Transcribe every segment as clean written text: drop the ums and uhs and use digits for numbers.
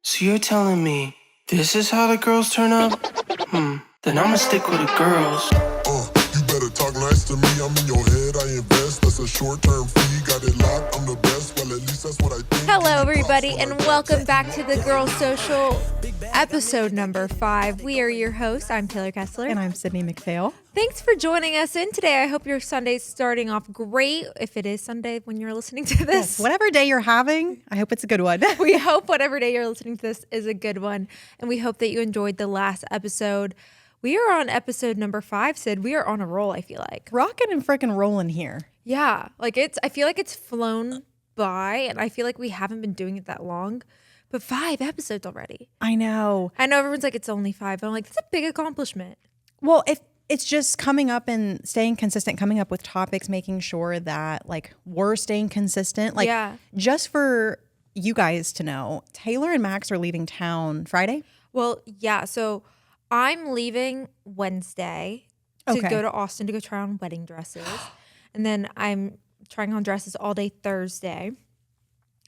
So you're telling me this is how the girls turn up? Then I'ma stick with the girls. You better talk nice to me. I'm in your head, I invest. That's a short-term fee. Got it locked, I'm the best. Well, at least that's what I think. Hello, everybody, and welcome back to the Girls Social, episode number 5. We are your hosts. I'm Taylor Kessler. And I'm Sydney McPhail. Thanks for joining us in today. I hope your Sunday's starting off great. If it is Sunday when you're listening to this. Yes, whatever day you're having, I hope it's a good one. We hope whatever day you're listening to this is a good one. And we hope that you enjoyed the last episode. We are on episode number 5, Sid. We are on a roll, I feel like. Rocking and frickin' rolling here. Yeah. I feel like it's flown by, and I feel like we haven't been doing it that long. But 5 episodes already. I know. Everyone's like, it's only 5. But I'm like, that's a big accomplishment. Well, if it's just coming up and staying consistent, coming up with topics, making sure that like we're staying consistent. Like just for you guys to know, Taylor and Max are leaving town Friday. Well, yeah. So I'm leaving Wednesday to go to Austin to go try on wedding dresses. And then I'm trying on dresses all day Thursday.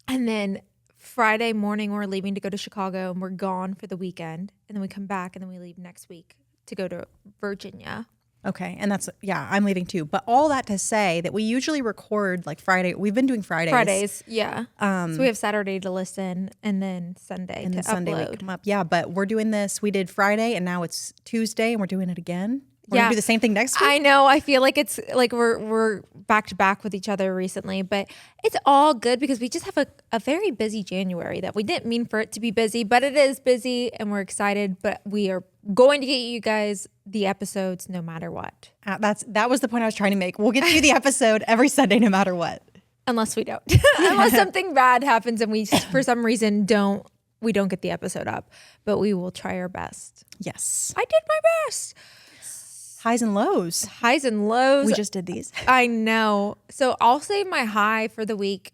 And then Friday morning, we're leaving to go to Chicago, and we're gone for the weekend. And then we come back, and then we leave next week to go to Virginia. Okay. And that's, I'm leaving too. But all that to say that we usually record like Friday. We've been doing Fridays. Yeah. So we have Saturday to listen and then Sunday to upload. We come up. Yeah, but we're doing this. We did Friday and now it's Tuesday and we're doing it again. We're gonna do the same thing next week. I know. I feel like it's like we're back to back with each other recently, but it's all good because we just have a very busy January that we didn't mean for it to be busy, but it is busy and we're excited. But we are going to get you guys the episodes no matter what. That was the point I was trying to make. We'll get you the episode every Sunday no matter what. Unless we don't. Unless something bad happens and we for some reason don't get the episode up. But we will try our best. Yes. I did my best. Highs and lows. Highs and lows. We just did these. I know. So I'll save my high for the week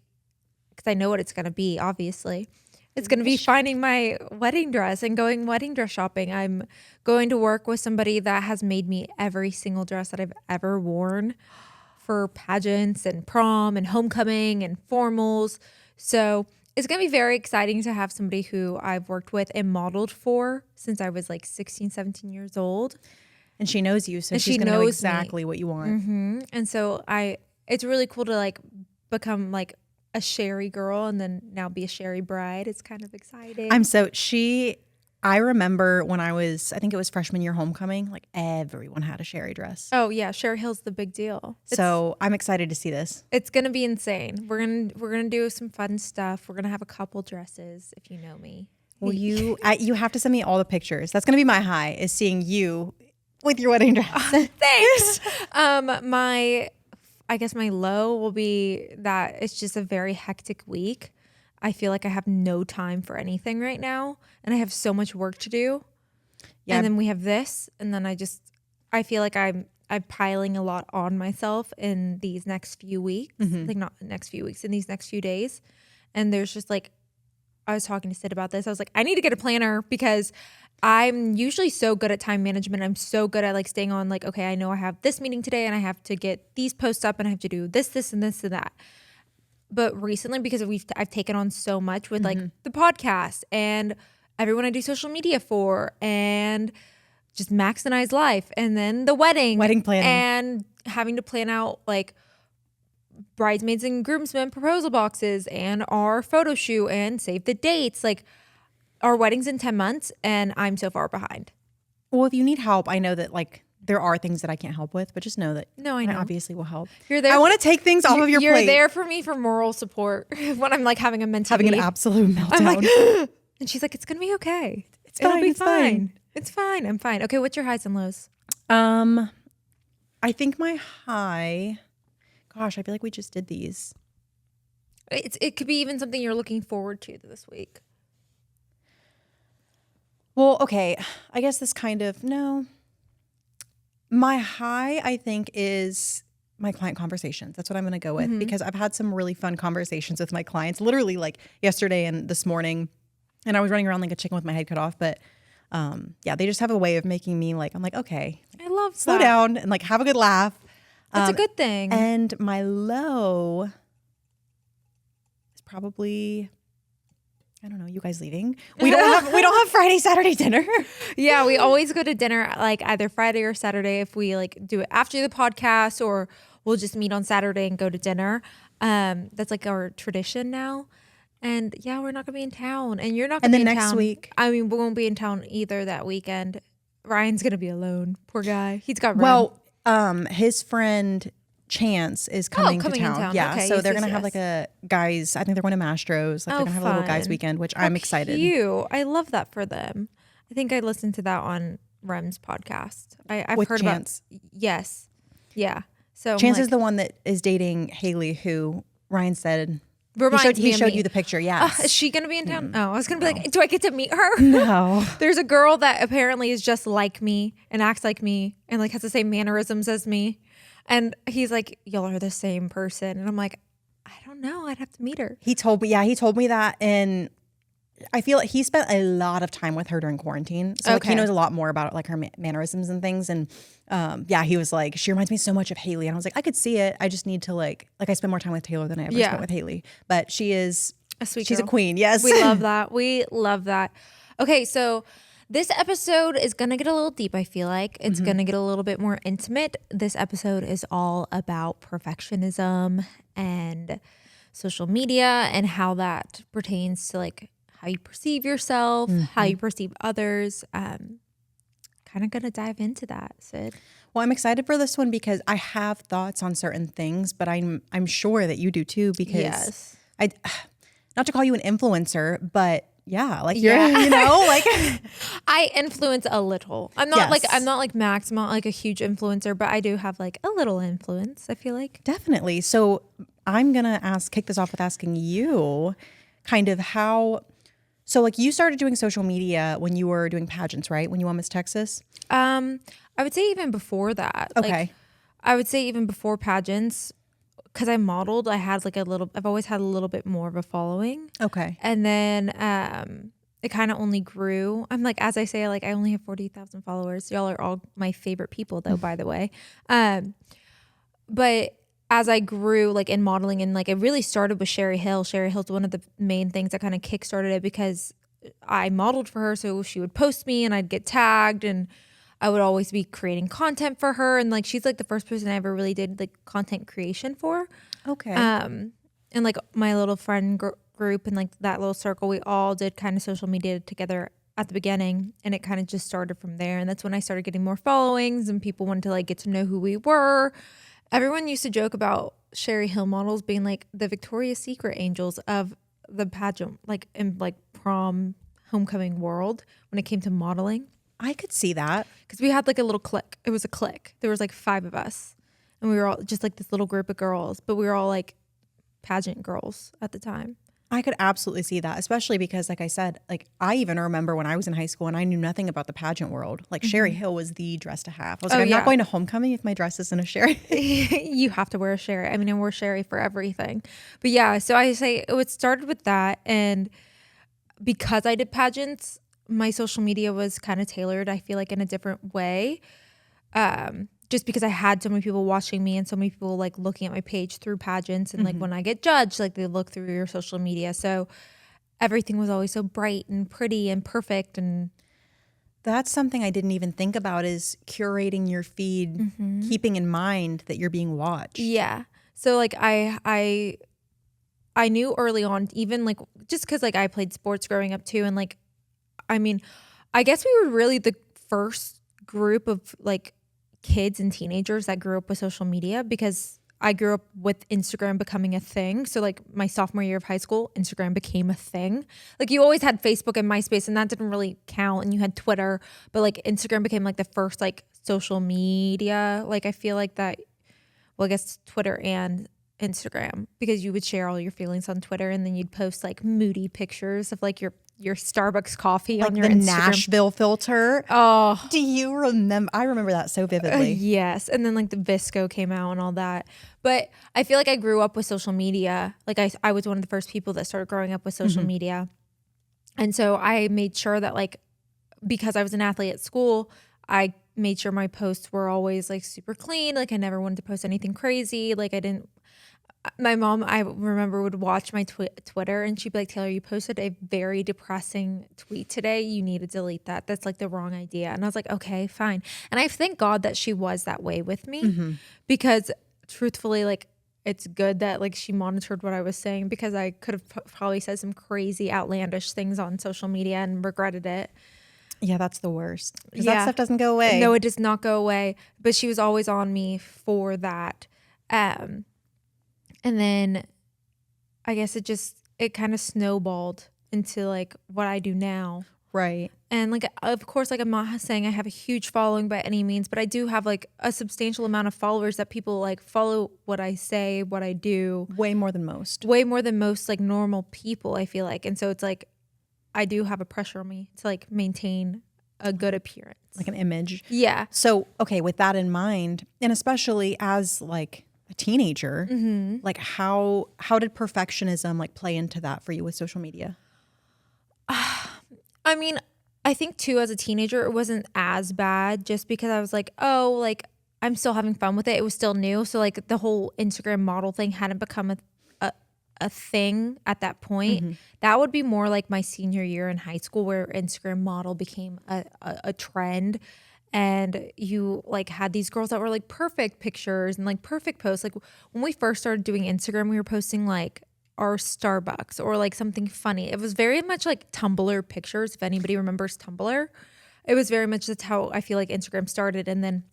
because I know what it's going to be, obviously. It's going to be finding my wedding dress and going wedding dress shopping. I'm going to work with somebody that has made me every single dress that I've ever worn for pageants and prom and homecoming and formals. So it's going to be very exciting to have somebody who I've worked with and modeled for since I was like 16, 17 years old. And she knows you, so she's going to know exactly what you want. Mm-hmm. And so it's really cool to like become like a Sherry girl and then now be a Sherry bride. It's kind of exciting. I remember when I think it was freshman year homecoming, like everyone had a Sherry dress. Oh yeah, Sherry Hill's the big deal. So I'm excited to see this. It's gonna be insane. We're gonna do some fun stuff. We're gonna have a couple dresses, if you know me. Well, you have to send me all the pictures. That's gonna be my high, is seeing you with your wedding dress. Thanks. I guess my low will be that it's just a very hectic week. I feel like I have no time for anything right now, and I have so much work to do. Yeah. And then we have this, and then I feel like I'm piling a lot on myself in these next few weeks. Like not next few weeks, in these next few days. And there's just like, I was talking to Sid about this. I was like, I need to get a planner because I'm usually so good at time management. I'm so good at like staying on like, okay, I know I have this meeting today and I have to get these posts up and I have to do this and this and that. But recently, because I've taken on so much with like the podcast and everyone I do social media for and just Max and I's life and then the wedding planning and having to plan out like bridesmaids and groomsmen proposal boxes and our photo shoot and save the dates. Like our wedding's in 10 months and I'm so far behind. Well, if you need help, I know that like there are things that I can't help with, but just know that I obviously will help. You're there. I want to take things off of your plate. You're there for me for moral support when I'm like having an absolute meltdown. I'm like, and she's like, it's going to be okay. It'll be fine. It's fine. I'm fine. Okay. What's your highs and lows? I think my high, gosh, I feel like we just did these. It could be even something you're looking forward to this week. Well, okay. I guess this kind of, no. My high, I think, is my client conversations. That's what I'm going to go with because I've had some really fun conversations with my clients, literally like yesterday and this morning. And I was running around like a chicken with my head cut off. But they just have a way of making me like, I'm like, okay. I love slow down and like have a good laugh. That's a good thing. And my low is probably I don't know, you guys leaving? We don't have Friday, Saturday dinner. Yeah, we always go to dinner like either Friday or Saturday if we like do it after the podcast, or we'll just meet on Saturday and go to dinner. That's like our tradition now. And yeah, we're not gonna be in town, and you're not gonna be in town. And then next week. I mean, we won't be in town either that weekend. Ryan's gonna be alone. Poor guy. He's got his friend Chance is coming to coming in town. town. Yeah, Okay, so they're yes, gonna have like a guys. I think they're going to Mastro's. Like they're gonna have a little guys fun. weekend, which I'm excited. Cute. I love that for them. I think I listened to that on Rem's podcast. I've With heard Chance. about. Yes. Yeah. So Chance is the one that is dating Haley, who Ryan said he showed you the picture. Yes. Is she gonna be in town? Oh, I was gonna be like, do I get to meet her? No. There's a girl that apparently is just like me and acts like me and like has the same mannerisms as me. And he's like, y'all are the same person. And I'm like, I don't know. I'd have to meet her. He told me that, and I feel like he spent a lot of time with her during quarantine. So like, he knows a lot more about like her mannerisms and things. And he was like, she reminds me so much of Haley. And I was like, I could see it. I just need to like I spend more time with Taylor than I ever spent with Haley. But she is she's girl. a queen. Yes. We love that. We love that. Okay, so this episode is going to get a little deep, I feel like. It's going to get a little bit more intimate. This episode is all about perfectionism and social media and how that pertains to like how you perceive yourself, how you perceive others. Kind of going to dive into that, Sid. Well, I'm excited for this one because I have thoughts on certain things, but I'm sure that you do too, because I not to call you an influencer, but yeah, like you're, like I influence a little. I'm not like Max, I'm not like a huge influencer, but I do have like a little influence, I feel like. Definitely. So I'm going to kick this off with asking you kind of how, so like you started doing social media when you were doing pageants, right? When you won Miss Texas? I would say even before that. Okay. Like, I would say even before pageants, because I modeled, I've always had a little bit more of a following. Okay. And then it kind of only grew. I'm like, as I say, like I only have 40,000 followers. Y'all are all my favorite people though, by the way. But as I grew like in modeling, and like it really started with Sherry Hill. Sherry Hill's one of the main things that kind of kickstarted it, because I modeled for her. So she would post me and I'd get tagged, and I would always be creating content for her. And like, she's like the first person I ever really did like content creation for. Okay. And like my little friend group and like that little circle, we all did kind of social media together at the beginning, and it kind of just started from there. And that's when I started getting more followings and people wanted to like get to know who we were. Everyone used to joke about Sherry Hill models being like the Victoria's Secret angels of the pageant, like in like prom homecoming world when it came to modeling. I could see that. Because we had like a little clique. It was a clique. There was like 5 of us. And we were all just like this little group of girls. But we were all like pageant girls at the time. I could absolutely see that, especially because like I said, like I even remember when I was in high school and I knew nothing about the pageant world. Like Sherry Hill was the dress to have. I was like, I'm not going to homecoming if my dress isn't a Sherry. You have to wear a Sherry. I mean, I wore Sherry for everything. But yeah, so I say it started with that. And because I did pageants, my social media was kind of tailored, I feel like, in a different way. Just because I had so many people watching me and so many people like looking at my page through pageants, and like when I get judged, like they look through your social media. So everything was always so bright and pretty and perfect. And that's something I didn't even think about, is curating your feed, keeping in mind that you're being watched. Yeah. So like I knew early on, even like just because like I played sports growing up too, and like I mean, I guess we were really the first group of like kids and teenagers that grew up with social media, because I grew up with Instagram becoming a thing. So like my sophomore year of high school, Instagram became a thing. Like you always had Facebook and MySpace, and that didn't really count, and you had Twitter, but like Instagram became like the first like social media. Like I feel like that, well, I guess Twitter and Instagram, because you would share all your feelings on Twitter, and then you'd post like moody pictures of like your Starbucks coffee like on your the Instagram. Nashville filter. Oh, do you remember? I remember that so vividly. Yes. And then like the Visco came out and all that. But I feel like I grew up with social media. Like I was one of the first people that started growing up with social media. And so I made sure that like, because I was an athlete at school, I made sure my posts were always like super clean. Like I never wanted to post anything crazy. Like My mom, I remember, would watch my Twitter and she'd be like, Taylor, you posted a very depressing tweet today. You need to delete that. That's like the wrong idea. And I was like, okay, fine. And I thank God that she was that way with me because truthfully, like, it's good that like she monitored what I was saying because I could have probably said some crazy outlandish things on social media and regretted it. Yeah, that's the worst. Because that stuff doesn't go away. No, it does not go away. But she was always on me for that. And then I guess it kind of snowballed into like what I do now. Right. And like, of course, like I'm not saying I have a huge following by any means, but I do have like a substantial amount of followers that people like follow what I say, what I do. Way more than most. Way more than most like normal people, I feel like. And so it's like, I do have a pressure on me to like maintain a good appearance. Like an image. Yeah. So, okay, with that in mind, and especially as like a teenager, like how did perfectionism like play into that for you with social media? I mean, I think too, as a teenager, it wasn't as bad just because I was like, oh, like I'm still having fun with it. It was still new. So like the whole Instagram model thing hadn't become a thing at that point. That would be more like my senior year in high school where Instagram model became a trend. And you like had these girls that were like perfect pictures and like perfect posts. Like when we first started doing Instagram, we were posting like our Starbucks or like something funny. It was very much like Tumblr pictures. If anybody remembers Tumblr, it was very much that's how I feel like Instagram started. And then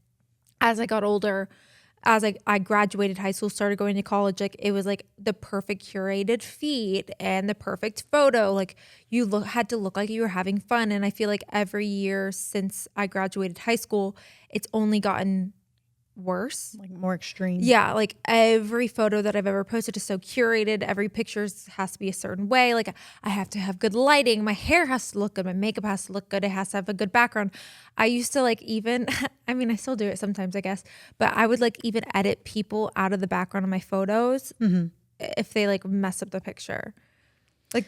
as I got older, as I graduated high school, started going to college, like it was like the perfect curated feed and the perfect photo. Like you had to look like you were having fun. And I feel like every year since I graduated high school, it's only gotten worse. Like more extreme. Yeah, like every photo that I've ever posted is so curated. Every picture has to be a certain way. Like I have to have good lighting. My hair has to look good. My makeup has to look good. It has to have a good background. I used to like even, I mean, I still do it sometimes, I guess, but I would like even edit people out of the background of my photos if they like mess up the picture. Like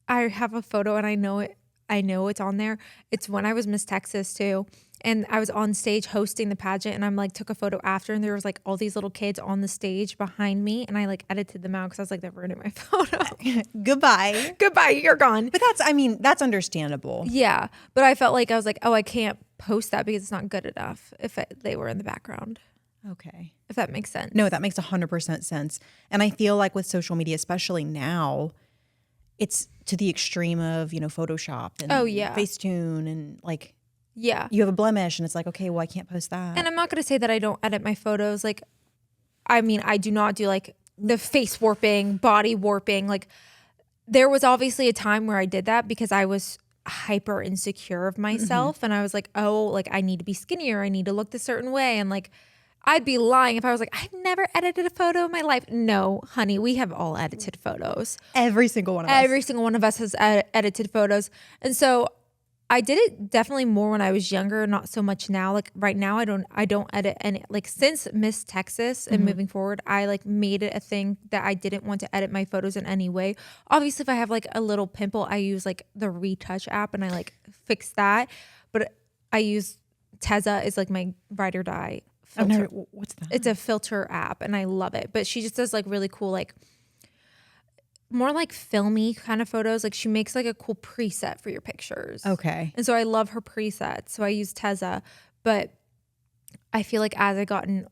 I have a photo and I know it's on there. It's when I was Miss Texas too. And I was on stage hosting the pageant and I'm like took a photo after and there was like all these little kids on the stage behind me and I like edited them out because I was like, they're ruining my photo. Goodbye. Goodbye, you're gone. But that's understandable. Yeah. But I felt like I was like, oh, I can't post that because it's not good enough if they were in the background. Okay. If that makes sense. No, that makes 100% sense. And I feel like with social media, especially now, it's to the extreme of, Photoshop and Facetune and like, yeah, you have a blemish and it's like, okay, well, I can't post that. And I'm not going to say that I don't edit my photos. Like, I mean, I do not do like the face warping, body warping. Like there was obviously a time where I did that because I was hyper insecure of myself. And I was like, oh, like I need to be skinnier. I need to look this certain way. And like, I'd be lying if I was like, I've never edited a photo in my life. No, honey, we have all edited photos. Every single one of us. Every single one of us has edited photos. And so I did it definitely more when I was younger, not so much now. Like right now, I don't edit any. Like since Miss Texas and moving forward, I like made it a thing that I didn't want to edit my photos in any way. Obviously, if I have like a little pimple, I use like the Retouch app and I like fix that. But I use Tezza is like my ride or die filter. What's that? It's a filter app and I love it. But she just does like really cool like more like filmy kind of photos. Like she makes like a cool preset for your pictures. Okay. And so I love her presets. So I use Tezza. But I feel like as I've gotten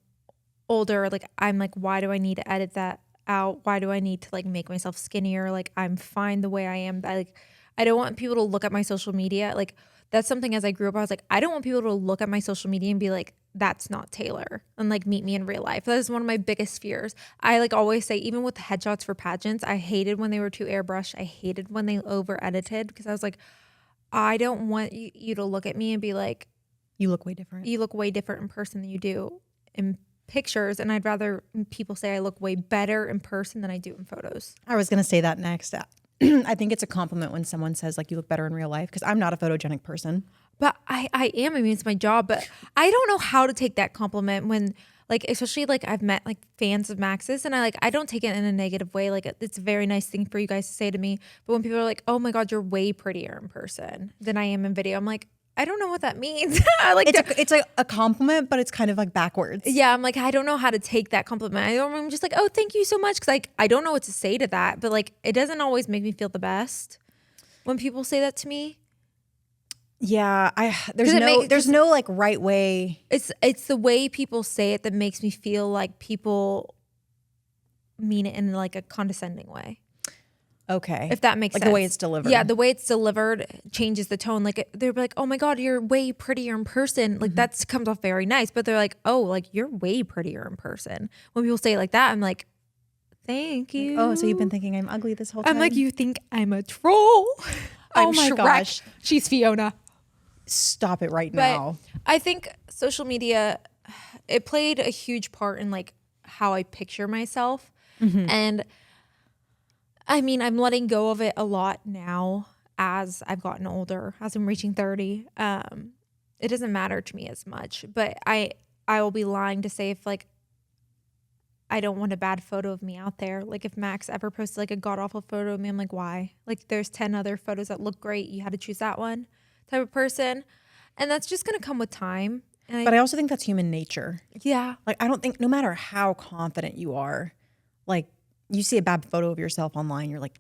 older, like I'm like, why do I need to edit that out? Why do I need to like make myself skinnier? Like I'm fine the way I am. I don't want people to look at my social media. Like that's something as I grew up, I was like, I don't want people to look at my social media and be like, that's not Taylor, and like meet me in real life. That is one of my biggest fears. I like always say, even with the headshots for pageants, I hated when they were too airbrushed. I hated when they over edited because I was like, I don't want you to look at me and be like, you look way different. You look way different in person than you do in pictures. And I'd rather people say I look way better in person than I do in photos. I was going to say that next. I think it's a compliment when someone says like you look better in real life because I'm not a photogenic person. But I am. I mean, it's my job. But I don't know how to take that compliment when, like, especially like I've met like fans of Max's, and I don't take it in a negative way. Like it's a very nice thing for you guys to say to me. But when people are like, "Oh my God, you're way prettier in person than I am in video," I'm like, I don't know what that means. Like It's a compliment, but it's kind of like backwards. yeah, I'm like, I don't know how to take that compliment. I'm just like, oh, thank you so much. Cause like, I don't know what to say to that, but like, it doesn't always make me feel the best when people say that to me. Yeah, there's no like right way. It's the way people say it that makes me feel like people mean it in like a condescending way. Okay. If that makes like sense. the way it's delivered. Yeah, the way it's delivered changes the tone. Like they're like, "Oh my god, you're way prettier in person." Like that comes off very nice, but they're like, "Oh, like you're way prettier in person." When people say it like that, I'm like, "Thank you." Oh, so you've been thinking I'm ugly this whole time? I'm like, "You think I'm a troll?" I'm my Shrek. gosh. She's Fiona. Stop it right But now. I think social media, it played a huge part in like how I picture myself. And I mean, I'm letting go of it a lot now as I've gotten older, as I'm reaching 30. It doesn't matter to me as much, but I will be lying to say if like I don't want a bad photo of me out there. Like if Max ever posted like a god awful photo of me, I'm like, why? Like there's 10 other photos that look great. You had to choose that one type of person. And that's just going to come with time. And But I also think that's human nature. yeah. Like I don't think no matter how confident you are, like you see a bad photo of yourself online, you're like,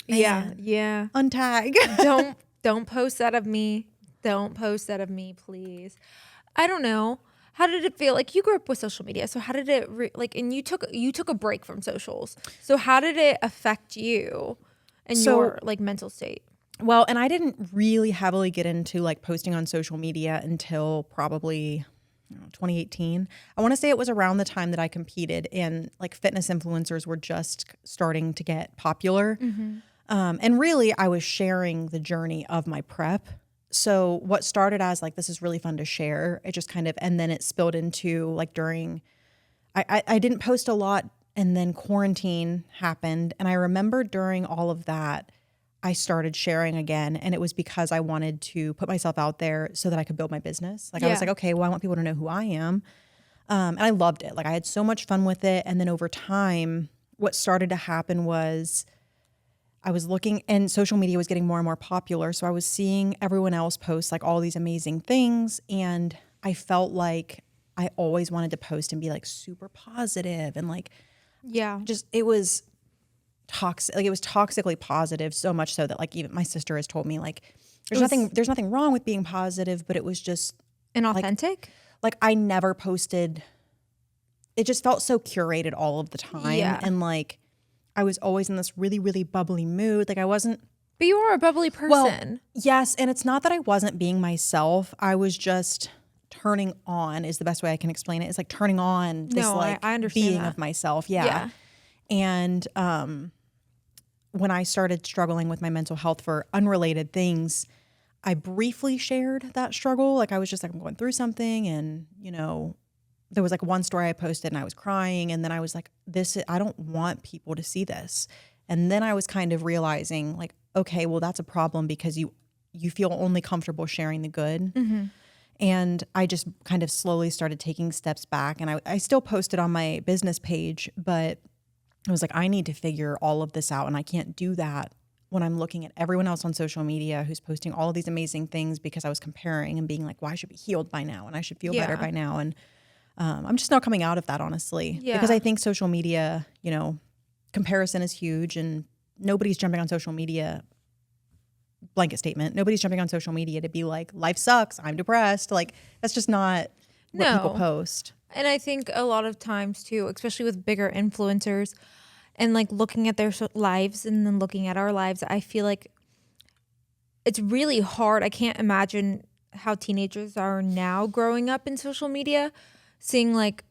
Yeah. untag. Don't post that of me. Don't post that of me, please. I don't know. How did it feel? Like you grew up with social media, so how did it and you took a break from socials. So how did it affect you and your like mental state? Well, and I didn't really heavily get into like posting on social media until probably 2018. I want to say it was around the time that I competed and like fitness influencers were just starting to get popular. And really I was sharing the journey of my prep. So what started as like, this is really fun to share, it just kind of, and then it spilled into like I didn't post a lot and then quarantine happened. And I remember during all of that, I started sharing again. And it was because I wanted to put myself out there so that I could build my business. Like I was like, okay, well, I want people to know who I am. And I loved it. Like I had so much fun with it. And then over time, what started to happen was I was looking and social media was getting more and more popular. So I was seeing everyone else post like all these amazing things. And I felt like I always wanted to post and be like super positive and like, just, it was toxic. Like it was toxically positive, so much so that like even my sister has told me like, there's nothing wrong with being positive, but it was just Inauthentic? like I never posted. It just felt so curated all of the time. Yeah. And like, I was always in this really, really bubbly mood. Like I wasn't. But you are a bubbly person. Well, yes. And it's not that I wasn't being myself. I was just turning on is the best way I can explain it. It's like turning on this I understand being that. of myself. Yeah. And when I started struggling with my mental health for unrelated things, I briefly shared that struggle. Like I was just like, I'm going through something. And, you know, there was like one story I posted and I was crying. And then I was like, I don't want people to see this. And then I was kind of realizing like, okay, well, that's a problem because you feel only comfortable sharing the good. And I just kind of slowly started taking steps back. And I still posted on my business page, but I was like, I need to figure all of this out. And I can't do that when I'm looking at everyone else on social media who's posting all of these amazing things because I was comparing and being like, well, I should be healed by now and I should feel better by now. And I'm just not coming out of that, honestly, because I think social media, you know, comparison is huge and nobody's jumping on social media. Blanket statement. Nobody's jumping on social media to be like, life sucks, I'm depressed. Like, that's just not what people post. And I think a lot of times too, especially with bigger influencers and like looking at their lives and then looking at our lives, I feel like it's really hard. I can't imagine how teenagers are now growing up in social media, seeing like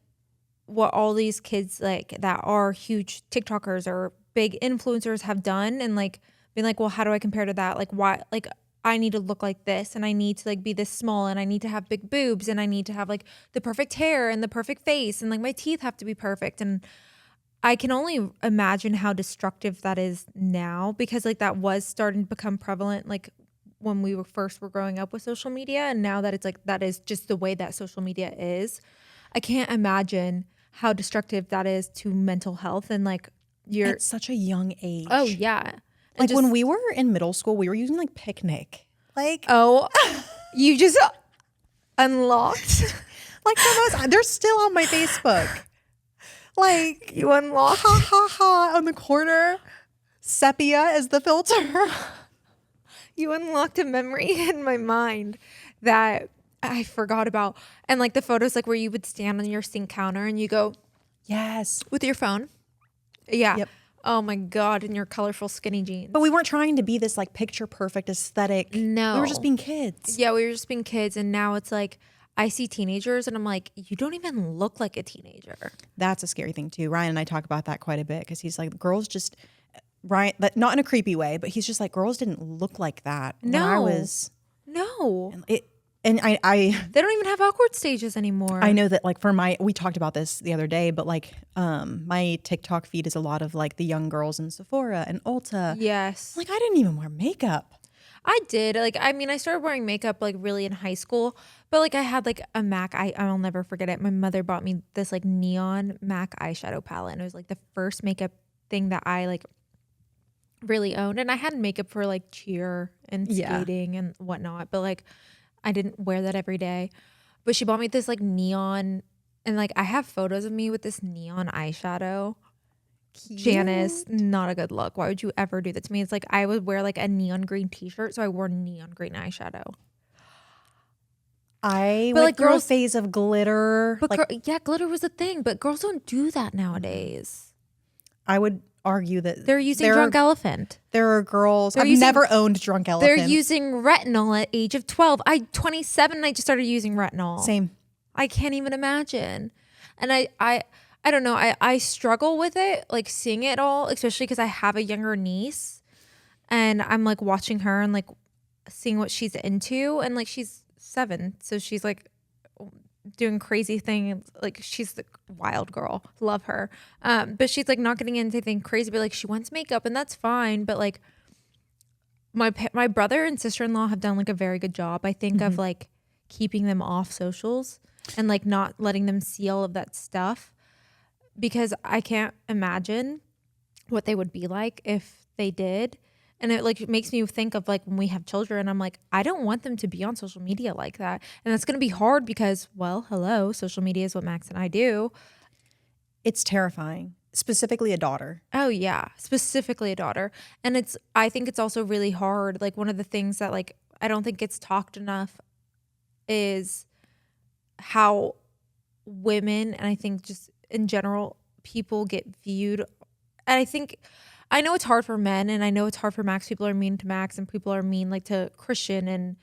what all these kids like that are huge TikTokers or big influencers have done and like being like, well, how do I compare to that? Like why, like I need to look like this and I need to like be this small and I need to have big boobs and I need to have like the perfect hair and the perfect face and like my teeth have to be perfect. And I can only imagine how destructive that is now because like that was starting to become prevalent like when we were growing up with social media. And now that it's like, that is just the way that social media is. I can't imagine how destructive that is to mental health and like At such a young age. Oh yeah. Like when we were in middle school, we were using like Picnic. Like, oh, You just unlocked. Like they're still on my Facebook. Like You unlocked. ha ha ha on the corner. Sepia is the filter. You unlocked a memory in my mind that I forgot about. And like the photos, like where you would stand on your sink counter and you go Yes. with your phone. Yeah. Yep. Oh my God. In your colorful skinny jeans. But we weren't trying to be this like picture perfect aesthetic. No. We were just being kids. Yeah, we were just being kids. And now it's like, I see teenagers and I'm like, you don't even look like a teenager. That's a scary thing too. Ryan and I talk about that quite a bit because he's like, girls just, Ryan, but not in a creepy way, but he's just like, girls didn't look like that when I No. was. No. And I They don't even have awkward stages anymore. I know that like we talked about this the other day, but like my TikTok feed is a lot of like the young girls in Sephora and Ulta. Yes. Like I didn't even wear makeup. I did. Like, I mean, I started wearing makeup like really in high school, but like I had like a MAC. I'll never forget it. My mother bought me this like neon MAC eyeshadow palette. And it was like the first makeup thing that I like really owned. And I had makeup for like cheer and Yeah. skating and whatnot, but like I didn't wear that every day. But she bought me this like neon, and like I have photos of me with this neon eyeshadow. Janice, not a good look. Why would you ever do that to me? It's like I would wear like a neon green t-shirt, so I wore neon green eyeshadow. I But, went like, through girls- a phase of glitter. But Like yeah, glitter was a thing, but girls don't do that nowadays. I would argue that They're using there Drunk are, Elephant. there are girls. They're I've using- never owned Drunk Elephant. They're using retinol at age of 12. I 27 and I just started using retinol. Same. I can't even imagine. And I don't know. I struggle with it, like seeing it all, especially because I have a younger niece and I'm like watching her and like seeing what she's into. And like she's 7. So she's like doing crazy things. Like she's the wild girl. Love her. But she's like not getting into anything crazy, but like she wants makeup and that's fine. But like my brother and sister-in-law have done like a very good job, I think, of like keeping them off socials and like not letting them see all of that stuff, because I can't imagine what they would be like if they did. And it like makes me think of like when we have children, I'm like, I don't want them to be on social media like that. And that's going to be hard because, well, hello, social media is what Max and I do. It's terrifying. Specifically a daughter. Oh yeah, specifically a daughter. And I think it's also really hard. Like one of the things that like I don't think gets talked enough is how women, and I think just in general, people get viewed. And I know it's hard for men, and I know it's hard for Max. People are mean to Max, and people are mean like to Christian and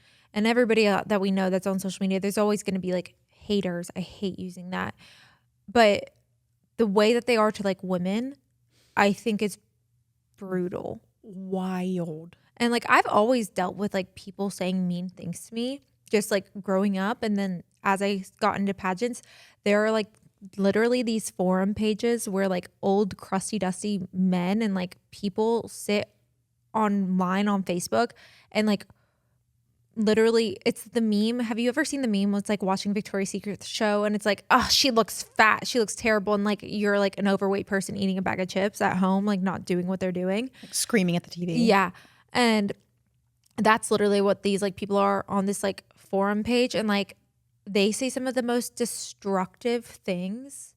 everybody that we know that's on social media. There's always going to be like haters. I hate using that. But the way that they are to like women, I think is brutal. Wild. And like I've always dealt with like people saying mean things to me, just like growing up. And then as I got into pageants, there are like literally these forum pages where like old crusty dusty men and like people sit online on Facebook and like literally it's the meme. Have you ever seen the meme? It's like watching Victoria's Secret show and it's like, oh, she looks fat. She looks terrible. And like you're like an overweight person eating a bag of chips at home, like not doing what they're doing. Like screaming at the TV. Yeah. And that's literally what these like people are on this like forum page. And like they say some of the most destructive things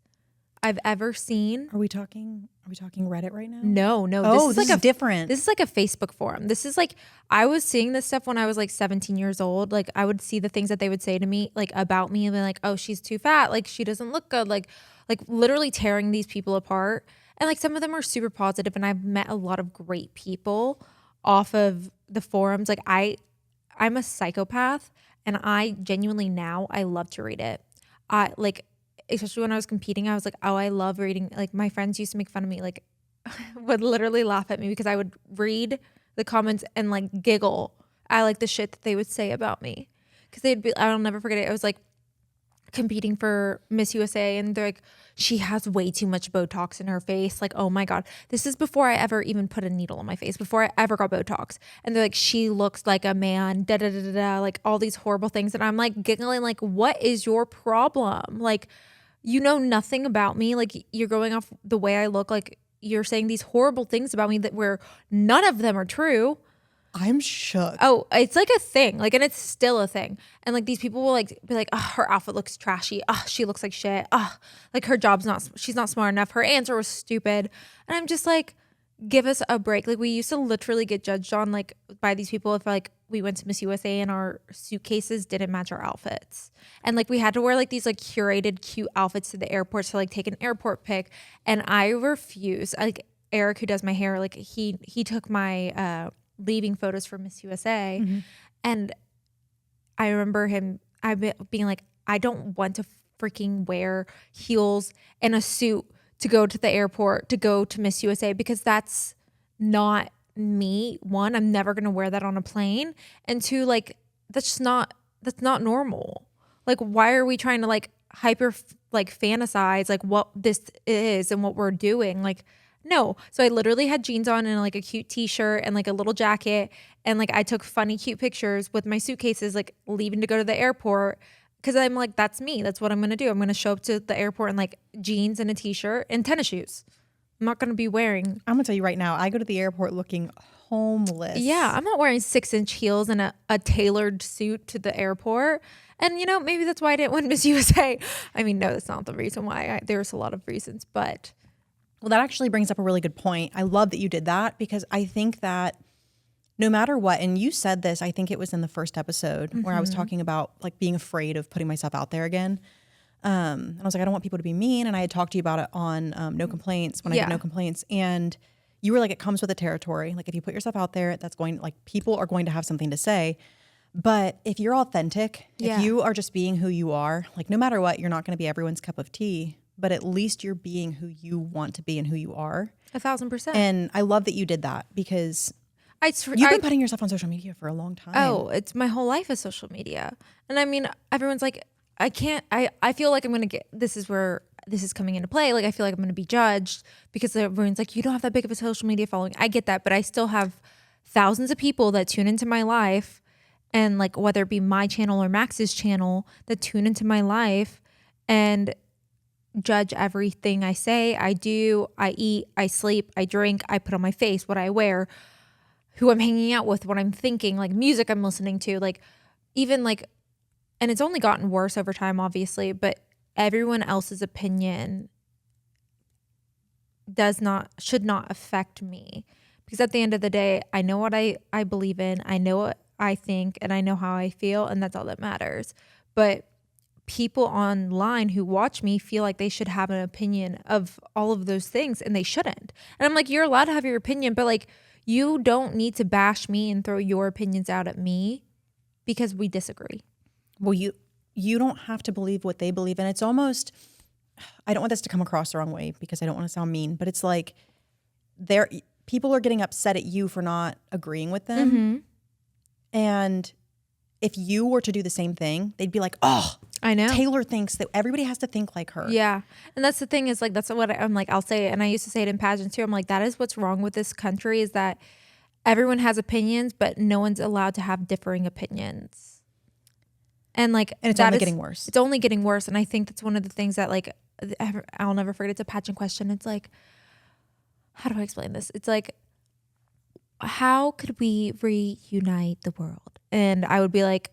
I've ever seen. Are we talking Reddit right now? No. Oh, this is different. This is like a Facebook forum. This is like, I was seeing this stuff when I was like 17 years old. Like I would see the things that they would say to me, like about me and be like, oh, she's too fat. Like she doesn't look good. Like literally tearing these people apart. And like some of them are super positive, and I've met a lot of great people off of the forums. Like I'm a psychopath, and I genuinely now I love to read it. I like, especially when I was competing, I was like, oh, I love reading. Like my friends used to make fun of me, like would literally laugh at me because I would read the comments and like giggle at like the shit that they would say about me. Cause they'd be, I'll never forget it. I was like competing for Miss USA, and they're like, she has way too much Botox in her face. Like, oh my God. This is before I ever even put a needle in my face, before I ever got Botox. And they're like, she looks like a man, da da da da da, like all these horrible things. And I'm like giggling, like, what is your problem? Like, you know nothing about me. Like you're going off the way I look. Like you're saying these horrible things about me that where none of them are true. I'm shook. Oh, it's like a thing. Like, and it's still a thing. And like these people will like be like, oh, her outfit looks trashy. Oh, she looks like shit. Oh, like she's not smart enough. Her answer was stupid. And I'm just like, give us a break. Like, we used to literally get judged on like by these people if like we went to Miss USA and our suitcases didn't match our outfits. And like we had to wear like these like curated cute outfits to the airport to like take an airport pic. And I refuse. Like Eric, who does my hair, like he took my leaving photos for Miss USA. And I remember him being like, I don't want to freaking wear heels and a suit to go to the airport, to go to Miss USA, because that's not me. One, I'm never going to wear that on a plane. And two, like, that's not normal. Like, why are we trying to like fantasize like what this is and what we're doing? Like, no. So I literally had jeans on and like a cute t-shirt and like a little jacket. And like I took funny, cute pictures with my suitcases, like leaving to go to the airport. Cause I'm like, that's me. That's what I'm going to do. I'm going to show up to the airport in like jeans and a t-shirt and tennis shoes. I'm not going to be wearing. I'm going to tell you right now, I go to the airport looking homeless. Yeah. I'm not wearing 6-inch heels and a tailored suit to the airport. And you know, maybe that's why I didn't win Miss USA. I mean, no, that's not the reason why. There's a lot of reasons, but. Well, that actually brings up a really good point. I love that you did that, because I think that no matter what, and you said this, I think it was in the first episode where I was talking about like being afraid of putting myself out there again. And I was like, I don't want people to be mean. And I had talked to you about it on No Complaints, when I did No Complaints. And you were like, it comes with the territory. Like if you put yourself out there, that's going, like people are going to have something to say. But if you're authentic, if you are just being who you are, like no matter what, you're not going to be everyone's cup of tea. But at least you're being who you want to be and who you are. 1,000%. And I love that you did that, because you've been putting yourself on social media for a long time. Oh, it's my whole life is social media. And I mean, everyone's like, I feel like I'm going to get, this is where this is coming into play. Like, I feel like I'm going to be judged because everyone's like, you don't have that big of a social media following. I get that, but I still have thousands of people that tune into my life. And like, whether it be my channel or Max's channel, that tune into my life and judge everything I say, I do, I eat, I sleep, I drink, I put on my face, what I wear, who I'm hanging out with, what I'm thinking, like music I'm listening to, like even like, and it's only gotten worse over time, obviously, but everyone else's opinion should not affect me, because at the end of the day, I know what I believe in, I know what I think, and I know how I feel, and that's all that matters. But people online who watch me feel like they should have an opinion of all of those things, and they shouldn't. And I'm like, you're allowed to have your opinion, but like, you don't need to bash me and throw your opinions out at me because we disagree. Well, you don't have to believe what they believe in. It's almost, I don't want this to come across the wrong way because I don't want to sound mean, but it's like people are getting upset at you for not agreeing with them. And if you were to do the same thing, they'd be like, oh, I know. Taylor thinks that everybody has to think like her. Yeah. And that's the thing, is like, that's what I'm like, I'll say it. And I used to say it in pageants too. I'm like, that is what's wrong with this country, is that everyone has opinions, but no one's allowed to have differing opinions. And like, and it's only getting worse. It's only getting worse. And I think that's one of the things that like, I'll never forget. It's a pageant question. It's like, how do I explain this? It's like, how could we reunite the world? And I would be like,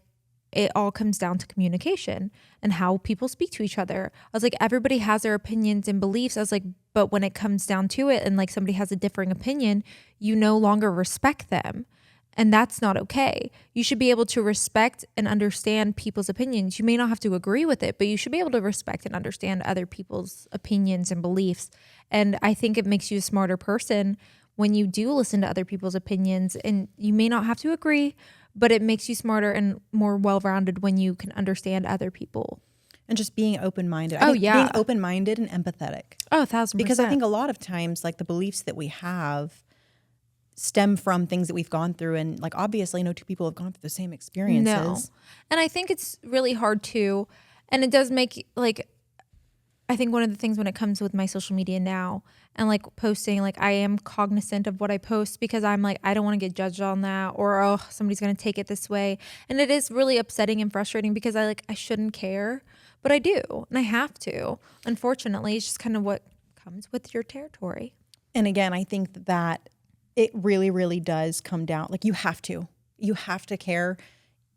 it all comes down to communication and how people speak to each other. I was like, everybody has their opinions and beliefs. I was like, but when it comes down to it and like somebody has a differing opinion, you no longer respect them. And that's not okay. You should be able to respect and understand people's opinions. You may not have to agree with it, but you should be able to respect and understand other people's opinions and beliefs. And I think it makes you a smarter person when you do listen to other people's opinions, and you may not have to agree, but it makes you smarter and more well-rounded when you can understand other people. And just being open-minded. Being open-minded and empathetic. Oh, 1,000%. Because I think a lot of times, like the beliefs that we have stem from things that we've gone through. And like, obviously no two people have gone through the same experiences. No. And I think it's really hard too. And it does make like, I think one of the things when it comes with my social media now and like posting, like I am cognizant of what I post, because I'm like, I don't want to get judged on that, or, oh, somebody's going to take it this way. And it is really upsetting and frustrating because I shouldn't care, but I do. And I have to. Unfortunately, it's just kind of what comes with your territory. And again, I think that It really, really does come down. Like you have to care,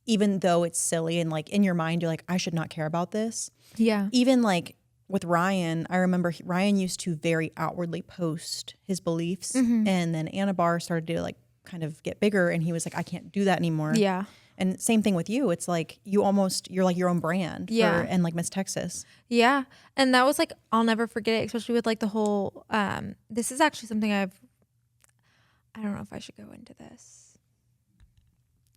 even though it's silly. And like in your mind, you're like, I should not care about this. Yeah. Even like with Ryan, I remember Ryan used to very outwardly post his beliefs. Mm-hmm. And then Anna Barr started to like kind of get bigger. And he was like, I can't do that anymore. Yeah. And same thing with you. It's like you're like your own brand. Yeah. And like Miss Texas. Yeah. And that was like, I'll never forget it, especially with like the whole, this is actually something I don't know if I should go into this.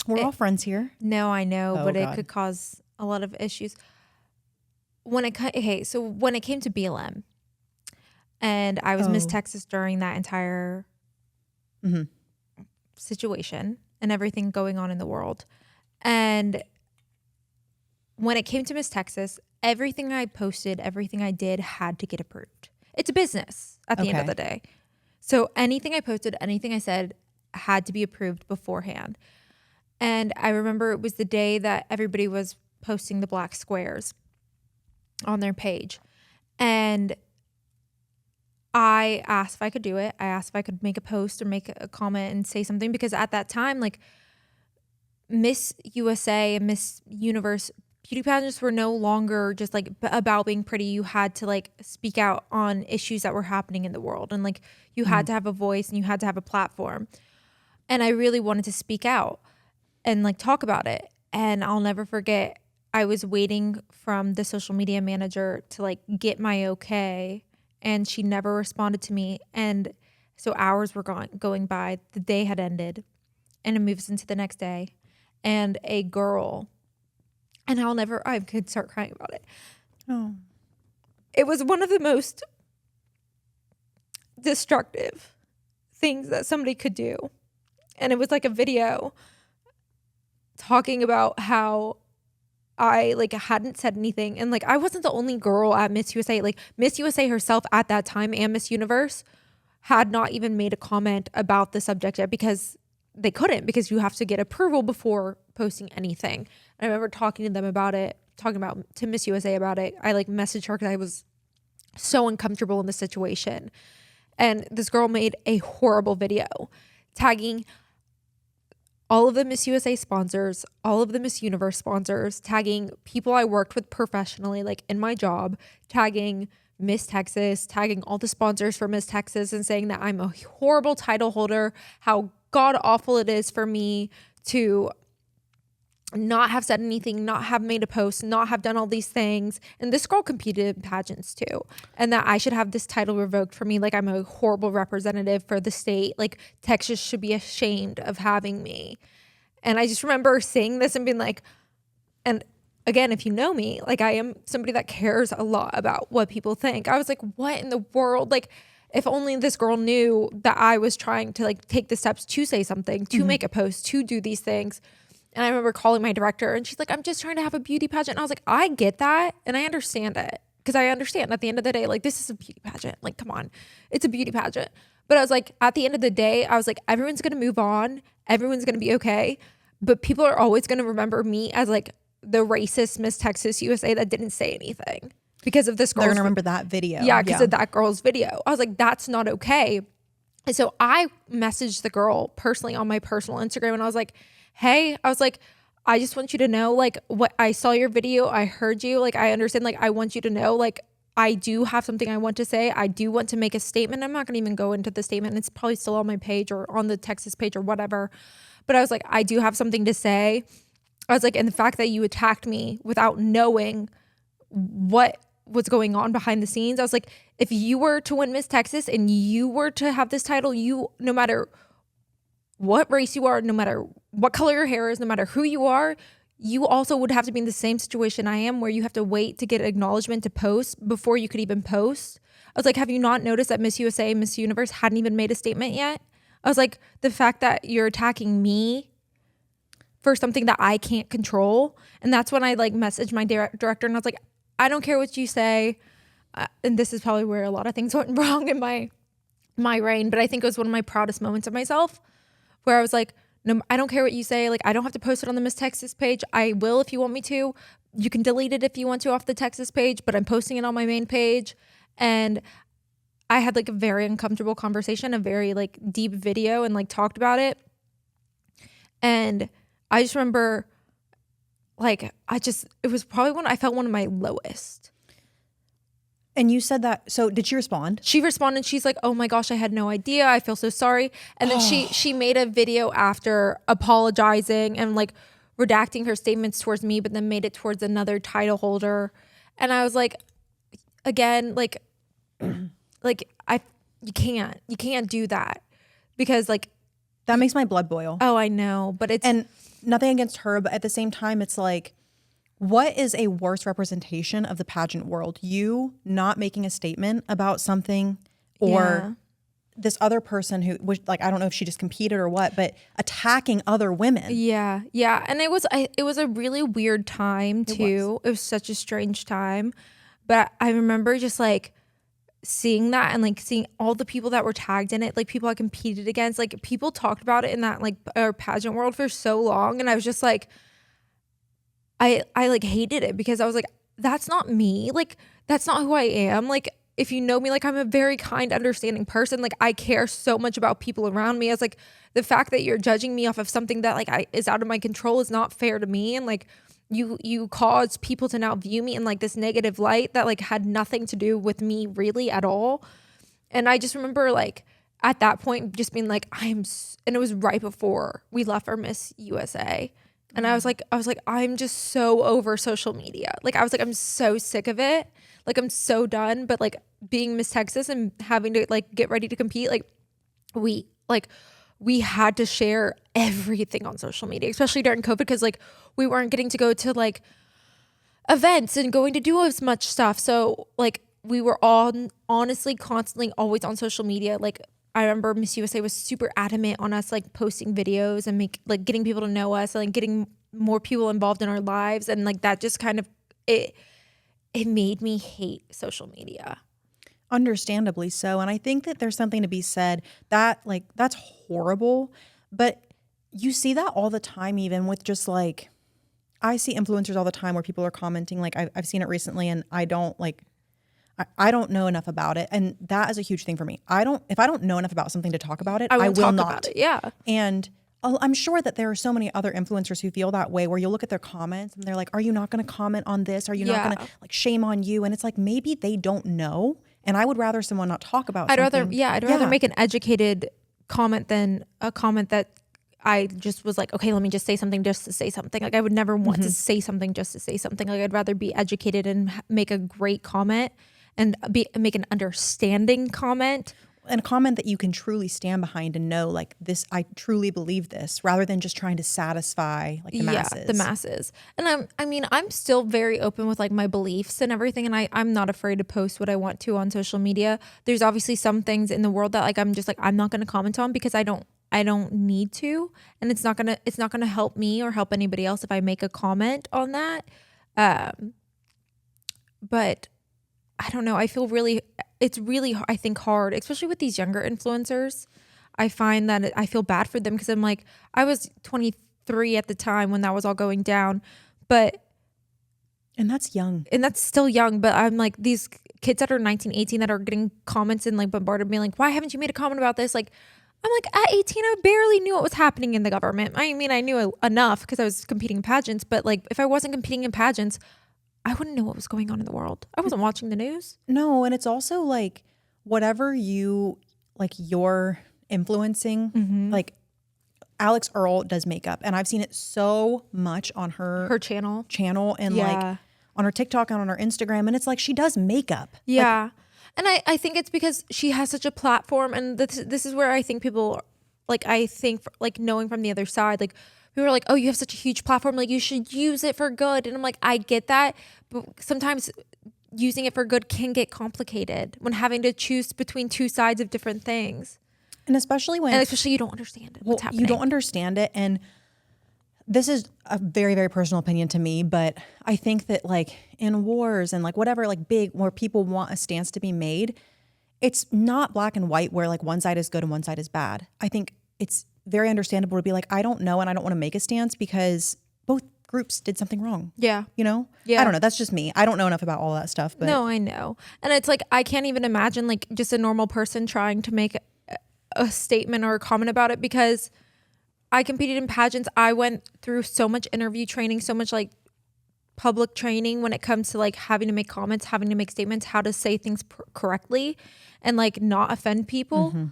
We're all friends here. No, I know, Oh, but God. it could cause a lot of issues. So when it came to BLM, and I was Miss Oh. Texas during that entire Mhm. situation and everything going on in the world. And when it came to Miss Texas, everything I posted, everything I did had to get approved. It's a business at the end of Okay. the day. So anything I posted, anything I said had to be approved beforehand. And I remember it was the day that everybody was posting the black squares on their page. And I asked if I could do it. I asked if I could make a post or make a comment and say something, because at that time, like Miss USA and Miss Universe beauty pageants were no longer just like about being pretty. You had to like speak out on issues that were happening in the world, and like you had to have a voice and you had to have a platform. And I really wanted to speak out and like talk about it. And I'll never forget, I was waiting from the social media manager to like get my okay, and she never responded to me. And so hours were going by, the day had ended, and it moves into the next day. And a girl, and I could start crying about it. Oh. It was one of the most destructive things that somebody could do. And it was like a video talking about how I like hadn't said anything. And like, I wasn't the only girl at Miss USA. Like Miss USA herself at that time and Miss Universe had not even made a comment about the subject yet, because they couldn't, because you have to get approval before posting anything. And I remember talking to them about it, to Miss USA about it. I like messaged her because I was so uncomfortable in the situation. And this girl made a horrible video tagging all of the Miss USA sponsors, all of the Miss Universe sponsors, tagging people I worked with professionally, like in my job, tagging Miss Texas, tagging all the sponsors for Miss Texas, and saying that I'm a horrible title holder, how god awful it is for me to not have said anything, not have made a post, not have done all these things. And this girl competed in pageants too. And that I should have this title revoked for me. Like I'm a horrible representative for the state. Like Texas should be ashamed of having me. And I just remember saying this and being like, and again, if you know me, like I am somebody that cares a lot about what people think. I was like, what in the world? Like, if only this girl knew that I was trying to like take the steps to say something, to make a post, to do these things. And I remember calling my director, and she's like, I'm just trying to have a beauty pageant. And I was like, I get that. And I understand it, because I understand at the end of the day, like this is a beauty pageant. Like, come on, it's a beauty pageant. But I was like, at the end of the day, I was like, everyone's going to move on. Everyone's going to be okay. But people are always going to remember me as like the racist Miss Texas USA that didn't say anything because of this girl's. They're going to remember that video. Yeah, because of that girl's video. I was like, that's not okay. And so I messaged the girl personally on my personal Instagram, and I was like, hey, I was like, I just want you to know, like, what I saw your video, I heard you, like, I understand, like, I want you to know, like, I do have something I want to say. I do want to make a statement. I'm not going to even go into the statement. It's probably still on my page or on the Texas page or whatever. But I was like, I do have something to say. I was like, and the fact that you attacked me without knowing what was going on behind the scenes, I was like, if you were to win Miss Texas and you were to have this title, you, no matter what race you are, no matter what color your hair is, no matter who you are, you also would have to be in the same situation I am, where you have to wait to get acknowledgement to post before you could even post. I was like, have you not noticed that Miss USA and Miss Universe hadn't even made a statement yet? I was like, the fact that you're attacking me for something that I can't control. And that's when I like messaged my director, and I was like, I don't care what you say. And this is probably where a lot of things went wrong in my reign, but I think it was one of my proudest moments of myself, where I was like, no, I don't care what you say. Like, I don't have to post it on the Miss Texas page. I will if you want me to. You can delete it if you want to off the Texas page, but I'm posting it on my main page. And I had like a very uncomfortable conversation, a very like deep video, and like talked about it. And I just remember like it was probably when I felt one of my lowest. And you said that. So did she respond? She responded. She's like, "Oh my gosh, I had no idea. I feel so sorry." And then she made a video after apologizing and like redacting her statements towards me, but then made it towards another title holder. And I was like, again, like you can't do that, because like That makes my blood boil. oh, I know, but it's And nothing against her, but at the same time, it's like, what is a worse representation of the pageant world? You not making a statement about something, or this other person who was like, I don't know if she just competed or what, but attacking other women. yeah. And it was a really weird time too. It was such a strange time, but I remember just like seeing that and like seeing all the people that were tagged in it, like people I competed against, like people talked about it in that like our pageant world for so long, and I was just like, I like hated it, because I was like, that's not me, like that's not who I am. Like if you know me, like I'm a very kind, understanding person. Like I care so much about people around me. I was like, the fact that you're judging me off of something that like is out of my control is not fair to me, and like you caused people to now view me in like this negative light that like had nothing to do with me really at all. And I just remember like at that point just being like, and it was right before we left for Miss USA. And I was like, I'm just so over social media. Like, I was like, I'm so sick of it. Like, I'm so done. But like being Miss Texas and having to like get ready to compete, like we had to share everything on social media, especially during COVID, because like we weren't getting to go to like events and going to do as much stuff. So like we were all honestly constantly always on social media. Like I remember Miss USA was super adamant on us like posting videos and getting people to know us and like getting more people involved in our lives. And like that just kind of it made me hate social media. Understandably so. And I think that there's something to be said that like, that's horrible, but you see that all the time, even with just like, I see influencers all the time where people are commenting, like I've seen it recently, and I don't know enough about it. And that is a huge thing for me. If I don't know enough about something to talk about it, I will talk not. about it. Yeah. And I'm sure that there are so many other influencers who feel that way, where you'll look at their comments and they're like, are you not going to comment on this? Are you not going to like shame on you? And it's like, maybe they don't know. And I would rather someone not talk about something. I'd rather make an educated comment than a comment that I just was like, okay, let me just say something just to say something. Like I would never want to say something just to say something. Like I'd rather be educated and make a great comment and make an understanding comment. And a comment that you can truly stand behind and know, like, this, I truly believe this, rather than just trying to satisfy like the masses. Yeah, the masses. And I'm still very open with like my beliefs and everything. And I'm not afraid to post what I want to on social media. There's obviously some things in the world that like, I'm just like, I'm not going to comment on, because I don't need to. And it's not going to help me or help anybody else if I make a comment on that. But I don't know. It's really, I think, hard, especially with these younger influencers. I find that I feel bad for them, because I'm like, I was 23 at the time when that was all going down, and that's young. And that's still young, but I'm like, these kids that are 19, 18 that are getting comments and like bombarded me like, why haven't you made a comment about this? Like, I'm like, at 18, I barely knew what was happening in the government. I mean, I knew enough because I was competing in pageants, but like, if I wasn't competing in pageants, I wouldn't know what was going on in the world. I wasn't watching the news. No, and it's also like whatever you're influencing, like Alex Earl does makeup, and I've seen it so much on her channel and like on her TikTok and on her Instagram, and it's like she does makeup. Yeah. And I think it's because she has such a platform, and this is where I think people like, knowing from the other side, like, people are like, oh, you have such a huge platform, like you should use it for good. And I'm like, I get that, but sometimes using it for good can get complicated when having to choose between two sides of different things. And especially you don't understand it. What's happening. You don't understand it. And this is a very, very personal opinion to me, but I think that like in wars and like whatever, like big, where people want a stance to be made, it's not black and white where like one side is good and one side is bad. I think it's very understandable to be like, I don't know and I don't want to make a stance, because both groups did something wrong. Yeah. You know? Yeah. I don't know. That's just me. I don't know enough about all that stuff. But No, I know. And it's like, I can't even imagine like just a normal person trying to make a statement or a comment about it, because I competed in pageants. I went through so much interview training, so much like public training when it comes to like having to make comments, having to make statements, how to say things correctly and like not offend people,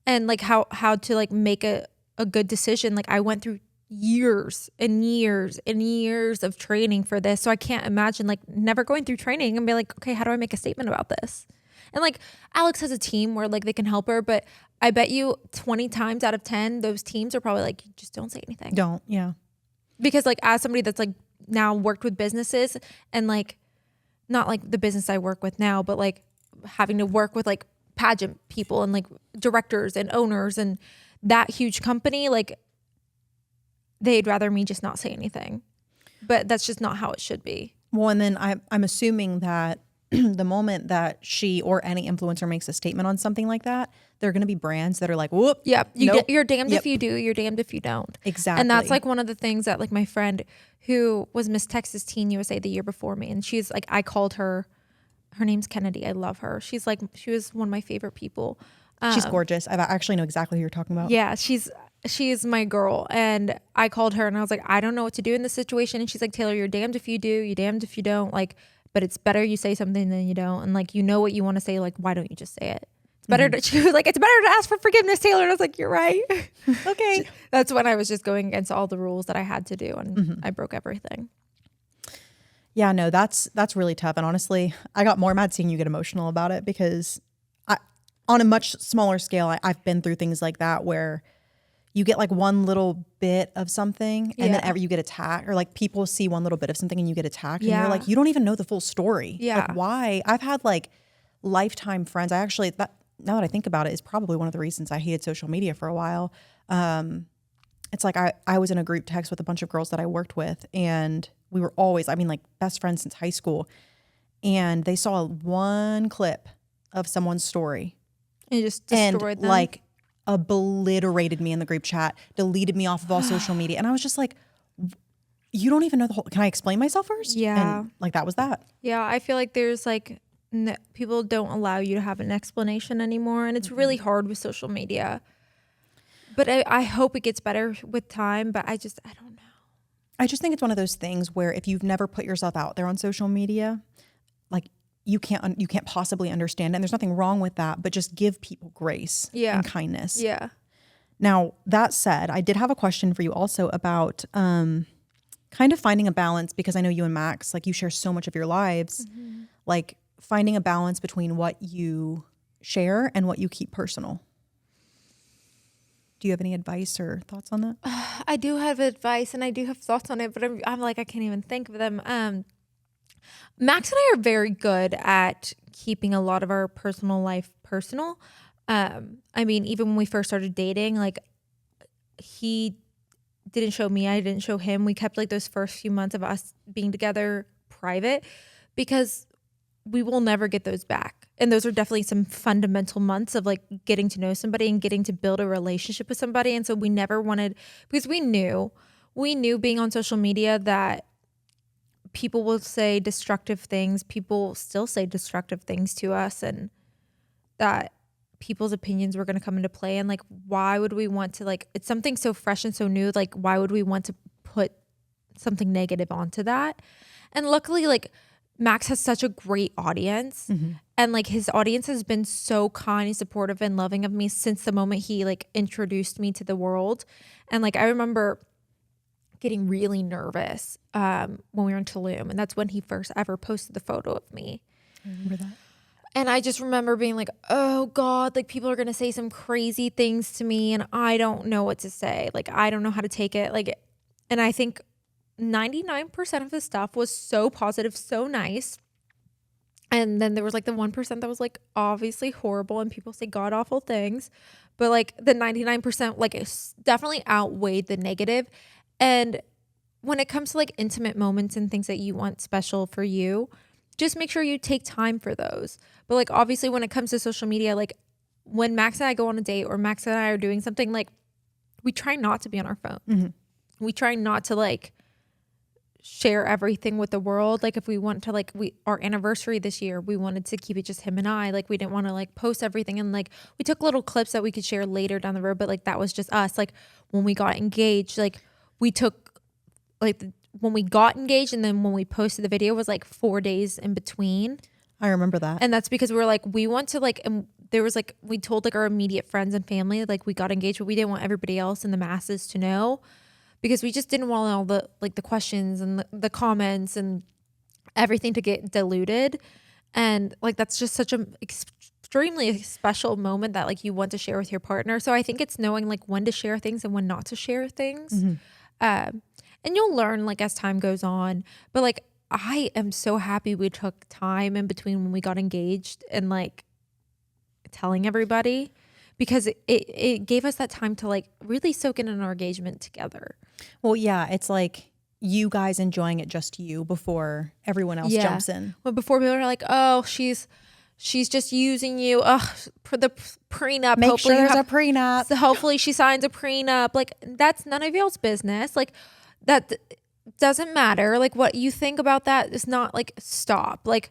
and like how to like make a good decision. Like I went through years and years and years of training for this. So I can't imagine like never going through training and be like, okay, how do I make a statement about this? And like Alex has a team where like they can help her, but I bet you 20 times out of 10, those teams are probably like, just don't say anything. don't. Yeah. Because like as somebody that's like now worked with businesses and like not like the business I work with now, but like having to work with like pageant people and like directors and owners and that huge company, like they'd rather me just not say anything. But that's just not how it should be. Well, and then I'm assuming that the moment that she or any influencer makes a statement on something like that, there are going to be brands that are like, whoop. Yep. Nope. You're damned Yep. if you do, you're damned if you don't. Exactly. And that's like one of the things that like my friend who was Miss Texas Teen USA the year before me. And she's like, I called her name's Kennedy. I love her. She was one of my favorite people. She's gorgeous. I actually know exactly who you're talking about. Yeah, she's my girl. And I called her and I was like, I don't know what to do in this situation. And she's like, Taylor, you're damned if you do, you're damned if you don't. Like, but it's better you say something than you don't. And like, you know what you want to say. Like, why don't you just say it? It's better to, she was like, it's better to ask for forgiveness, Taylor. And I was like, you're right. Okay. That's when I was just going against all the rules that I had to do. And I broke everything. Yeah, no, that's really tough. And honestly, I got more mad seeing you get emotional about it because on a much smaller scale, I've been through things like that where you get like one little bit of something and then you get attacked, or like people see one little bit of something and you get attacked and you're like, you don't even know the full story. Yeah. Like why? I've had like lifetime friends. I actually, now that I think about it, is probably one of the reasons I hated social media for a while. It's like I was in a group text with a bunch of girls that I worked with, and we were always, I mean, like best friends since high school. And they saw one clip of someone's story And you just destroyed them. like obliterated me in the group chat, deleted me off of all social media. And I was just like, you don't even know the whole, can I explain myself first? Yeah. And like, that was that. Yeah, I feel like there's like people don't allow you to have an explanation anymore, and it's really hard with social media. But I hope it gets better with time. But I don't know. I just think it's one of those things where if you've never put yourself out there on social media, like you can't possibly understand it. And there's nothing wrong with that, but just give people grace and kindness. Yeah. Now, that said, I did have a question for you also about kind of finding a balance, because I know you and Max, like you share so much of your lives, like finding a balance between what you share and what you keep personal. Do you have any advice or thoughts on that? I do have advice and I do have thoughts on it, but I'm like, I can't even think of them. Max and I are very good at keeping a lot of our personal life personal. I mean, even when we first started dating, like he didn't show me, I didn't show him. We kept like those first few months of us being together private, because we will never get those back. And those are definitely some fundamental months of like getting to know somebody and getting to build a relationship with somebody. And so we never wanted, because we knew being on social media that people will say destructive things. People still say destructive things to us, and that people's opinions were going to come into play. And like, why would we want to, like, it's something so fresh and so new. Like, why would we want to put something negative onto that? And luckily, like, Max has such a great audience, and like his audience has been so kind and supportive and loving of me since the moment he like introduced me to the world. And like, I remember getting really nervous when we were in Tulum, and that's when he first ever posted the photo of me. I remember that. And I just remember being like, oh God, like people are going to say some crazy things to me and I don't know what to say. Like, I don't know how to take it. Like, and I think 99% of the stuff was so positive, so nice. And then there was like the 1% that was like obviously horrible, and people say god awful things, but like the 99% like it's definitely outweighed the negative. And when it comes to like intimate moments and things that you want special for you, just make sure you take time for those. But like obviously when it comes to social media, like when Max and I go on a date or Max and I are doing something, like we try not to be on our phone. We try not to like share everything with the world. Like if we want to our anniversary this year, we wanted to keep it just him and I. Like we didn't want to like post everything, and like we took little clips that we could share later down the road, but like that was just us. Like when we got engaged, like we took when we got engaged and then when we posted the video was like 4 days in between. I remember that. And that's because we were like, we want to like, and there was like, we told like our immediate friends and family, like we got engaged, but we didn't want everybody else in the masses to know, because we just didn't want all the like the questions and the comments and everything to get diluted. And like, that's just such an extremely special moment that like you want to share with your partner. So I think it's knowing like when to share things and when not to share things. And you'll learn like as time goes on, but like, I am so happy we took time in between when we got engaged and like telling everybody, because it gave us that time to like really soak in our engagement together. Well, yeah, it's like you guys enjoying it just you before everyone else jumps in. Well, before people are like, oh, she's just using you. For the prenup. Make sure there's a prenup. So hopefully she signs a prenup. Like that's none of y'all's business. Like that doesn't matter. Like what you think about that is not like stop. Like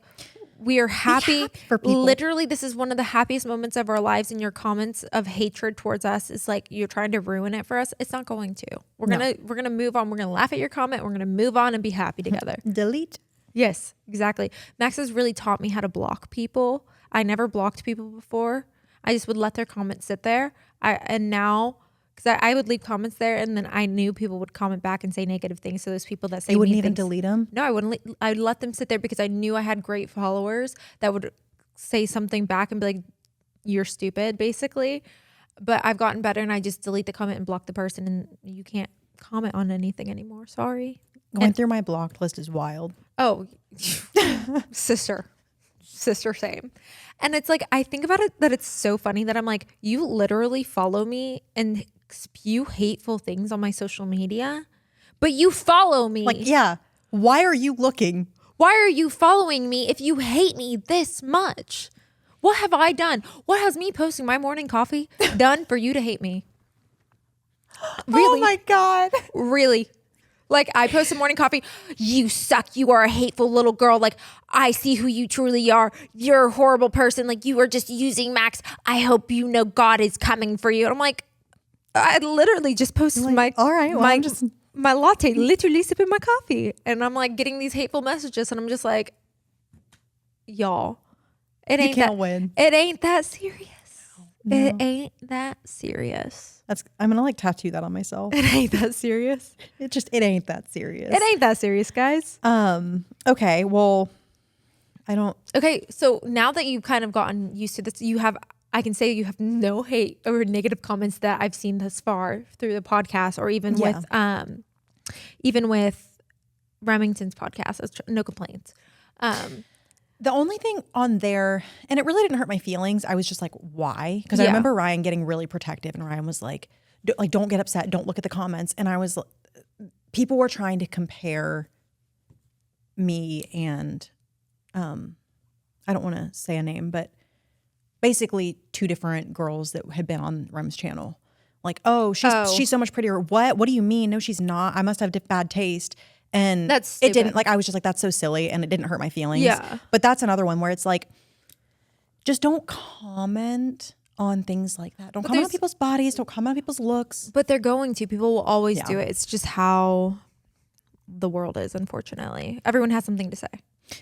we are happy for people. Literally, this is one of the happiest moments of our lives. And your comments of hatred towards us is like you're trying to ruin it for us. It's not going to. We're gonna move on. We're gonna laugh at your comment. We're gonna move on and be happy together. Delete. Yes, exactly. Max has really taught me how to block people. I never blocked people before. I just would let their comments sit there. And now, because I would leave comments there, and then I knew people would comment back and say negative things. So those people that say You wouldn't mean even things, delete them? No, I wouldn't. I'd let them sit there because I knew I had great followers that would say something back and be like, "You're stupid," basically. But I've gotten better, and I just delete the comment and block the person, and you can't comment on anything anymore. Sorry. Going through my blocked list is wild. Oh, sister, same. And it's like, I think about it that it's so funny that I'm like, you literally follow me and spew hateful things on my social media, but you follow me. Like, yeah. Why are you looking? Why are you following me if you hate me this much? What have I done? What has me posting my morning coffee done for you to hate me? Really? Oh my God. Really? Like I post a morning coffee, you suck, you are a hateful little girl, like I see who you truly are, you're a horrible person, like you are just using Max, I hope you know God is coming for you. And I'm like, I literally just posted Like, all right, well, I'm just my latte, literally sipping my coffee, and I'm like getting these hateful messages, and I'm just like, y'all, it ain't can't that win. It ain't that serious. No. It ain't that serious. I'm gonna like tattoo that on myself. It ain't that serious. It ain't that serious. It ain't that serious, guys. Okay, well, I don't. Okay, so now that you've kind of gotten used to this, I can say you have no hate or negative comments that I've seen thus far through the podcast, or even with Remington's podcast. No complaints. The only thing on there, and it really didn't hurt my feelings, I was just like, why? Because I Yeah. remember Ryan getting really protective, and Ryan was like, don't get upset, don't look at the comments. And I was, people were trying to compare me and, I don't want to say a name, but basically two different girls that had been on Rem's channel. Like, she's so much prettier. What do you mean? No, she's not. I must have bad taste. And That's stupid. it didn't, like, I was just like, that's so silly, and it didn't hurt my feelings. Yeah. But that's another one where it's like, just don't comment on things like that. Don't comment on people's bodies. Don't comment on people's looks. But they're going to. People will always do it. It's just how the world is, unfortunately. Everyone has something to say.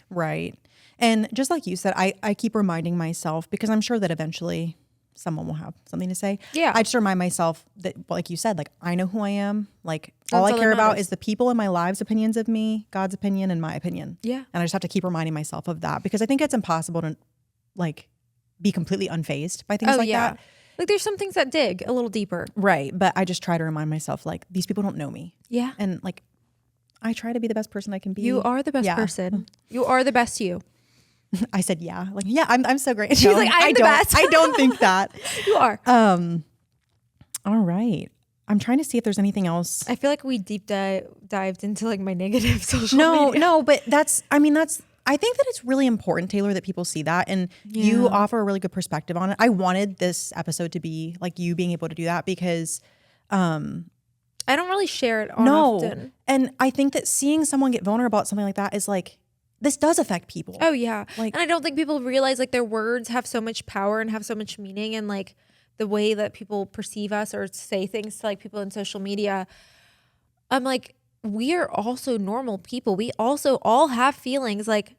Right. And just like you said, I keep reminding myself, because I'm sure that eventually someone will have something to say. Yeah. I just remind myself that, like you said, like, I know who I am. Like, all That's I all care that about matters. is the people in my lives' opinions of me, God's opinion, and my opinion. Yeah. And I just have to keep reminding myself of that, because I think it's impossible to like be completely unfazed by things like that. Like there's some things that dig a little deeper. Right. But I just try to remind myself, like, these people don't know me. Yeah. And like, I try to be the best person I can be. You are the best person. You are the best you. I said, yeah. Like, yeah, I'm so great. She's like, I'm the best. I don't think that. You are. All right. I'm trying to see if there's anything else. I feel like we deep dived into like my negative social media. No, but I think that it's really important, Taylor, that people see that, and you offer a really good perspective on it. I wanted this episode to be like you being able to do that, because I I don't really share it No. often. And I think that seeing someone get vulnerable about something like that is like, this does affect people. Oh yeah. Like- and I don't think people realize like their words have so much power and have so much meaning, and like the way that people perceive us or say things to like people in social media. I'm like, we are also normal people. We also all have feelings. Like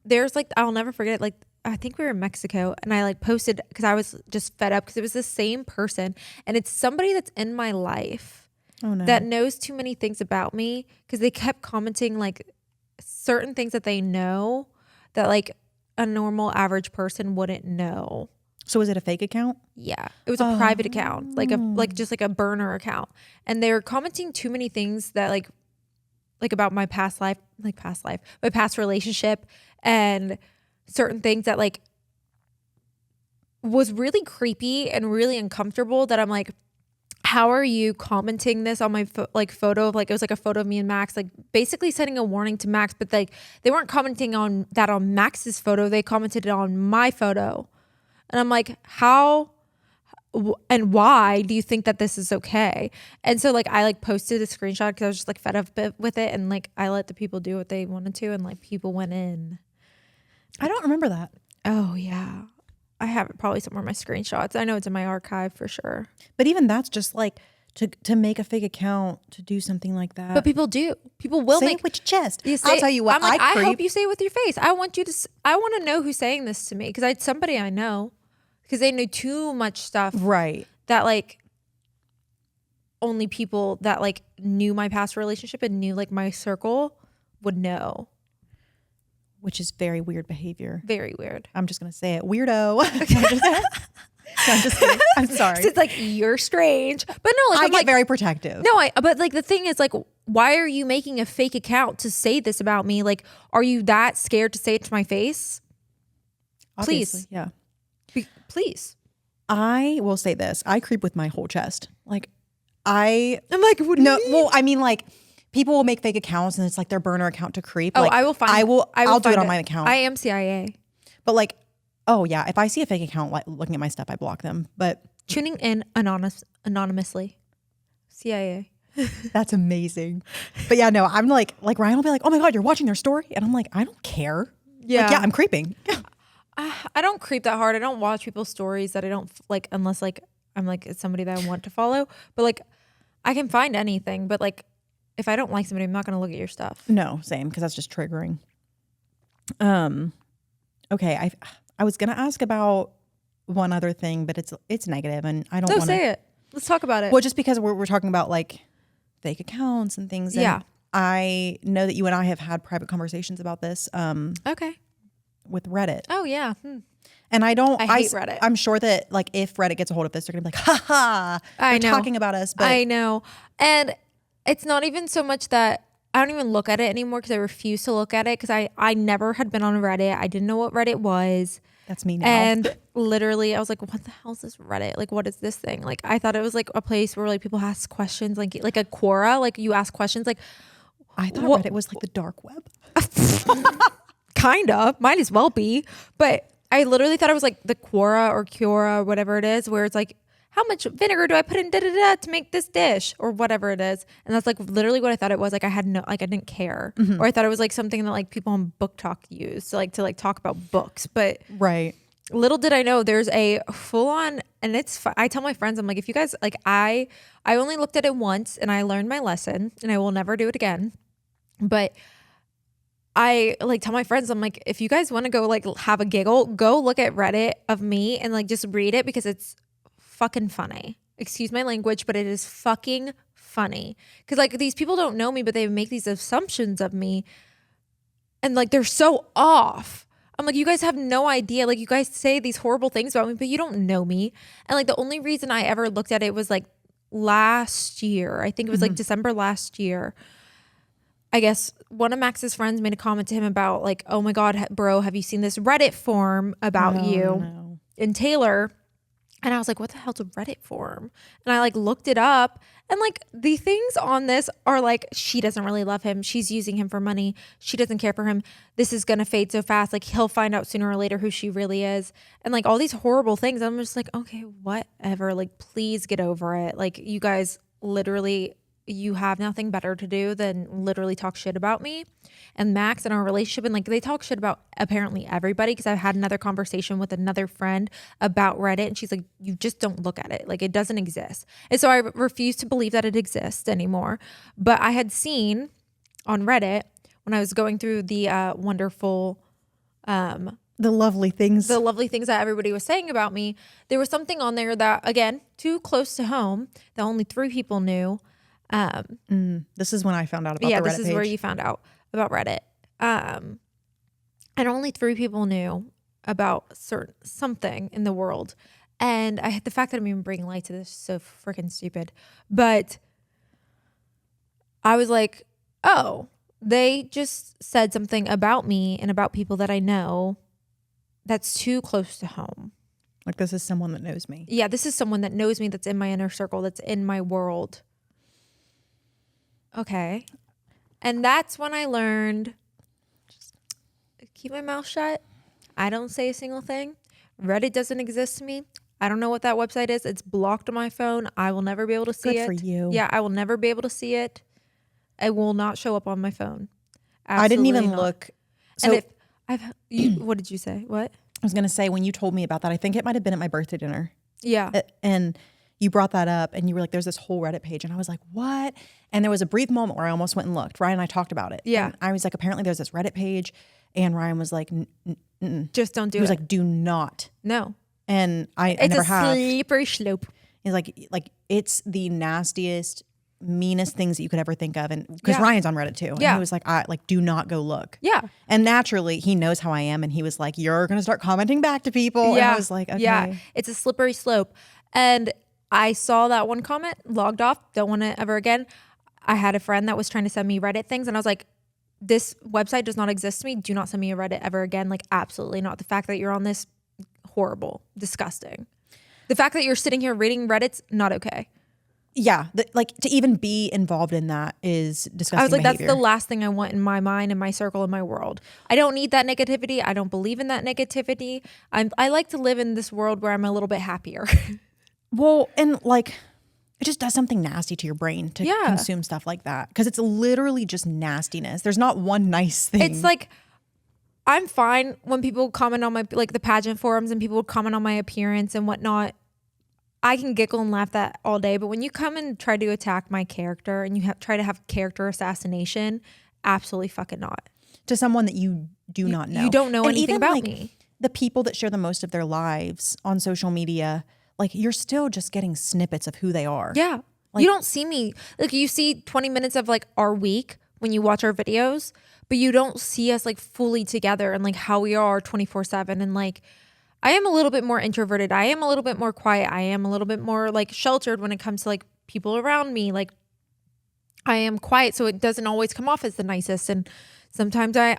there's like, I'll never forget it. Like I think we were in Mexico and I like posted because I was just fed up because it was the same person, and it's somebody that's in my life Oh no. that knows too many things about me, because they kept commenting like certain things that they know that like a normal average person wouldn't know. So was it a fake account? Yeah, it was a private account, like just like a burner account, and they were commenting too many things that like about my past life, my past relationship, and certain things that like was really creepy and really uncomfortable. That I'm like, how are you commenting this on my photo of like, it was like a photo of me and Max, like basically sending a warning to Max, but like they weren't commenting on that on Max's photo, they commented on my photo. And I'm like, how and why do you think that this is okay? And so like I like posted a screenshot because I was just like fed up with it, and like I let the people do what they wanted to, and like people went in. I don't remember that. Oh yeah, I have it probably somewhere in my screenshots. I know it's in my archive for sure. But even that's just like to make a fake account to do something like that. But people do. People will say make it with your chest. you say, I'll tell you what. I'm like, I creep. hope you say it with your face. I want you to. I want to know who's saying this to me, because it's somebody I know, because they knew too much stuff. Right. That like only people that like knew my past relationship and knew like my circle would know. Which is very weird behavior. Very weird. I'm just gonna say it. Weirdo. I'm just kidding. I'm sorry. It's like, you're strange, but no, like I I'm get like, very protective. no, but like the thing is like, why are you making a fake account to say this about me? Like, are you that scared to say it to my face? Obviously, Please. yeah. Please. I will say this. I creep with my whole chest. Like I'm like, what do you mean? well, I mean like people will make fake accounts and it's like their burner account to creep. Oh, Like, I will find. I'll do find it on my account. I am CIA. But like, oh yeah, if I see a fake account like looking at my stuff, I block them. But Tuning in anonymously. CIA. that's amazing. But yeah, no, I'm like Ryan will be like, oh my God, you're watching their story. And I'm like, I don't care. Yeah. Like, yeah, I'm creeping. I don't creep that hard. I don't watch people's stories that I don't like, unless like I'm like, it's somebody that I want to follow. But like, I can find anything. But like, if I don't like somebody, I'm not going to look at your stuff. No, same, because that's just triggering. Okay, I was gonna ask about one other thing, but it's negative, and I don't So want to say it. Let's talk about it. Well, just because we're talking about like fake accounts and things. And Yeah. I know that you and I have had private conversations about this Okay. with Reddit. Oh yeah. And I hate Reddit. I'm sure that like if Reddit gets a hold of this, they're gonna be like, ha ha, I they're know. talking about us. But I know. And it's not even so much that I don't even look at it anymore, because I refuse to look at it, because I never had been on Reddit. I didn't know what Reddit was. that's me now. And literally I was like, what the hell is this Reddit? Like, what is this thing? Like, I thought it was like a place where like people ask questions, like a Quora, like you ask questions. Like, I thought what- Reddit was like the dark web. kind of, might as well be. But I literally thought it was like the Quora or Cura, whatever it is, where it's like, how much vinegar do I put in to make this dish, or whatever it is. And that's like literally what I thought it was. Like I didn't care. Or I thought it was like something that like people on Book Talk use to like talk about books. But Right. little did I know there's a full on, and it's I tell my friends, I'm like, if you guys like, I only looked at it once and I learned my lesson, and I will never do it again. But I like tell my friends, I'm like, if you guys want to go like have a giggle, go look at Reddit of me and like just read it, because it's fucking funny. Excuse my language, but it is fucking funny. Because like these people don't know me, but they make these assumptions of me, and like they're so off. I'm like, you guys have no idea. Like, you guys say these horrible things about me, but you don't know me. And like the only reason I ever looked at it was like last year. I think it was like December last year. I guess one of Max's friends made a comment to him about like, oh my God, bro, have you seen this Reddit forum about you? No. And Taylor. And I was like, what the hell's a Reddit forum? And I like looked it up, and like the things on this are like, she doesn't really love him. She's using him for money. She doesn't care for him. This is going to fade so fast. Like, he'll find out sooner or later who she really is. And like all these horrible things. I'm just like, okay, whatever. Like, please get over it. Like, you guys literally you have nothing better to do than literally talk shit about me and Max and our relationship. And like they talk shit about apparently everybody, because I've had another conversation with another friend about Reddit and she's like, you just don't look at it. Like it doesn't exist. And so I refuse to believe that it exists anymore. But I had seen on Reddit when I was going through the wonderful The lovely things. that everybody was saying about me, there was something on there that, again, too close to home, that only 3 people knew. This is when I found out about the Reddit this is page. where you found out about Reddit. And only 3 people knew about something in the world. And the fact that I'm even bringing light to this is so freaking stupid. But I was like, oh, they just said something about me and about people that I know that's too close to home. Like this is someone that knows me. Yeah, this is someone that knows me, that's in my inner circle, that's in my world. Okay. And that's when I learned, just keep my mouth shut. I don't say a single thing. Reddit doesn't exist to me. I don't know what that website is. It's blocked on my phone. I will never be able to see it. Good for you. Yeah, I will never be able to see it. It will not show up on my phone. I didn't even Absolutely not. look. So And what did you say? What? I was going to say, when you told me about that, I think it might have been at my birthday dinner. Yeah. And you brought that up and you were like, there's this whole Reddit page. And I was like, what? And there was a brief moment where I almost went and looked. Ryan and I talked about it. Yeah. And I was like, apparently there's this Reddit page. And Ryan was like, Just don't do it. he was like, do not. No. And I It's never a have. slippery slope. He's like it's the nastiest, meanest things that you could ever think of. And because Yeah. Ryan's on Reddit too. And Yeah. he was like, do not go look. Yeah. And naturally he knows how I am. And he was like, you're going to start commenting back to people. And I was like, okay. Yeah, it's a slippery slope. And I saw that one comment, logged off, don't want it ever again. I had a friend that was trying to send me Reddit things and I was like, this website does not exist to me. Do not send me a Reddit ever again. Like, absolutely not. The fact that you're on this, horrible, disgusting. The fact that you're sitting here reading Reddit's not okay. Yeah. To even be involved in that is disgusting. I was like, behavior. that's the last thing I want in my mind, in my circle, in my world. I don't need that negativity. I don't believe in that negativity. I like to live in this world where I'm a little bit happier. Well, and like, it just does something nasty to your brain to Yeah. consume stuff like that. Because it's literally just nastiness. There's not one nice thing. It's like, I'm fine when people comment on my, like the pageant forums and people would comment on my appearance and whatnot. I can giggle and laugh that all day. But when you come and try to attack my character and you try to have character assassination, absolutely fucking not. to someone that you do not know. You don't know And anything even, about like, me. The people that share the most of their lives on social media, like you're still just getting snippets of who they are. Yeah. You don't see me. Like you see 20 minutes of like our week when you watch our videos, but you don't see us like fully together and like how we are 24/7. And like, I am a little bit more introverted. I am a little bit more quiet. I am a little bit more like sheltered when it comes to like people around me. Like I am quiet, so it doesn't always come off as the nicest. And sometimes I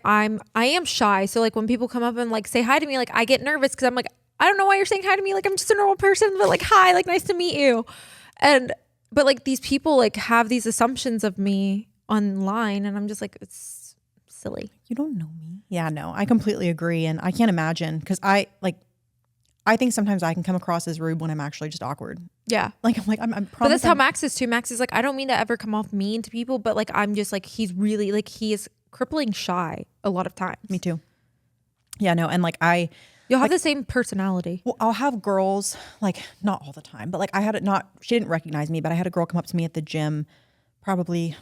am shy. So like when people come up and like say hi to me, like I get nervous because I'm like, I don't know why you're saying hi to me. Like I'm just a normal person, but like hi, like nice to meet you. But like these people like have these assumptions of me online, and I'm just like, it's silly. You don't know me. Yeah, no, I completely agree. And I can't imagine because I think sometimes I can come across as rude when I'm actually just awkward. Yeah. I'm But that's how Max is too. Max is like, I don't mean to ever come off mean to people, but like I'm just like, he's really like, he is crippling shy a lot of times. Me too. Yeah, no, and like You'll have the same personality. well, I'll have girls, like not all the time, but like I had it not, she didn't recognize me, but I had a girl come up to me at the gym probably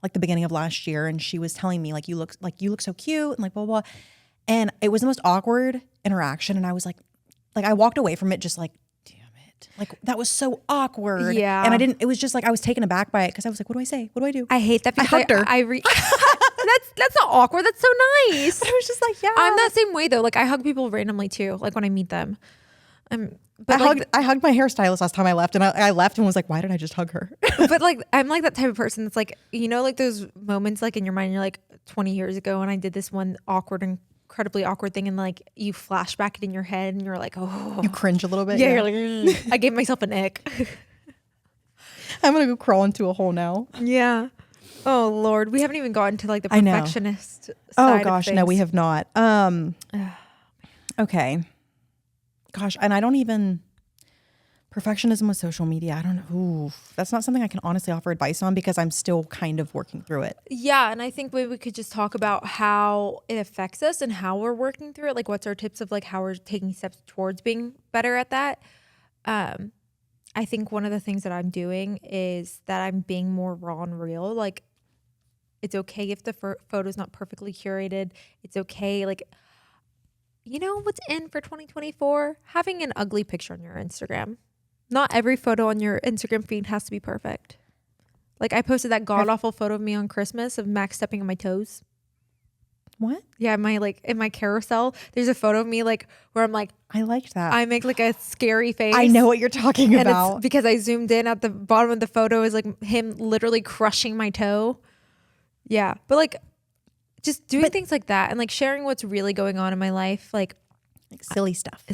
like the beginning of last year. And she was telling me you look so cute and like blah, blah, blah. And it was the most awkward interaction. And I was like I walked away from it just like, damn it. Like that was so awkward. Yeah. And it was just like, I was taken aback by it because I was like, what do I say? What do I do? I hate that because hugged her. that's not awkward. That's so nice. I was just like, yeah. I'm that same way though. Like I hug people randomly too. Like when I meet them. But I hugged my hairstylist last time I left, and I left and was like, why did I just hug her? but like I'm like that type of person that's like, you know, like those moments like in your mind, you're like 20 years ago and I did this one incredibly awkward thing, and like you flash back it in your head and you're like, oh, You cringe a little bit. yeah, you're like, "Ugh." I gave myself an ick. I'm gonna go crawl into a hole now. Yeah. Oh Lord, we haven't even gotten to like the I know. perfectionist side Oh of gosh, no, things. we have not. Okay. Gosh, and I don't even Perfectionism with social media. I don't know. Ooh, that's not something I can honestly offer advice on because I'm still kind of working through it. Yeah, and I think maybe we could just talk about how it affects us and how we're working through it. Like, what's our tips of like how we're taking steps towards being better at that. I think one of the things that I'm doing is that I'm being more raw and real. Like, it's okay if the photo's not perfectly curated. It's okay. Like, you know what's in for 2024? Having an ugly picture on your Instagram. Not every photo on your Instagram feed has to be perfect. Like, I posted that god awful photo of me on Christmas of Max stepping on my toes. What? Yeah, in my carousel, there's a photo of me like where I'm like, I liked that. I make like a scary face. I know what you're talking and about. it's because I zoomed in at the bottom of the photo is like him literally crushing my toe. Yeah, but like just doing things like that and like sharing what's really going on in my life, like silly stuff.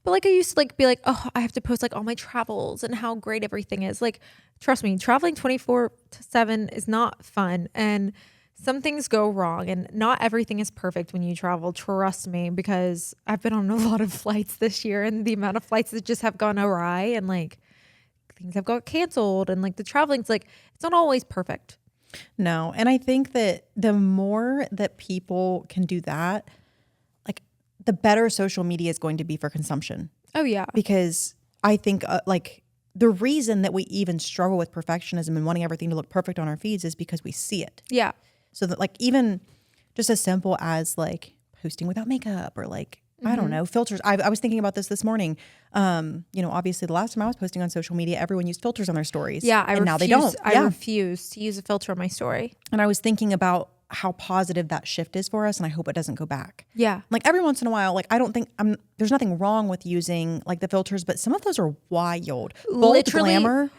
But like I used to like be like, oh, I have to post like all my travels and how great everything is. Like, trust me, traveling 24/7 is not fun, and some things go wrong, and not everything is perfect when you travel. Trust me, because I've been on a lot of flights this year, and the amount of flights that just have gone awry, and like things have got canceled, and like the traveling's like it's not always perfect. No, and I think that the more that people can do that, like the better social media is going to be for consumption. Oh yeah, because I think like the reason that we even struggle with perfectionism and wanting everything to look perfect on our feeds is because we see it. Yeah. So that like even just as simple as like posting without makeup or like, I don't know, filters. I was thinking about this morning. Obviously the last time I was posting on social media, everyone used filters on their stories. Yeah. And now they don't. I refuse to use a filter on my story. And I was thinking about how positive that shift is for us. And I hope it doesn't go back. Yeah. Like every once in a while, like I don't think there's nothing wrong with using like the filters, but some of those are wild. Bold glamour.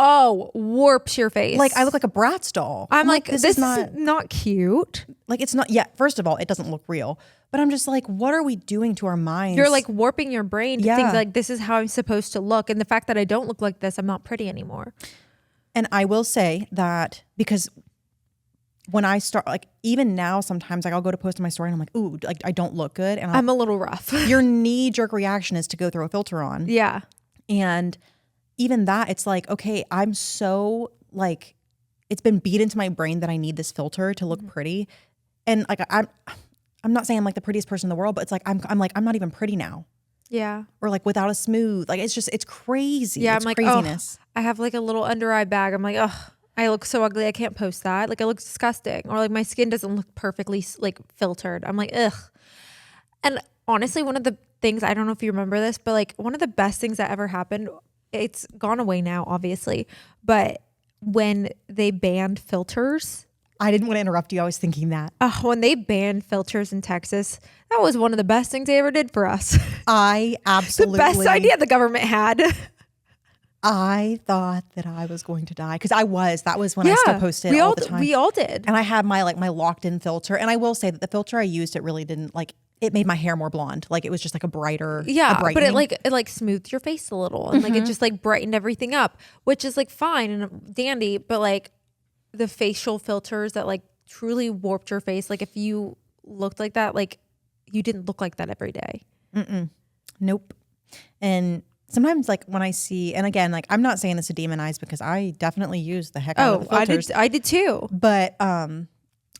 Oh, warps your face. Like I look like a Bratz doll. I'm like, this is not cute. Like it's not, yeah, first of all, it doesn't look real. But I'm just like, what are we doing to our minds? You're like warping your brain to think like this is how I'm supposed to look. And the fact that I don't look like this, I'm not pretty anymore. And I will say that because when I start, like even now, sometimes like I'll go to post on my story and I'm like, ooh, like I don't look good. And I'm a little rough. Your knee-jerk reaction is to go throw a filter on. Yeah. And even that, it's like, okay, I'm so like, it's been beat into my brain that I need this filter to look pretty. And like, I'm not saying I'm like the prettiest person in the world, but it's like, I'm not even pretty now. Yeah. Or like without a smooth, like, it's crazy. Yeah. It's I'm like, craziness. Oh, I have like a little under eye bag. I'm like, oh, I look so ugly. I can't post that. Like I look disgusting. Or like my skin doesn't look perfectly like filtered. I'm like, ugh. And honestly, one of the things, I don't know if you remember this, but like one of the best things that ever happened, it's gone away now, obviously. But when they banned filters. I didn't want to interrupt you. I was thinking that. When they banned filters in Texas, that was one of the best things they ever did for us. I absolutely. The best idea the government had. I thought that I was going to die because that was when I still posted all the time. We all did. And I had my locked in filter. And I will say that the filter I used, it really didn't it made my hair more blonde. Like it was just like a brighter. But it smoothed your face a little and like it just like brightened everything up, which is like fine and dandy. But like the facial filters that like truly warped your face. Like if you looked like that, like you didn't look like that every day. Nope. And sometimes like when I see, and again, like I'm not saying this to demonize because I definitely use the heck out of the filters. I did too. But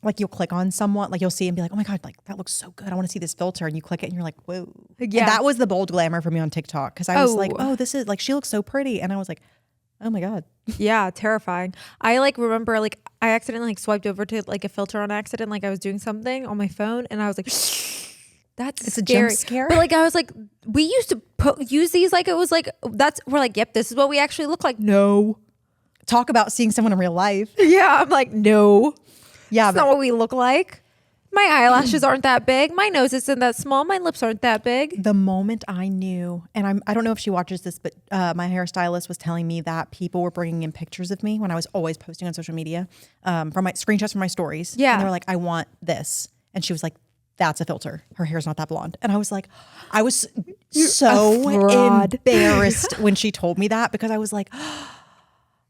like you'll click on someone, like you'll see and be like, oh my God, like that looks so good. I want to see this filter. And you click it and you're like, whoa. Yeah. And that was the bold glamour for me on TikTok. Cause I was like, oh, this is like, she looks so pretty. And I was like, oh my God. Yeah. Terrifying. I like remember like I accidentally like swiped over to like a filter on accident. Like I was doing something on my phone and I was like, it's a jump scare. But like I was like, we used to use these like it was like we're like, yep, this is what we actually look like. No. Talk about seeing someone in real life. Yeah. I'm like, no. Yeah, that's not what we look like. My eyelashes aren't that big. My nose isn't that small. My lips aren't that big. The moment I knew, and I don't know if she watches this, but my hairstylist was telling me that people were bringing in pictures of me when I was always posting on social media from my screenshots from my stories. Yeah. And they were like, I want this. And she was like, that's a filter. Her hair's not that blonde. And I was like, I was so embarrassed when she told me that because I was like,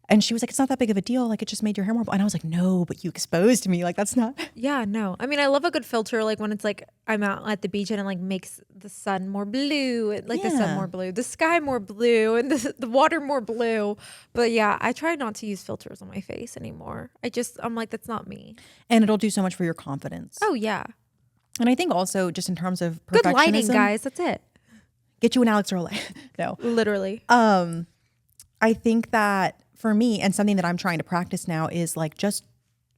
And she was like, it's not that big of a deal. Like, it just made your hair more. And I was like, no, but you exposed me. Like, that's not. Yeah, no. I mean, I love a good filter, like when it's like I'm out at the beach and it like makes the sun more blue, like the sun Yeah. more blue, the sky more blue, and the water more blue. But yeah, I try not to use filters on my face anymore. I'm like, that's not me. And it'll do so much for your confidence. Oh yeah, And I think also just in terms of good lighting, perfectionism, guys. That's it. get you an Alex Earl. No. Literally. I think that for me, and something that I'm trying to practice now is like just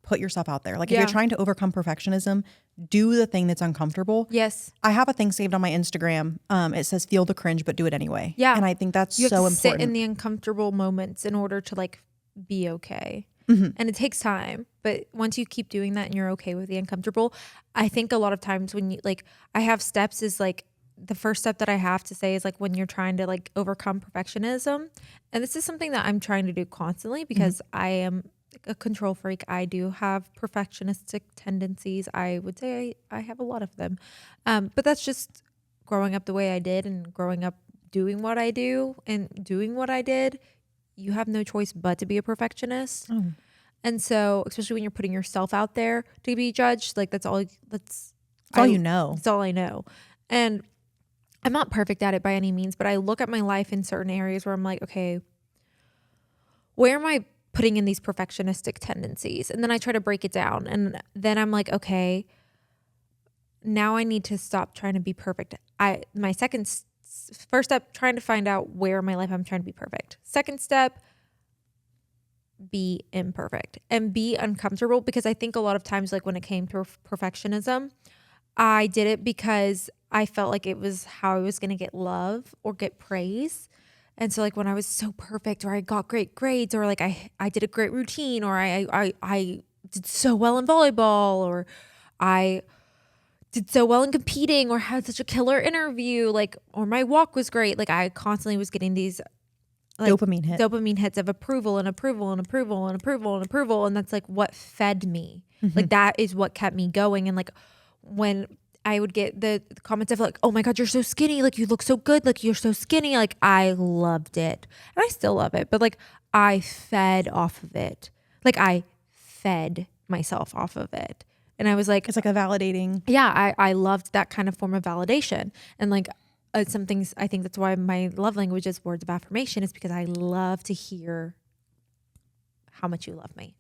put yourself out there. Like if Yeah. you're trying to overcome perfectionism, do the thing that's uncomfortable. Yes. I have a thing saved on my Instagram. It says feel the cringe, but do it anyway. Yeah. And I think that's You have so to sit in important. the uncomfortable moments in order to like be okay. Mm-hmm. And it takes time, but once you keep doing that and you're okay with the uncomfortable, I think a lot of times when you like, I have steps is like the first step that I have to say is like when you're trying to like overcome perfectionism. And this is something that I'm trying to do constantly because I am a control freak. I do have perfectionistic tendencies. I would say I have a lot of them. But that's just growing up the way I did and growing up doing what I do and doing what I did. You have no choice but to be a perfectionist. And so, especially when you're putting yourself out there to be judged, like that's all you know. That's all I know. And I'm not perfect at it by any means, but I look at my life in certain areas where I'm like, okay, where am I putting in these perfectionistic tendencies? And then I try to break it down. And then I'm like, okay, now I need to stop trying to be perfect. First step, trying to find out where in my life I'm trying to be perfect. Second step, be imperfect and be uncomfortable, because I think a lot of times, like when it came to perfectionism, I did it because I felt like it was how I was going to get love or get praise. And so like when I was so perfect, or I got great grades, or like I did a great routine, or I did so well in volleyball, or I did so well in competing, or had such a killer interview, like, or my walk was great. Like I constantly was getting these like dopamine hits of approval and approval and approval and approval and approval. And that's like what fed me. Like that is what kept me going. And like when I would get the comments of like, oh my God, you're so skinny. Like you look so good. Like you're so skinny. Like I loved it. And I still love it. But like I fed off of it. Like I fed myself off of it. And I was like, It's like a validating. yeah, I loved that kind of form of validation. And like some things, I think that's why my love language is words of affirmation, is because I love to hear how much you love me.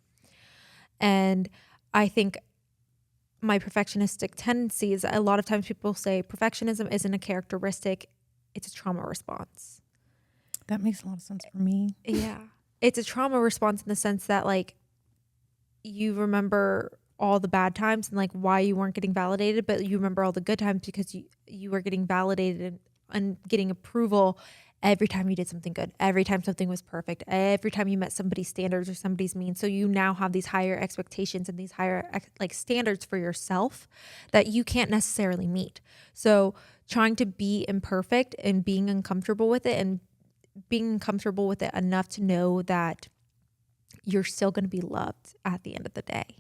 And I think my perfectionistic tendencies, a lot of times people say perfectionism isn't a characteristic, it's a trauma response. That makes a lot of sense for me. Yeah. It's a trauma response in the sense that like you remember all the bad times and like why you weren't getting validated, but you remember all the good times because you were getting validated and getting approval every time you did something good, every time something was perfect, every time you met somebody's standards or somebody's means. So you now have these higher expectations and these higher like standards for yourself that you can't necessarily meet. So trying to be imperfect and being uncomfortable with it, and being comfortable with it enough to know that you're still going to be loved at the end of the day.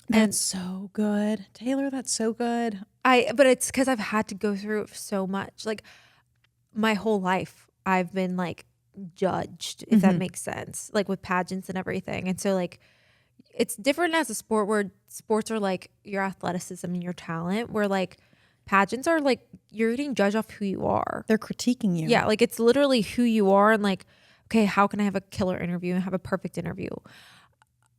That's so good. Taylor, that's so good. But it's because I've had to go through it so much. Like my whole life, I've been like judged, if that makes sense, like with pageants and everything. And so like, it's different as a sport, where sports are like your athleticism and your talent, where like pageants are like, you're getting judged off who you are. They're critiquing you. Yeah. Like it's literally who you are. And like, okay, how can I have a killer interview and have a perfect interview?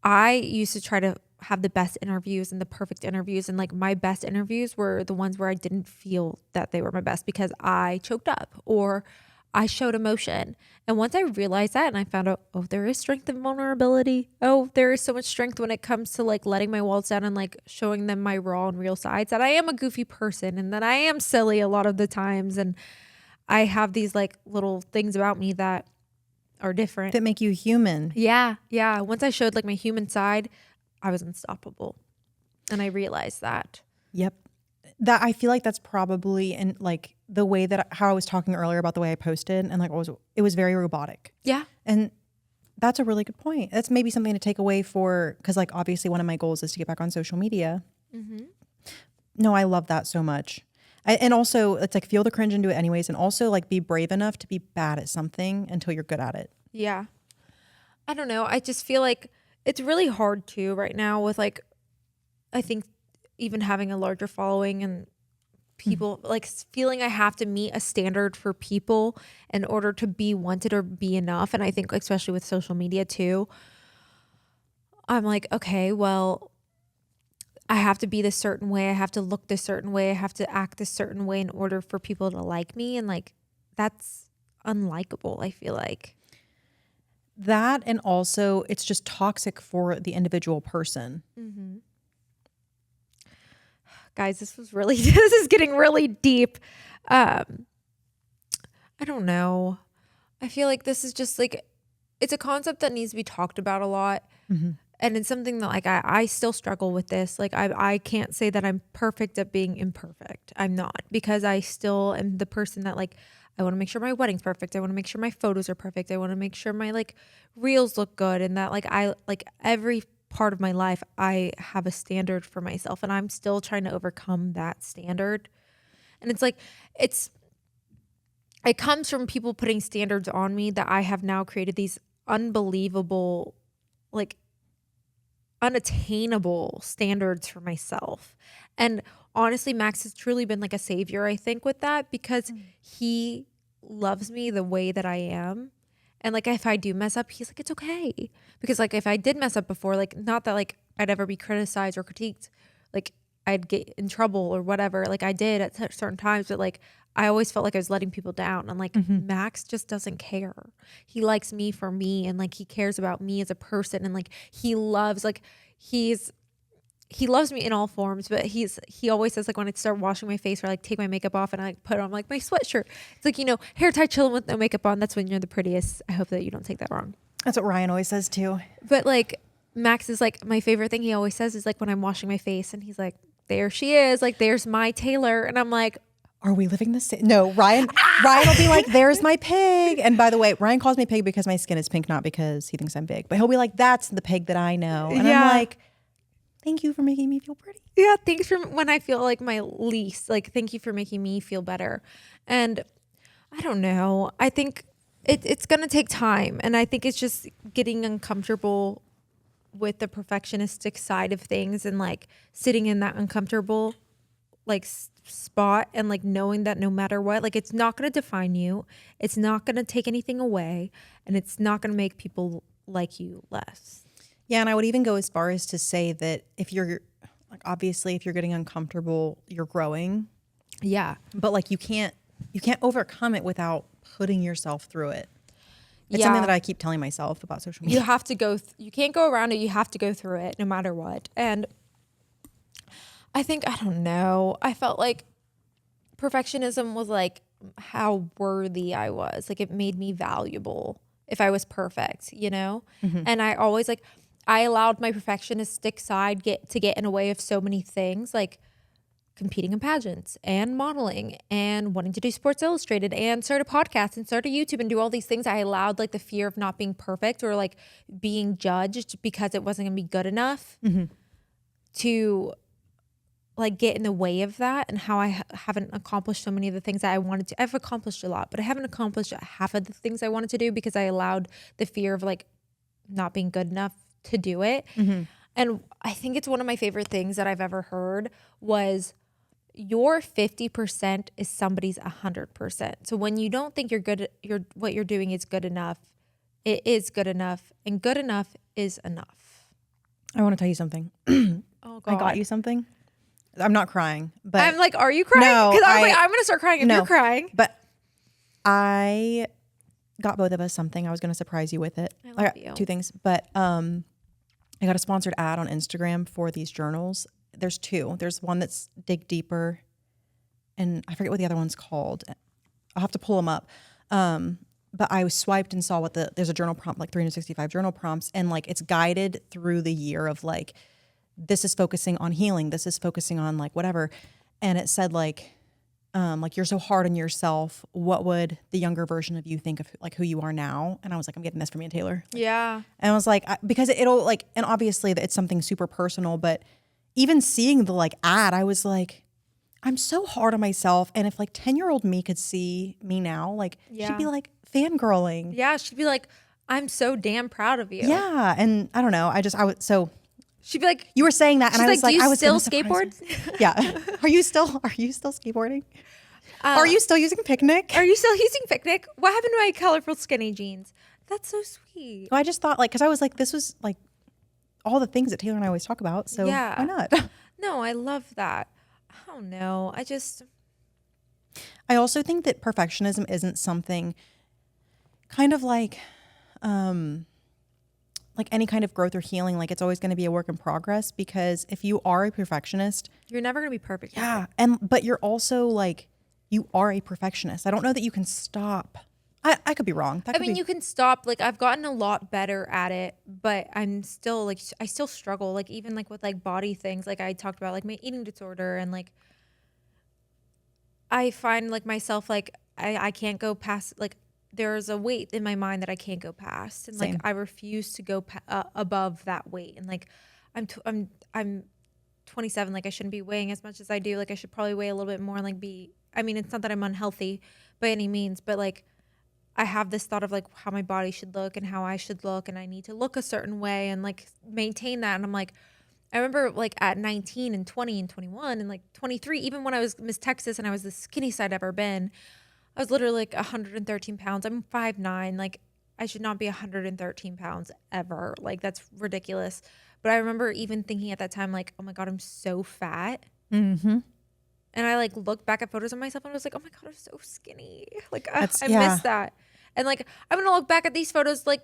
I used to try to have the best interviews and the perfect interviews. And like my best interviews were the ones where I didn't feel that they were my best because I choked up or I showed emotion. And once I realized that and I found out, oh, there is strength in vulnerability. Oh, there is so much strength when it comes to like letting my walls down and like showing them my raw and real sides, that I am a goofy person and that I am silly a lot of the times. And I have these like little things about me that are different. That make you human. Yeah. Yeah. Once I showed like my human side, I was unstoppable. And I realized that. Yep. That I feel like that's probably in like the way that how I was talking earlier about the way I posted, and like it was very robotic. Yeah. And that's a really good point. That's maybe something to take away for, because like obviously one of my goals is to get back on social media. Mm-hmm. No, I love that so much. And also it's like feel the cringe and do it anyways. And also like be brave enough to be bad at something until you're good at it. Yeah. I don't know. I just feel like it's really hard too right now with like, I think even having a larger following and people like feeling I have to meet a standard for people in order to be wanted or be enough. And I think especially with social media too, I'm like, okay, well, I have to be this certain way. I have to look this certain way. I have to act this certain way in order for people to like me. And like, that's unlikable, I feel like. That, and also it's just toxic for the individual person. Guys, this is getting really deep. I don't know. I feel like this is just like, it's a concept that needs to be talked about a lot. And it's something that like, I still struggle with this. Like I can't say that I'm perfect at being imperfect. I'm not, because I still am the person that like, I want to make sure my wedding's perfect. I want to make sure my photos are perfect. I want to make sure my like reels look good, and that like I like every part of my life, I have a standard for myself, and I'm still trying to overcome that standard. And it's like, it comes from people putting standards on me that I have now created these unbelievable, like unattainable standards for myself. And honestly, Max has truly been like a savior, I think, with that, because he loves me the way that I am. And like, if I do mess up, he's like, it's okay. Because like, if I did mess up before, like, not that like I'd ever be criticized or critiqued, like I'd get in trouble or whatever. Like I did at certain times, but like, I always felt like I was letting people down. And like, Max just doesn't care. He likes me for me, and like, he cares about me as a person. And like, he loves, like, he loves me in all forms, but he always says like, when I start washing my face or like take my makeup off and I like put on like my sweatshirt, it's like, you know, hair tie chilling with no makeup on, that's when you're the prettiest. I hope that you don't take that wrong. That's what Ryan always says too. But like, Max is like, my favorite thing he always says is like, when I'm washing my face, and he's like, there she is, like, there's my Taylor. And I'm like, are we living the same? No, Ryan will be like, there's my pig. And by the way, Ryan calls me pig because my skin is pink, not because he thinks I'm big. But he'll be like, that's the pig that I know. And I'm like, thank you for making me feel pretty. Yeah, thanks for when I feel like my least. Like, thank you for making me feel better. And I don't know. I think it's going to take time. And I think it's just getting uncomfortable with the perfectionistic side of things, and like sitting in that uncomfortable like spot, and like knowing that no matter what, like, it's not going to define you. It's not going to take anything away, and it's not going to make people like you less. Yeah. And I would even go as far as to say that if you're like, obviously if you're getting uncomfortable, you're growing. Yeah. But like, you can't overcome it without putting yourself through it. It's something that I keep telling myself about social media. You have to go, you can't go around it. You have to go through it no matter what. And I think, I don't know, I felt like perfectionism was like how worthy I was. Like, it made me valuable if I was perfect, you know? And I always like, I allowed my perfectionistic side to get in a way of so many things, like competing in pageants and modeling and wanting to do Sports Illustrated and start a podcast and start a YouTube and do all these things. I allowed like the fear of not being perfect or like being judged because it wasn't gonna be good enough to like get in the way of that, and how I haven't accomplished so many of the things that I wanted to. I've accomplished a lot, but I haven't accomplished half of the things I wanted to do because I allowed the fear of like not being good enough to do it. And I think it's one of my favorite things that I've ever heard was, your 50% is somebody's 100%. So when you don't think you're good, what you're doing is good enough, it is good enough, and good enough is enough. I want to tell you something. Oh God. I got you something. I'm not crying, but I'm like, are you crying? No, Because I was like, I'm gonna start crying if you're crying. But I got both of us something. I was gonna surprise you with it. I love got you. two things, but I got a sponsored ad on Instagram for these journals. There's two. There's one that's Dig Deeper, and I forget what the other one's called. I'll have to pull them up. But I swiped and saw what there's a journal prompt, like 365 journal prompts, and like it's guided through the year of like, this is focusing on healing, this is focusing on like whatever. And it said like you're so hard on yourself. What would the younger version of you think of like who you are now? And I was like, I'm getting this from me and Taylor. Yeah. And I was like, because it'll like, and obviously it's something super personal, but even seeing the like ad, I was like, I'm so hard on myself. And if like 10-year-old me could see me now, like she'd be like fangirling. Yeah. She'd be like, I'm so damn proud of you. Yeah. And I don't know. So She'd be like, you were saying that, and she's I was like, like, do you I was still gonna surprise skateboard? her. Yeah. Are you still skateboarding? Are you still using Picnic? Are you still using Picnic? What happened to my colorful skinny jeans? That's so sweet. Well, I just thought, like, because I was like, this was like all the things that Taylor and I always talk about. So Yeah. why not? No, I love that. I don't know. I also think that perfectionism isn't something kind of like any kind of growth or healing. Like, it's always going to be a work in progress, because if you are a perfectionist, you're never going to be perfect. yeah. But you're also like, you are a perfectionist. I don't know that you can stop. I could be wrong. You can stop. Like, I've gotten a lot better at it, but I'm still like, I still struggle. Like, even like with like body things, like I talked about, like my eating disorder, and like, I find like myself, like I can't go past, like there's a weight in my mind that I can't go past. And Same. like, I refuse to go above that weight. And like, I'm 27. Like, I shouldn't be weighing as much as I do. Like, I should probably weigh a little bit more and like it's not that I'm unhealthy by any means, but like, I have this thought of like how my body should look and how I should look, and I need to look a certain way and like maintain that. And I'm like, I remember like at 19 and 20 and 21 and like 23, even when I was Miss Texas and I was the skinniest I'd ever been, I was literally like 113 pounds. I'm 5'9". Like, I should not be 113 pounds ever. Like, that's ridiculous. But I remember even thinking at that time, like, oh my God, I'm so fat. Mm-hmm. And I like looked back at photos of myself and I was like, oh my God, I'm so skinny. Like, I yeah. miss that. And like, I'm going to look back at these photos like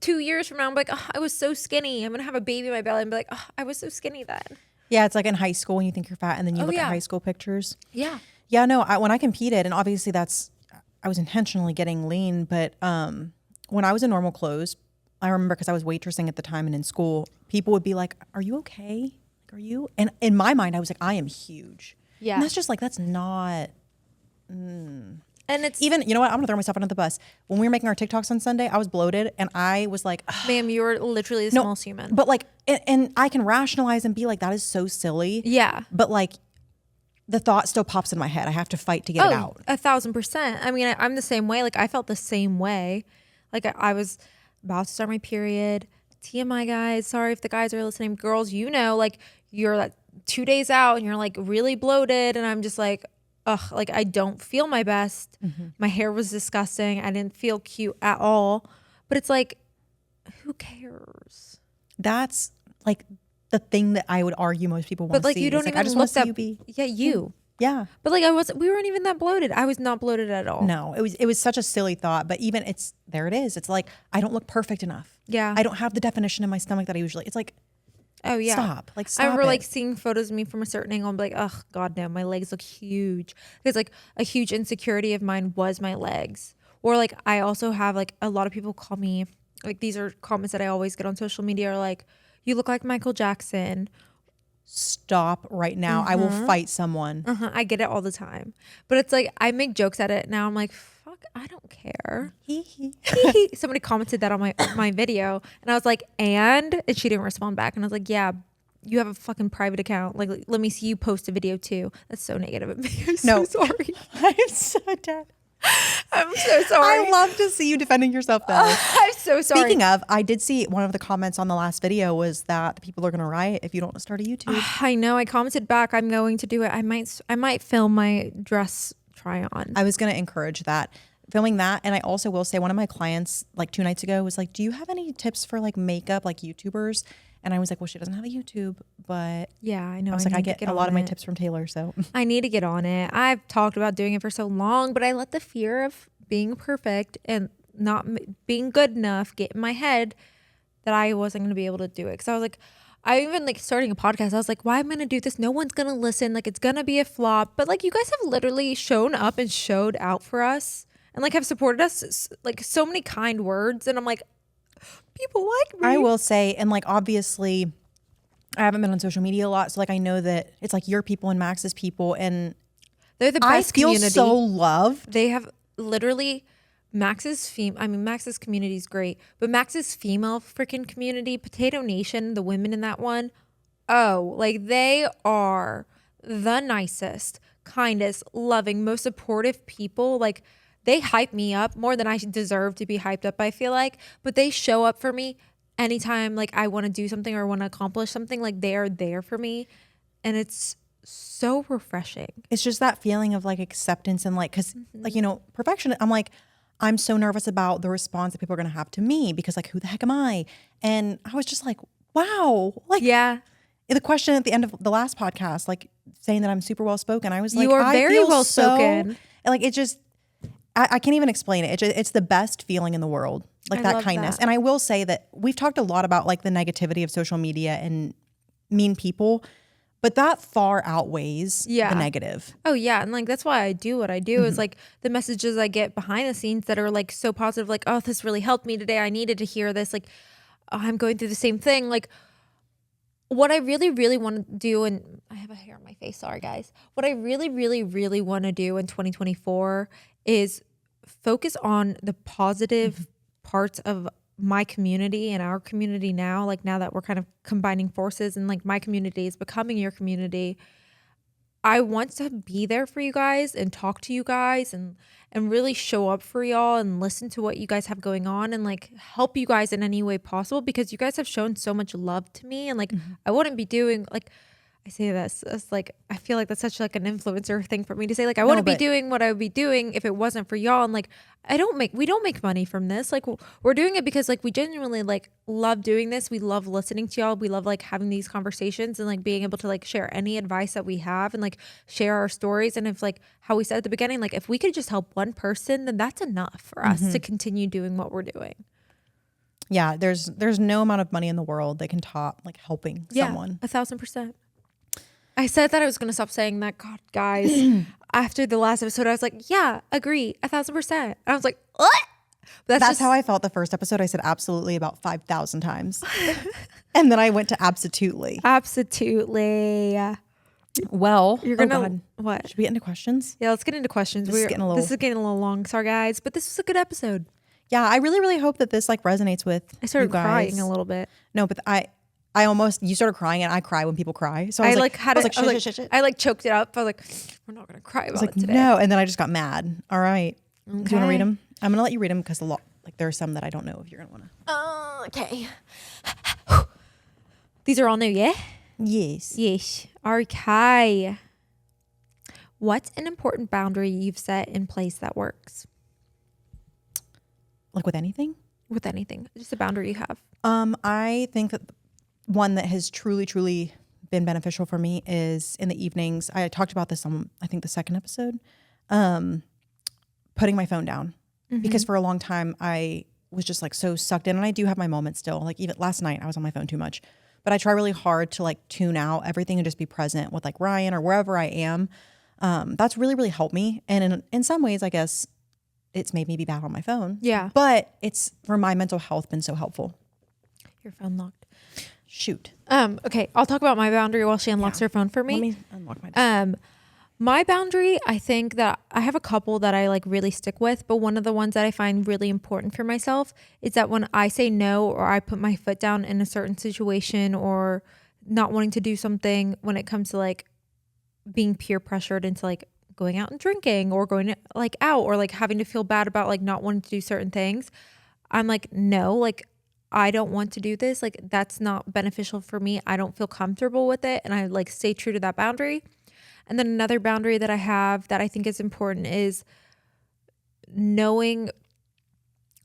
2 years from now. I'm like, oh, I was so skinny. I'm going to have a baby in my belly and be like, oh, I was so skinny then. Yeah, it's like in high school when you think you're fat, and then you look yeah. at high school pictures. Yeah. Yeah, no, when I competed, and obviously I was intentionally getting lean, but when I was in normal clothes, I remember, because I was waitressing at the time and in school, people would be like, are you okay? Like, are you? And in my mind, I was like, I am huge. Yeah. And that's just like, that's not. And it's Even, you know what? I'm going to throw myself under the bus. When we were making our TikToks on Sunday, I was bloated, and I was like, ugh. ma'am, you were literally the smallest human. But like, and I can rationalize and be like, that is so silly. Yeah. But like, the thought still pops in my head. I have to fight to get it out. 1,000%. I mean, I'm the same way. Like, I felt the same way. Like, I was about to start my period. TMI, guys. Sorry if the guys are listening. Girls, you know, like, you're like 2 days out and you're like really bloated. And I'm just like, ugh, like, I don't feel my best. Mm-hmm. My hair was disgusting. I didn't feel cute at all. But it's like, who cares? That's like the thing that I would argue most people want But like, to see. you don't It's like, even I just want look to see that. you be. Yeah, you. Yeah. But like, we weren't even that bloated. I was not bloated at all. No, it was such a silly thought, but even there it is. It's like, I don't look perfect enough. Yeah. I don't have the definition in my stomach that I usually, it's like, Oh yeah. stop. Like, stop I remember it. like seeing photos of me from a certain angle and be like, oh God, no, my legs look huge. Because like a huge insecurity of mine was my legs. Or like, I also have like a lot of people call me, like, these are comments that I always get on social media, are like, you look like Michael Jackson. Stop right now. I will fight someone. I get it all the time. But it's like, I make jokes at it now. I'm like, fuck, I don't care. Somebody commented that on my video, and I was like, and she didn't respond back. And I was like, yeah, you have a fucking private account. Like, let me see you post a video too. That's so negative of me. I'm so sorry. I'm so dead. I'm so sorry. I love to see you defending yourself though. I'm so sorry. Speaking of, I did see one of the comments on the last video was that the people are going to riot if you don't start a YouTube. I know. I commented back. I'm going to do it. I might film my dress try on. I was going to encourage that, filming that. And I also will say, one of my clients like 2 nights ago was like, do you have any tips for like makeup, like YouTubers? And I was like, well, she doesn't have a YouTube, but Yeah, I know. I was like, I need to get a lot on of my it. tips from Taylor. So I need to get on it. I've talked about doing it for so long, but I let the fear of being perfect and not being good enough get in my head that I wasn't going to be able to do it. Because I was like, I even like starting a podcast, I was like, why am I going to do this? No one's going to listen. Like, it's going to be a flop. But like, you guys have literally shown up and showed out for us and like have supported us, like so many kind words. And I'm like, people like me. I will say, and like, obviously I haven't been on social media a lot. So like, I know that it's like your people and Max's people, and They're the best I feel community. so loved. They have literally Max's community is great, but Max's female freaking community, Potato Nation, the women in that one, oh, like they are the nicest, kindest, loving, most supportive people. Like, they hype me up more than I deserve to be hyped up, I feel like. But they show up for me anytime like I want to do something or want to accomplish something. Like they are there for me. And it's so refreshing. It's just that feeling of like acceptance and like, because like, you know, perfection, I'm like, I'm so nervous about the response that people are going to have to me because like, who the heck am I? And I was just like, wow. Like, Yeah. the question at the end of the last podcast, like saying that I'm super well spoken, I was like, You are I very feel well so, spoken. like it just, I can't even explain it. It's the best feeling in the world, like I that love kindness. that. And I will say that we've talked a lot about like the negativity of social media and mean people, but that far outweighs the negative. Oh yeah, and like that's why I do what I do is like the messages I get behind the scenes that are like so positive, like, oh, this really helped me today. I needed to hear this. Like, oh, I'm going through the same thing. Like, what I really, really want to do, and I have a hair on my face. Sorry, guys. What I really, really, really want to do in 2024 is focus on the positive parts of my community and our community now. Like now that we're kind of combining forces and like my community is becoming your community, I want to be there for you guys and talk to you guys and really show up for y'all and listen to what you guys have going on and like help you guys in any way possible because you guys have shown so much love to me and like I wouldn't be doing like I say this it's like I feel like that's such like an influencer thing for me to say like I wouldn't be doing what I would be doing if it wasn't for y'all and like we don't make money from this. Like we're doing it because like we genuinely like love doing this. We love listening to y'all. We love like having these conversations and like being able to like share any advice that we have and like share our stories. And if like how we said at the beginning, like if we could just help one person, then that's enough for us to continue doing what we're doing. Yeah, there's no amount of money in the world that can top like helping someone. 1,000%. I said that I was going to stop saying that. God, guys, after the last episode, I was like, yeah, agree, 1,000%. And I was like, what? But that's how I felt the first episode. I said absolutely about 5,000 times. And then I went to absolutely. Absolutely. Well, you're going to, what? Should we get into questions? Yeah, let's get into questions. This is getting a little long. Sorry, guys, but this was a good episode. Yeah, I really, really hope that this like resonates with I started you guys. crying a little bit. No, but I almost, you started crying and I cry when people cry. So I choked it up. I was like, we're not going to cry about it today. No. And then I just got mad. All right. Okay. Do you want to read them? I'm going to let you read them because there are some that I don't know if you're going to want to. Okay. These are all new, yeah? Yes. Yes. Okay. What's an important boundary you've set in place that works? Like with anything? With anything. Just a boundary you have. I think that one that has truly, truly been beneficial for me is in the evenings. I talked about this on, I think, the second episode, putting my phone down. Because for a long time, I was just like so sucked in. And I do have my moments still. Like even last night, I was on my phone too much. But I try really hard to like tune out everything and just be present with like Ryan or wherever I am. That's really, really helped me. And in some ways, I guess, it's made me be bad on my phone. Yeah. But it's, for my mental health, been so helpful. Your phone locked. Shoot. Okay, I'll talk about my boundary while she unlocks her phone for me. Let me unlock my My boundary, I think that I have a couple that I like really stick with, but one of the ones that I find really important for myself is that when I say no or I put my foot down in a certain situation or not wanting to do something when it comes to like being peer pressured into like going out and drinking or going like out or like having to feel bad about like not wanting to do certain things, I'm like, no, like I don't want to do this. Like that's not beneficial for me. I don't feel comfortable with it. And I like stay true to that boundary. And then another boundary that I have that I think is important is knowing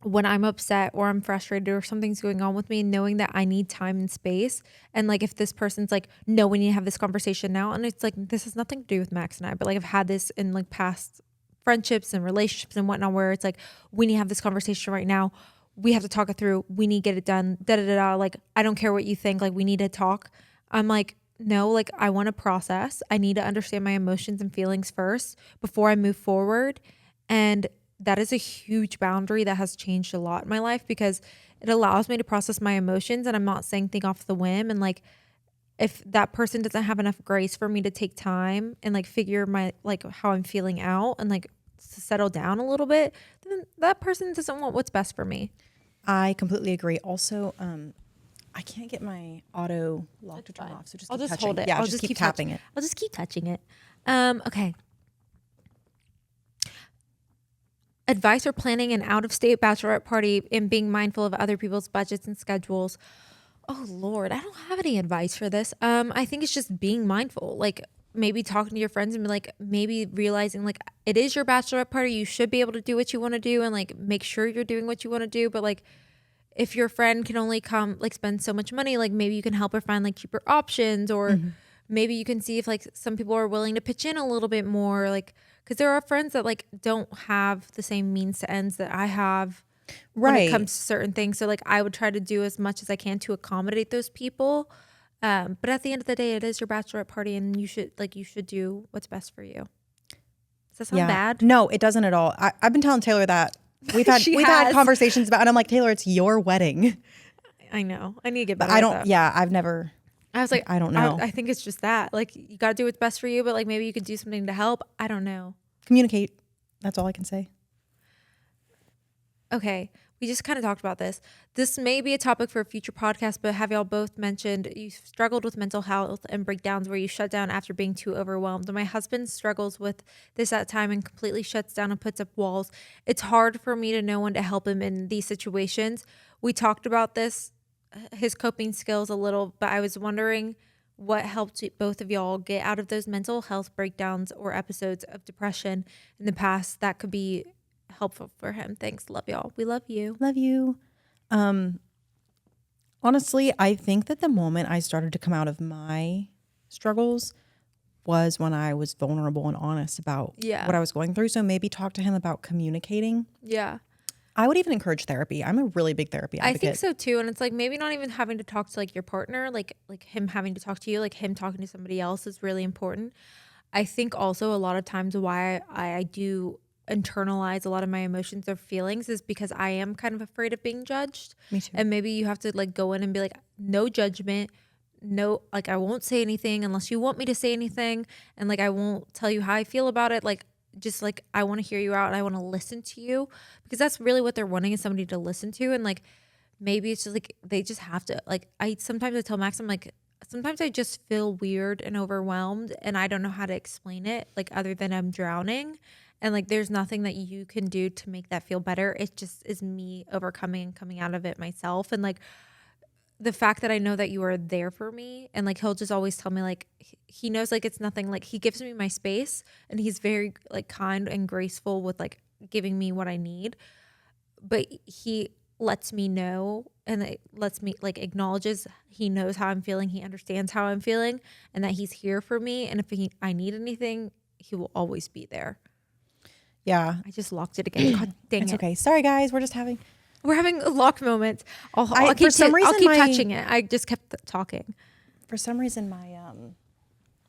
when I'm upset or I'm frustrated or something's going on with me, knowing that I need time and space. And like if this person's like, no, we need to have this conversation now. And it's like, this has nothing to do with Max and I, but like I've had this in like past friendships and relationships and whatnot, where it's like, we need to have this conversation right now. We have to talk it through. We need to get it done. Like, I don't care what you think. Like, we need to talk. I'm like, no, like, I want to process. I need to understand my emotions and feelings first before I move forward. And that is a huge boundary that has changed a lot in my life because it allows me to process my emotions. And I'm not saying things off the whim. And like, if that person doesn't have enough grace for me to take time and like figure my, like how I'm feeling out and like to settle down a little bit, then that person doesn't want what's best for me. I completely agree. Also, I can't get my auto lock to turn off, so just I'll keep just touching. hold it. Yeah, I'll just keep tapping it. I'll just keep touching it. Okay. advice for planning an out-of-state bachelorette party and being mindful of other people's budgets and schedules. Oh Lord, I don't have any advice for this. I think it's just being mindful. Like maybe talking to your friends and be like, maybe realizing like it is your bachelorette party. You should be able to do what you want to do and like make sure you're doing what you want to do. But like if your friend can only come like spend so much money, like maybe you can help her find like cheaper options, or maybe you can see if like some people are willing to pitch in a little bit more, like because there are friends that like don't have the same means to ends that I have when it comes to certain things. So like I would try to do as much as I can to accommodate those people. But at the end of the day, it is your bachelorette party and you should do what's best for you. Does that sound bad? No, it doesn't at all. I've been telling Taylor that we've had conversations about, and I'm like, Taylor, it's your wedding. I know. I need to get But better. I don't, I've never. I was like, I don't know. I think it's just that. Like, you got to do what's best for you, but like maybe you could do something to help. I don't know. Communicate. That's all I can say. Okay. We just kind of talked about this. This may be a topic for a future podcast, but have y'all both mentioned you struggled with mental health and breakdowns where you shut down after being too overwhelmed? My husband struggles with this at time and completely shuts down and puts up walls. It's hard for me to know when to help him in these situations. We talked about this, his coping skills a little, but I was wondering what helped both of y'all get out of those mental health breakdowns or episodes of depression in the past that could be helpful for him. Thanks. Love y'all. We love you. Love you. Honestly, I think that the moment I started to come out of my struggles was when I was vulnerable and honest about what I was going through. So maybe talk to him about communicating. Yeah. I would even encourage therapy. I'm a really big therapy advocate. I think so too. And it's like maybe not even having to talk to like your partner, like him having to talk to you, like him talking to somebody else is really important. I think also a lot of times why I do internalize a lot of my emotions or feelings is because I am kind of afraid of being judged. Me too. And maybe you have to like go in and be like, no judgment. No, like I won't say anything unless you want me to say anything. And like, I won't tell you how I feel about it. Like, just like, I want to hear you out and I want to listen to you, because that's really what they're wanting, is somebody to listen to. And like, maybe it's just like, they just have to, like, sometimes I tell Max, I'm like, sometimes I just feel weird and overwhelmed and I don't know how to explain it, like other than I'm drowning. And like, there's nothing that you can do to make that feel better. It just is me overcoming and coming out of it myself. And like, the fact that I know that you are there for me, and like, he'll just always tell me, like, he knows like it's nothing, like he gives me my space and he's very like kind and graceful with like giving me what I need. But he lets me know, and it lets me like acknowledges he knows how I'm feeling. He understands how I'm feeling and that he's here for me. And if I need anything, he will always be there. Yeah. I just locked it again. God dang It's it. okay. Sorry guys. We're having a lock moment. I'll keep touching it. I just kept talking. For some reason, my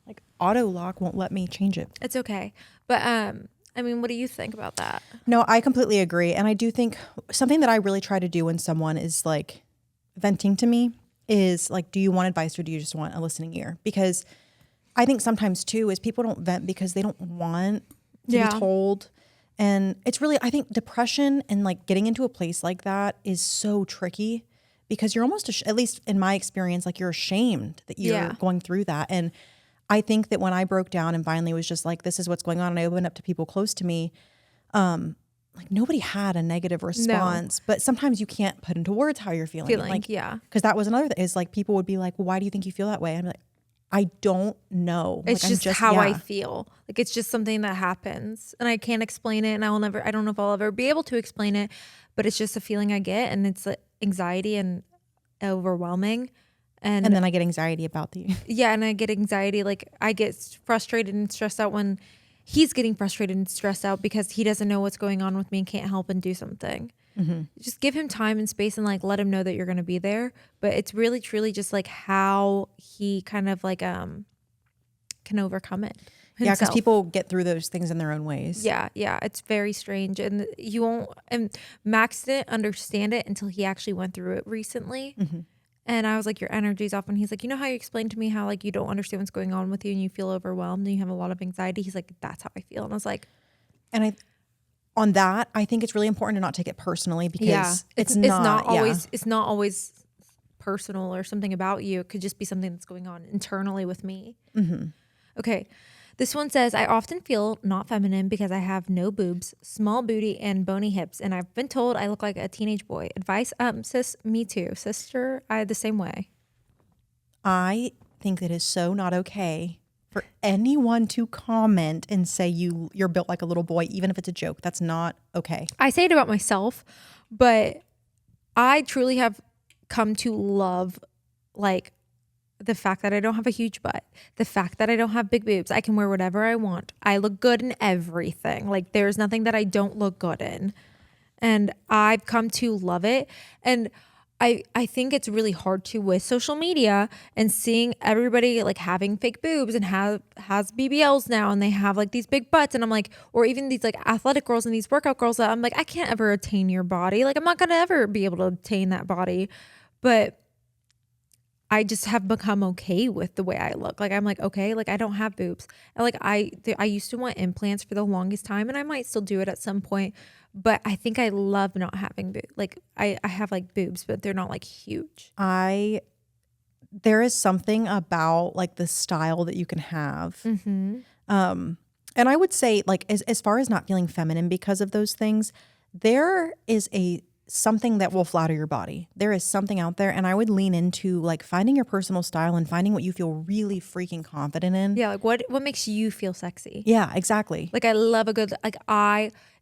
like auto lock won't let me change it. It's okay. But I mean, what do you think about that? No, I completely agree. And I do think something that I really try to do when someone is like venting to me is like, do you want advice or do you just want a listening ear? Because I think sometimes too is people don't vent because they don't want to be told. And it's really, I think depression and like getting into a place like that is so tricky, because you're almost, at least in my experience, like you're ashamed that you're going through that. And I think that when I broke down and finally was just like, this is what's going on, and I opened up to people close to me, like nobody had a negative response. But sometimes you can't put into words how you're feeling. Like, because that was another thing, is like people would be like, well, why do you think you feel that way? And I'm like, I don't know. It's like, just how I feel. Like, it's just something that happens and I can't explain it. And I don't know if I'll ever be able to explain it, but it's just a feeling I get, and it's like anxiety and overwhelming. And then I get anxiety about and I get anxiety. Like, I get frustrated and stressed out when he's getting frustrated and stressed out because he doesn't know what's going on with me and can't help and do something. Mm-hmm. Just give him time and space and like let him know that you're going to be there. But it's really truly just like how he kind of like can overcome it himself. Yeah, because people get through those things in their own ways. Yeah, it's very strange, and you won't. And Max didn't understand it until he actually went through it recently. Mm-hmm. And I was like, your energy's off. And he's like, you know how you explained to me how like you don't understand what's going on with you and you feel overwhelmed and you have a lot of anxiety? He's like, that's how I feel. And I was like, on that, I think it's really important to not take it personally, because it's not always personal or something about you. It could just be something that's going on internally with me. Mm-hmm. Okay. This one says, I often feel not feminine because I have no boobs, small booty, and bony hips, and I've been told I look like a teenage boy. Advice? Sis, me too. Sister, I the same way. I think it is so not okay for anyone to comment and say you're built like a little boy, even if it's a joke. That's not okay. I say it about myself, but I truly have come to love like the fact that I don't have a huge butt, the fact that I don't have big boobs. I can wear whatever I want. I look good in everything. Like there's nothing that I don't look good in. And I've come to love it. And I think it's really hard too with social media and seeing everybody like having fake boobs and has BBLs now and they have like these big butts and I'm like, or even these like athletic girls and these workout girls that I'm like, I can't ever attain your body. Like I'm not gonna ever be able to attain that body. But I just have become okay with the way I look. Like I'm like, okay, like I don't have boobs. And like I used to want implants for the longest time and I might still do it at some point. But I think I love not having boobs. Like I have like boobs, but they're not like huge. There is something about like the style that you can have. Mm-hmm. And I would say like as far as not feeling feminine because of those things, there is something that will flatter your body. There is something out there. And I would lean into like finding your personal style and finding what you feel really freaking confident in. Yeah. Like what makes you feel sexy? Yeah, exactly. Like I love a good,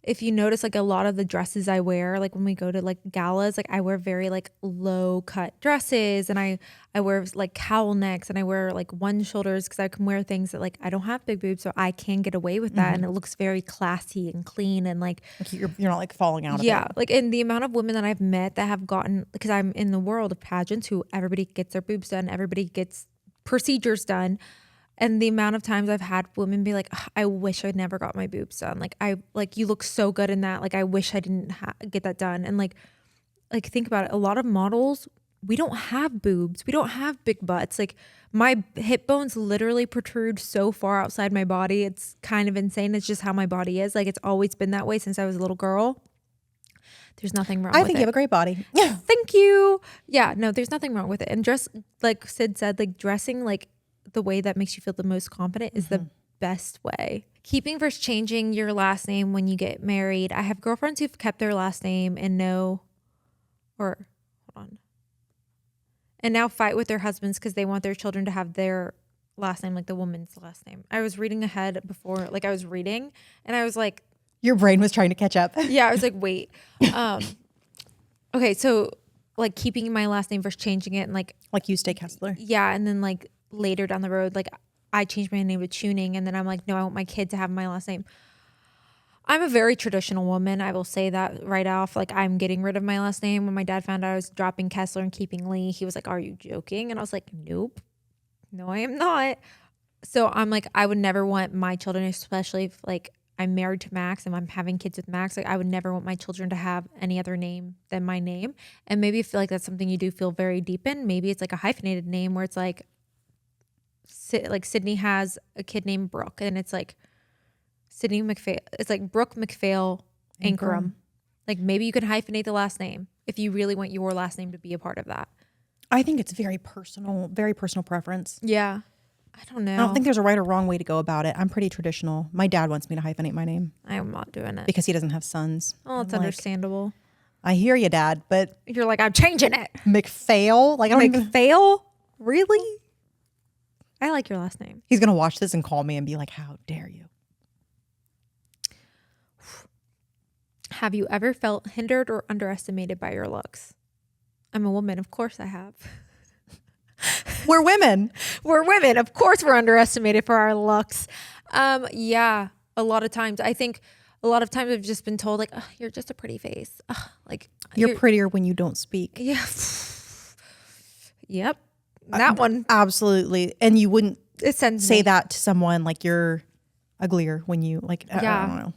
if you notice like a lot of the dresses I wear, like when we go to like galas, like I wear very like low cut dresses and I wear like cowl necks and I wear like one shoulders because I can wear things that like I don't have big boobs so I can get away with that and it looks very classy and clean and like you're not like falling out of it. Yeah, like in the amount of women that I've met that have gotten, because I'm in the world of pageants who everybody gets their boobs done, everybody gets procedures done. And the amount of times I've had women be like, I wish I'd never got my boobs done. Like you look so good in that. Like, I wish I didn't get that done. And like think about it. A lot of models, we don't have boobs. We don't have big butts. Like my hip bones literally protrude so far outside my body. It's kind of insane. It's just how my body is. Like it's always been that way since I was a little girl. There's nothing wrong with it. I think you have a great body. Yeah. Thank you. Yeah, no, there's nothing wrong with it. And just like Sid said, like dressing like the way that makes you feel the most confident is the best way. Keeping versus changing your last name when you get married. I have girlfriends who've kept their last name and now fight with their husbands because they want their children to have their last name, like the woman's last name. I was reading ahead before, like I was reading and I was like, your brain was trying to catch up. yeah, I was like, wait. Okay, so like keeping my last name versus changing it and like you stay Kessler. Yeah, and then like later down the road, like I changed my name to Tuning and then I'm like, no, I want my kid to have my last name. I'm a very traditional woman. I will say that right off. Like I'm getting rid of my last name. When my dad found out I was dropping Kessler and keeping Lee, he was like, are you joking? And I was like, nope, no, I am not. So I'm like, I would never want my children, especially if like I'm married to Max and I'm having kids with Max, like I would never want my children to have any other name than my name. And maybe I feel like that's something you do feel very deep in. Maybe it's like a hyphenated name where it's like Sydney has a kid named Brooke and it's like Sydney McPhail. It's like Brooke McPhail Ankrum. Like maybe you can hyphenate the last name if you really want your last name to be a part of that. I think it's very personal preference. Yeah. I don't know. I don't think there's a right or wrong way to go about it. I'm pretty traditional. My dad wants me to hyphenate my name. I am not doing it. Because he doesn't have sons. Oh, it's understandable. I hear you, Dad, but... You're like, I'm changing it. McPhail? Like, I don't McPhail? Really? I like your last name. He's going to watch this and call me and be like, how dare you? Have you ever felt hindered or underestimated by your looks? I'm a woman. Of course I have. We're women. We're women. Of course we're underestimated for our looks. Yeah, a lot of times. I think a lot of times I've just been told like, oh, you're just a pretty face. Like you're prettier when you don't speak. Yeah. Yep. That one. Absolutely. And you wouldn't say me. that to someone like you're uglier when you like, I don't know.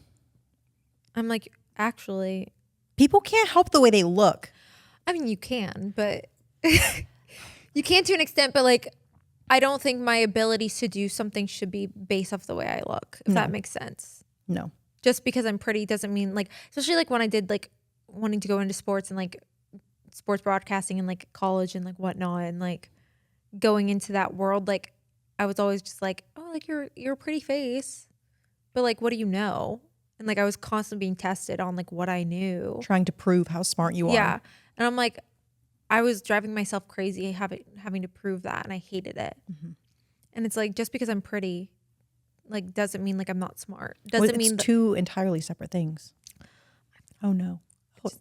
I'm like, actually. People can't help the way they look. I mean, you can, but... You can to an extent, but like, I don't think my abilities to do something should be based off the way I look, if that makes sense. No. Just because I'm pretty doesn't mean like, especially like when I did like wanting to go into sports and like sports broadcasting and like college and like whatnot and like going into that world, like I was always just like, oh, like you're a pretty face, but like, what do you know? And like, I was constantly being tested on like what I knew. Trying to prove how smart you Yeah. are. And I'm like, I was driving myself crazy having to prove that, and I hated it. And it's like, just because I'm pretty, like, doesn't mean like I'm not smart. Doesn't mean it's two entirely separate things. Oh no. Tell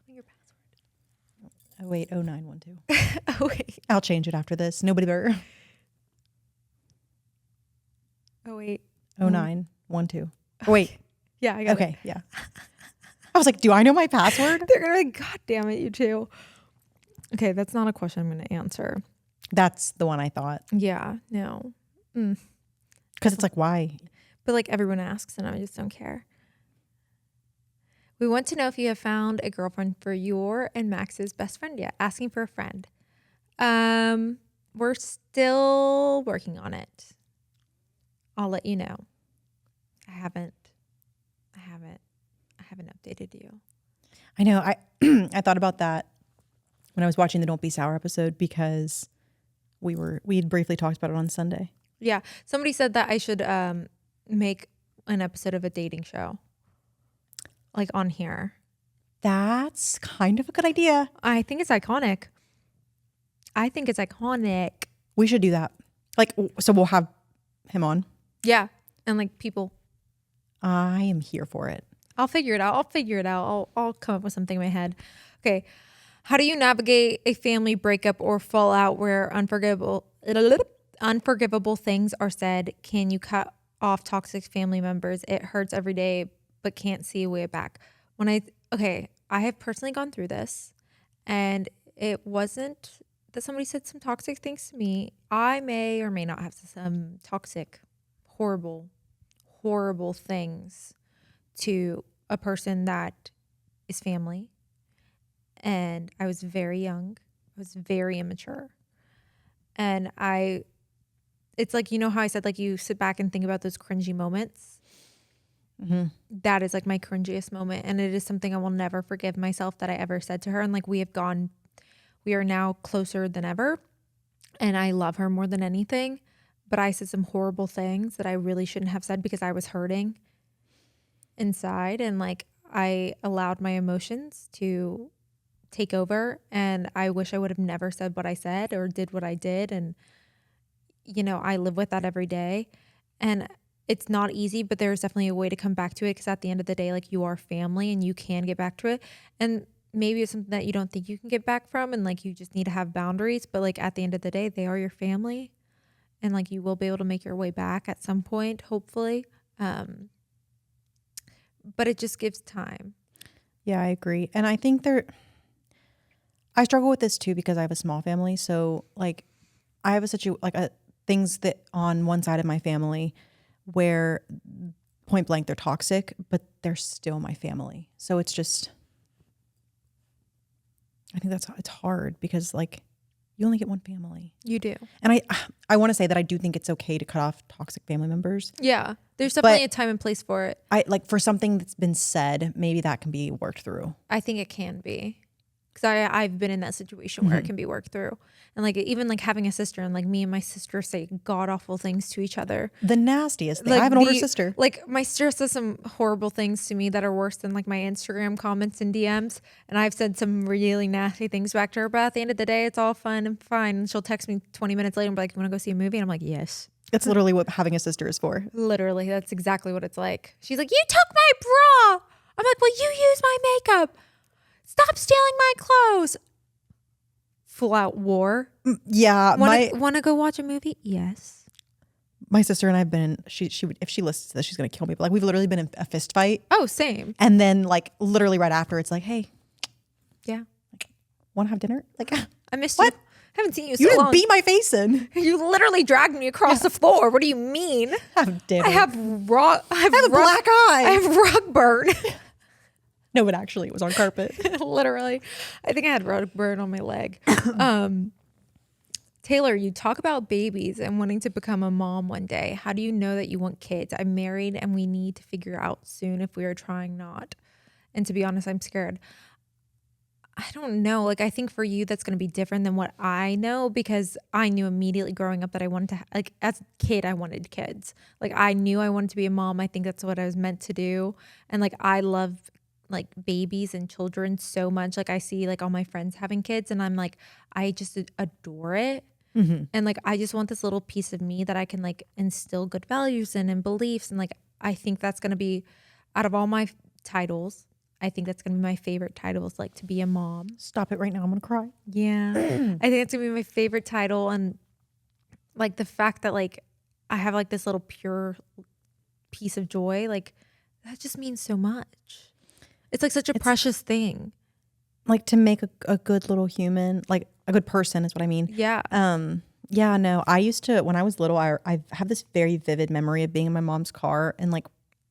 me your password. Oh wait, 0912. Oh wait. I'll change it after this. Nobody better. Oh wait. 0912. Oh, wait. Yeah, I got it. Okay, yeah. I was like, do I know my password? They're gonna be, God damn it, you two. Okay, that's not a question I'm gonna answer. That's the one I thought. Yeah, no. Because it's like, why? But like everyone asks, and I just don't care. We want to know if you have found a girlfriend for your and Max's best friend yet. Asking for a friend. We're still working on it. I'll let you know. I haven't updated you. I know. I I thought about that when I was watching the Don't Be Sour episode because we had briefly talked about it on Sunday. Yeah. Somebody said that I should make an episode of a dating show. Like on here. That's kind of a good idea. I think it's iconic. We should do that. Like, so we'll have him on. Yeah. And like people. I am here for it. I'll figure it out. I'll come up with something in my head. Okay. How do you navigate a family breakup or fallout where unforgivable things are said? Can you cut off toxic family members? It hurts every day, but can't see a way back. I have personally gone through this, and it wasn't that somebody said some toxic things to me. I may or may not have some toxic, horrible things to a person that is family. And I was very young. I was very immature. And it's like, you know how I said, like, you sit back and think about those cringy moments? Mm-hmm. That is like my cringiest moment. And it is something I will never forgive myself that I ever said to her. And like, we are now closer than ever. And I love her more than anything. But I said some horrible things that I really shouldn't have said because I was hurting inside. And like, I allowed my emotions to take over. And I wish I would have never said what I said or did what I did. And, you know, I live with that every day. And it's not easy, but there's definitely a way to come back to it. Because at the end of the day, like, you are family and you can get back to it. And maybe it's something that you don't think you can get back from. And like, you just need to have boundaries. But like, at the end of the day, they are your family. And like, you will be able to make your way back at some point, hopefully. But it just gives time. Yeah, I agree. And I think I struggle with this too because I have a small family. So like, I have things that on one side of my family where point blank they're toxic, but they're still my family. So it's just, I think it's hard because like, you only get one family. You do. And I want to say that I do think it's okay to cut off toxic family members. Yeah. There's definitely a time and place for it. I like for something that's been said, maybe that can be worked through. I think it can be. Because I've been in that situation where it can be worked through. And like, even like having a sister, and like me and my sister say god awful things to each other. The nastiest thing. Like I have an older sister. Like, my sister says some horrible things to me that are worse than like my Instagram comments and DMs. And I've said some really nasty things back to her. But at the end of the day, it's all fun and fine. And she'll text me 20 minutes later and be like, "You want to go see a movie?" And I'm like, "Yes." It's literally what having a sister is for. Literally, that's exactly what it's like. She's like, "You took my bra." I'm like, "Well, you use my makeup. Stop stealing my clothes." Full out war. Yeah. Want to go watch a movie? Yes. My sister and I have been, she would, if she listens to this, she's going to kill me. But like, we've literally been in a fist fight. Oh, same. And then like literally right after it's like, "Hey, Yeah. want to have dinner?" Like, I missed what? you. I haven't seen you You so didn't long. beat my face in. You literally dragged me across the floor. What do you mean? Have dinner. I have a black eye. I have rug burn. No, but actually it was on carpet. Literally. I think I had rug burn on my leg. Taylor, you talk about babies and wanting to become a mom one day. How do you know that you want kids? I'm married and we need to figure out soon if we are trying not. And to be honest, I'm scared. I don't know. Like, I think for you, that's going to be different than what I know, because I knew immediately growing up that I wanted to, like, as a kid, I wanted kids. Like, I knew I wanted to be a mom. I think that's what I was meant to do. And like, I love like babies and children so much. Like, I see like all my friends having kids, and I'm like, I just adore it. And like, I just want this little piece of me that I can like instill good values in and beliefs. And like, I think that's going to be, out of all my titles, I think that's going to be my favorite title, is like to be a mom. Stop it right now. I'm going to cry. Yeah. I think it's going to be my favorite title. And like the fact that like I have like this little pure piece of joy, like that just means so much. It's like such a precious thing. Like to make a good little human, like a good person is what I mean. Yeah. Yeah, no, I used to, when I was little, I have this very vivid memory of being in my mom's car and like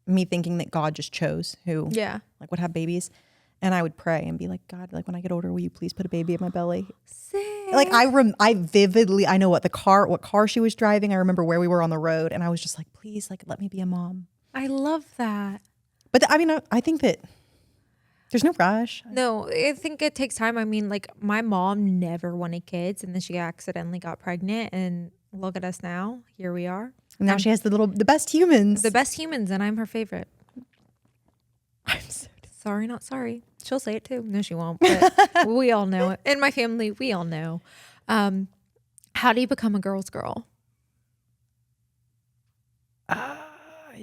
me thinking that God just chose who like would have babies. And I would pray and be like, God, like when I get older, will you please put a baby in my belly? Sick. Like I vividly, I know what car she was driving. I remember where we were on the road, and I was just like, please, like let me be a mom. I love that. But I mean, I think that there's no rush. No, I think it takes time. I mean, like my mom never wanted kids, and then she accidentally got pregnant, and look at us now. Here we are. And now she has the best humans. The best humans, and I'm her favorite. I'm so Sorry, not sorry. She'll say it too. No, she won't. But we all know it. In my family, we all know. How do you become a girl's girl? I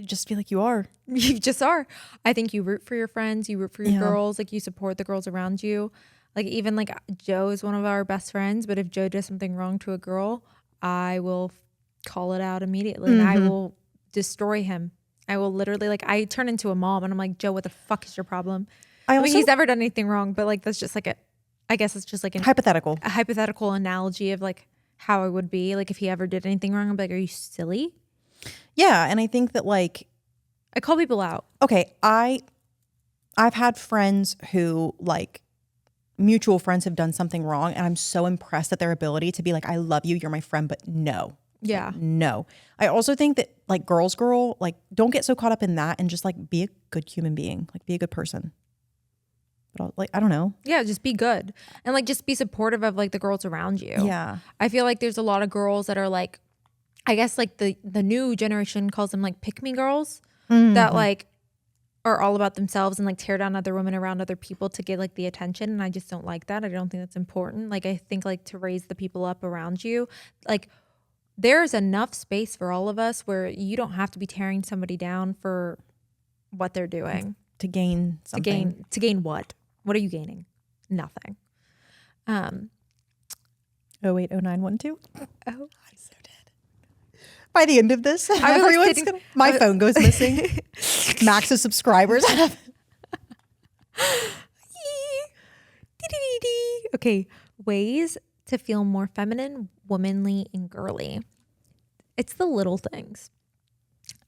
just feel like you are. You just are. I think you root for your friends. You root for your girls. Like you support the girls around you. Like even like Joe is one of our best friends. But if Joe does something wrong to a girl, I will call it out immediately. And I will destroy him. I will literally, like, I turn into a mom and I'm like, Joe, what the fuck is your problem? I mean, he's never done anything wrong, but like, that's just like I guess it's just like a hypothetical analogy of like how I would be. Like if he ever did anything wrong, I'm like, are you silly? Yeah. And I think that like, I call people out. Okay. I've had friends who like mutual friends have done something wrong. And I'm so impressed at their ability to be like, I love you. You're my friend, but no. Yeah. Like, no. I also think that like girls, like don't get so caught up in that and just like be a good human being, like be a good person. But like, I don't know. Yeah. Just be good. And like, just be supportive of like the girls around you. Yeah. I feel like there's a lot of girls that are like, I guess like the new generation calls them like pick me girls that like are all about themselves and like tear down other women around other people to get like the attention. And I just don't like that. I don't think that's important. Like I think like to raise the people up around you, like there's enough space for all of us where you don't have to be tearing somebody down for what they're doing. To gain something. To gain what? What are you gaining? Nothing. 080912. Oh, I'm so dead. By the end of this, my phone goes missing. Max of subscribers. Okay, ways to feel more feminine, womanly, and girly. It's the little things.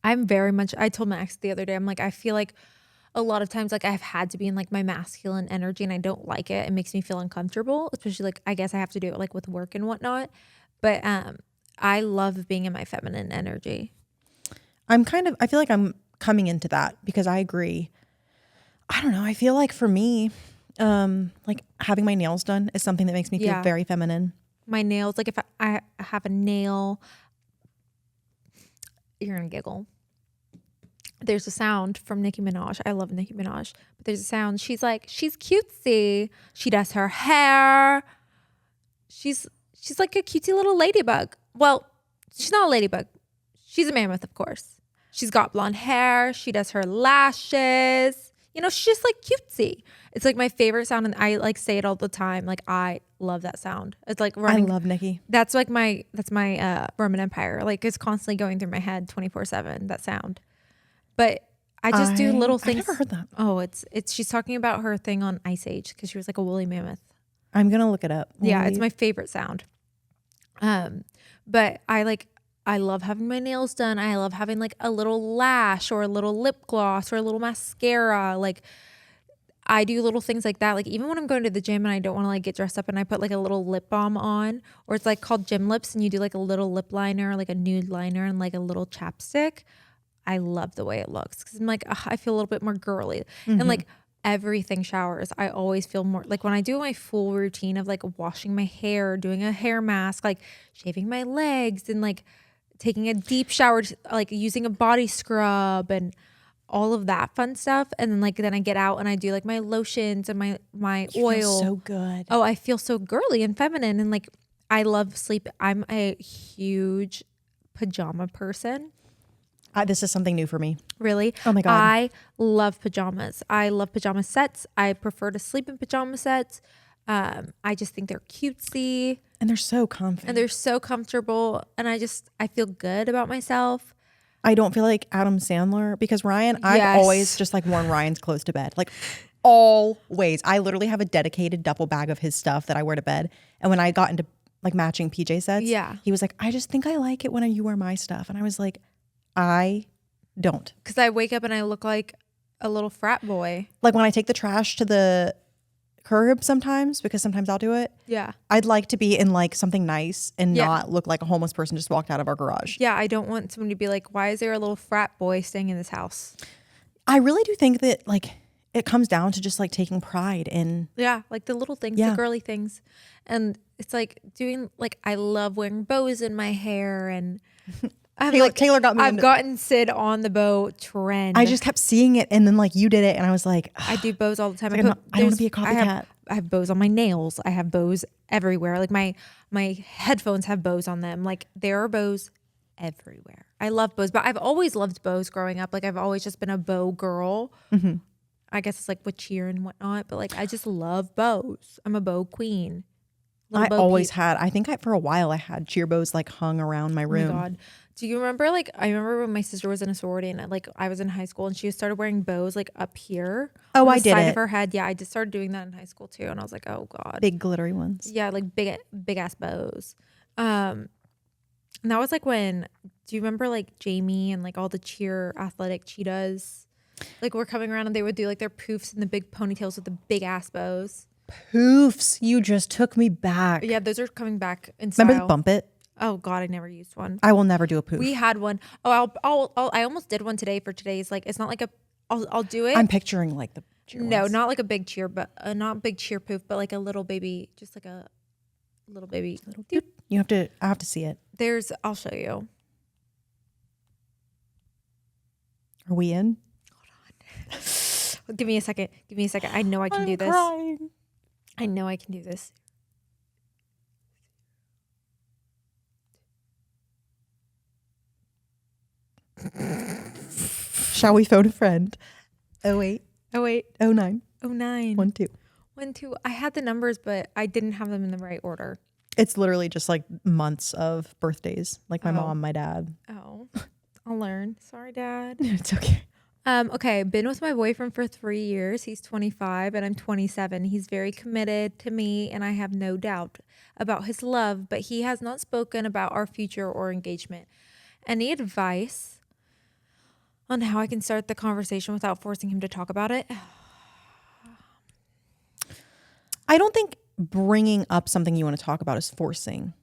I told Max the other day, I'm like, I feel like a lot of times like I've had to be in like my masculine energy and I don't like it. It makes me feel uncomfortable, especially like I guess I have to do it like with work and whatnot. But I love being in my feminine energy. I feel like I'm coming into that because I agree. I don't know. I feel like for me, like having my nails done is something that makes me feel very feminine. My nails, like if I have a nail, you're gonna giggle. There's a sound from Nicki Minaj. I love Nicki Minaj, but there's a sound. She's cutesy. She does her hair. She's like a cutesy little ladybug. Well, she's not a ladybug. She's a mammoth, of course. She's got blonde hair. She does her lashes. You know, she's just like cutesy. It's like my favorite sound, and I like say it all the time. Like I love that sound. It's like running. I love Nicki. That's like my Roman Empire. Like it's constantly going through my head 24/7. That sound. But I just do little things. I've never heard that. Oh, it's she's talking about her thing on Ice Age because she was like a woolly mammoth. I'm gonna look it up. Yeah, it's my favorite sound. But I love having my nails done. I love having like a little lash or a little lip gloss or a little mascara. Like I do little things like that. Like even when I'm going to the gym and I don't want to like get dressed up and I put like a little lip balm on, or it's like called gym lips and you do like a little lip liner, like a nude liner and like a little chapstick. I love the way it looks because I'm like, I feel a little bit more girly. And like everything showers, I always feel more like when I do my full routine of like washing my hair, doing a hair mask, like shaving my legs and like taking a deep shower, like using a body scrub and all of that fun stuff. And then like, then I get out and I do like my lotions and my You oil. feel so good. Oh, I feel so girly and feminine. And like, I love sleep. I'm a huge pajama person. This is something new for me. Really? Oh my God. I love pajamas. I love pajama sets. I prefer to sleep in pajama sets. I just think they're cutesy And they're so comfy. and they're so comfortable. And I feel good about myself. I don't feel like Adam Sandler because Ryan, I've Yes. always just like worn Ryan's clothes to bed. Like always. I literally have a dedicated duffel bag of his stuff that I wear to bed. And when I got into like matching PJ sets, Yeah. he was like, I just think I like it when you wear my stuff. And I was like, I don't. Because I wake up and I look like a little frat boy. Like when I take the trash to the curb sometimes, because sometimes I'll do it. Yeah. I'd like to be in like something nice and Yeah. not look like a homeless person just walked out of our garage. Yeah. I don't want someone to be like, why is there a little frat boy staying in this house? I really do think that like it comes down to just like taking pride in. Yeah. Like the little things, Yeah. the girly things. And it's like doing, like, I love wearing bows in my hair and Taylor got me I've into- gotten Sid on the bow trend. I just kept seeing it and then like you did it and I was like, I do bows all the time. Like, I don't wanna there's- be a copycat. I have bows on my nails. I have bows everywhere. Like my headphones have bows on them. Like there are bows everywhere. I love bows, but I've always loved bows growing up. Like I've always just been a bow girl. Mm-hmm. I guess it's like with cheer and whatnot, but like I just love bows. I'm a bow queen. Little I Bo always Peep. had. I think for a while I had cheer bows like hung around my Oh room. my God. Do you remember, like, I remember when my sister was in a sorority and like I was in high school and she started wearing bows like up here. Oh, on I the did side it. of her head. Yeah, I just started doing that in high school too. And I was like, oh God. Big glittery ones. Yeah, like big ass bows. And that was like when, do you remember like Jamie and like all the cheer athletic cheetahs? Like were coming around and they would do like their poofs and the big ponytails with the big ass bows. Poofs. You just took me back. Yeah, those are coming back in style. Remember the bump it? Oh God, I never used one. I will never do a poof. We had one. Oh, I almost did one today for today's. Like, it's not like I'll do it. I'm picturing like the cheer No, ones. not like a big cheer, but not big cheer poof, but like a little baby, just like a little baby. I have to see it. I'll show you. Are we in? Give me a second. I know I can do this. Crying. I know I can do this. Shall we phone a friend? 08, Oh wait. 09, 09. 12. 12. I had the numbers, but I didn't have them in the right order. It's literally just like months of birthdays. Like my Oh. mom, my dad. Oh, I'll learn. Sorry, Dad. It's okay. Okay, been with my boyfriend for 3 years. He's 25 and I'm 27. He's very committed to me and I have no doubt about his love, but he has not spoken about our future or engagement. Any advice on how I can start the conversation without forcing him to talk about it? I don't think bringing up something you want to talk about is forcing.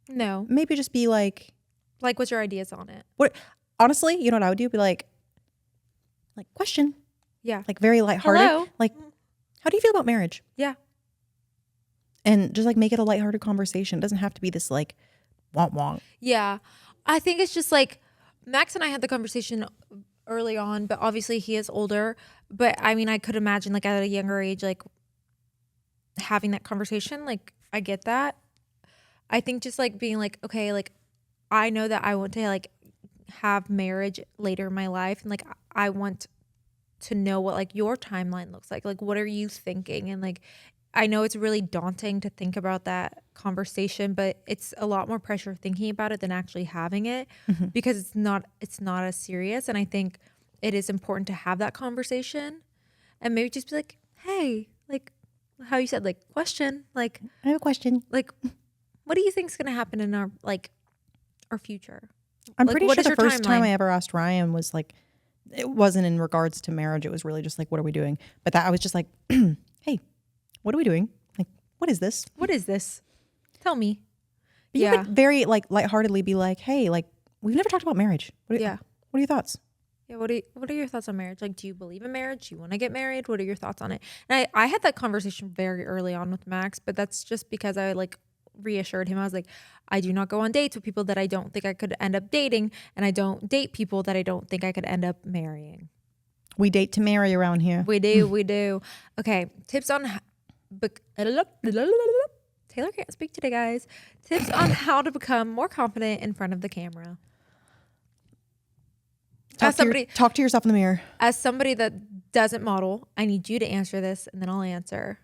No. Maybe just be like, Like, what's your ideas on it? what? Honestly, you know what I would do? Be like question, Yeah. like very lighthearted. Hello? Like, how do you feel about marriage? Yeah. And just like make it a lighthearted conversation. It doesn't have to be this like wonk wonk. Yeah. I think it's just like Max and I had the conversation early on, but obviously he is older. But I mean, I could imagine like at a younger age, like having that conversation. Like, I get that. I think just like being like, okay, like I know that I want to like have marriage later in my life. And like, I want to know what like your timeline looks like. Like, what are you thinking? And like, I know it's really daunting to think about that conversation, but it's a lot more pressure thinking about it than actually having it because it's not as serious. And I think it is important to have that conversation and maybe just be like, hey, like how you said, like question, like I have a question. what do you think is going to happen in our future? I'm Like, pretty what sure is the your first time timeline? I ever asked Ryan was like, it wasn't in regards to marriage. It was really just like, what are we doing? But that I was just like, hey, what are we doing? Like, what is this? What is this? Tell me. But Yeah. you could very like lightheartedly be like, hey, like we've never talked about marriage. Yeah. What are your thoughts? Yeah, what are your thoughts on marriage? Like, do you believe in marriage? Do you want to get married? What are your thoughts on it? And I had that conversation very early on with Max, but that's just because I like reassured him. I was like, I do not go on dates with people that I don't think I could end up dating, and I don't date people that I don't think I could end up marrying. We date to marry around here. We do. Okay, tips on Taylor can't speak today, guys. Tips on how to become more confident in front of the camera. Talk to yourself in the mirror. As somebody that doesn't model, I need you to answer this and then I'll answer.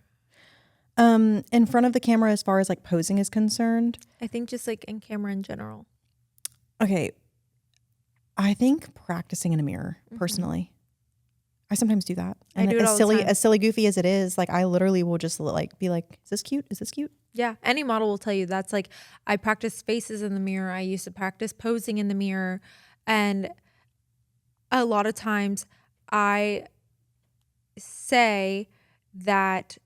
In front of the camera, as far as like posing is concerned, I think just like in camera in general. okay, I think practicing in a mirror, personally. I sometimes do that. And I do it all the time. as silly goofy as it is, like I literally will just like be like, is this cute? Is this cute? Yeah, any model will tell you that's like, I practice faces in the mirror. I used to practice posing in the mirror. And a lot of times I say that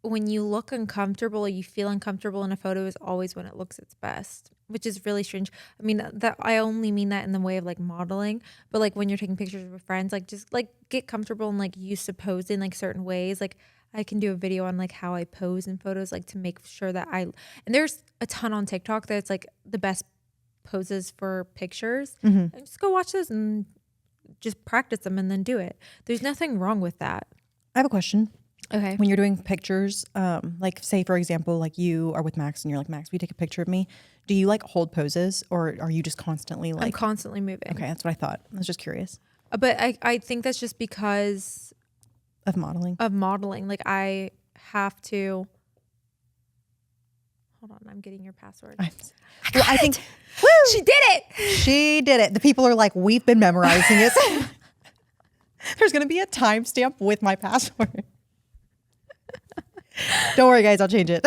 when you look uncomfortable or you feel uncomfortable in a photo is always when it looks its best, which is really strange. I mean, that I only mean that in the way of like modeling, but like when you're taking pictures with friends, like just like get comfortable and like used to pose in like certain ways. Like I can do a video on like how I pose in photos, like to make sure that and there's a ton on TikTok that's like the best poses for pictures. And just go watch those and just practice them and then do it. There's nothing wrong with that. I have a question. Okay. When you're doing pictures, like say for example, like you are with Max and you're like, Max, will you take a picture of me? Do you like hold poses or are you just constantly like? I'm constantly moving. Okay, that's what I thought. I was just curious. But I think that's just because Of modeling. Like I have to. Hold on, I'm getting your password. I think She did it. she did it. The people are like, we've been memorizing it. There's going to be a timestamp with my password. Don't worry, guys. I'll change it.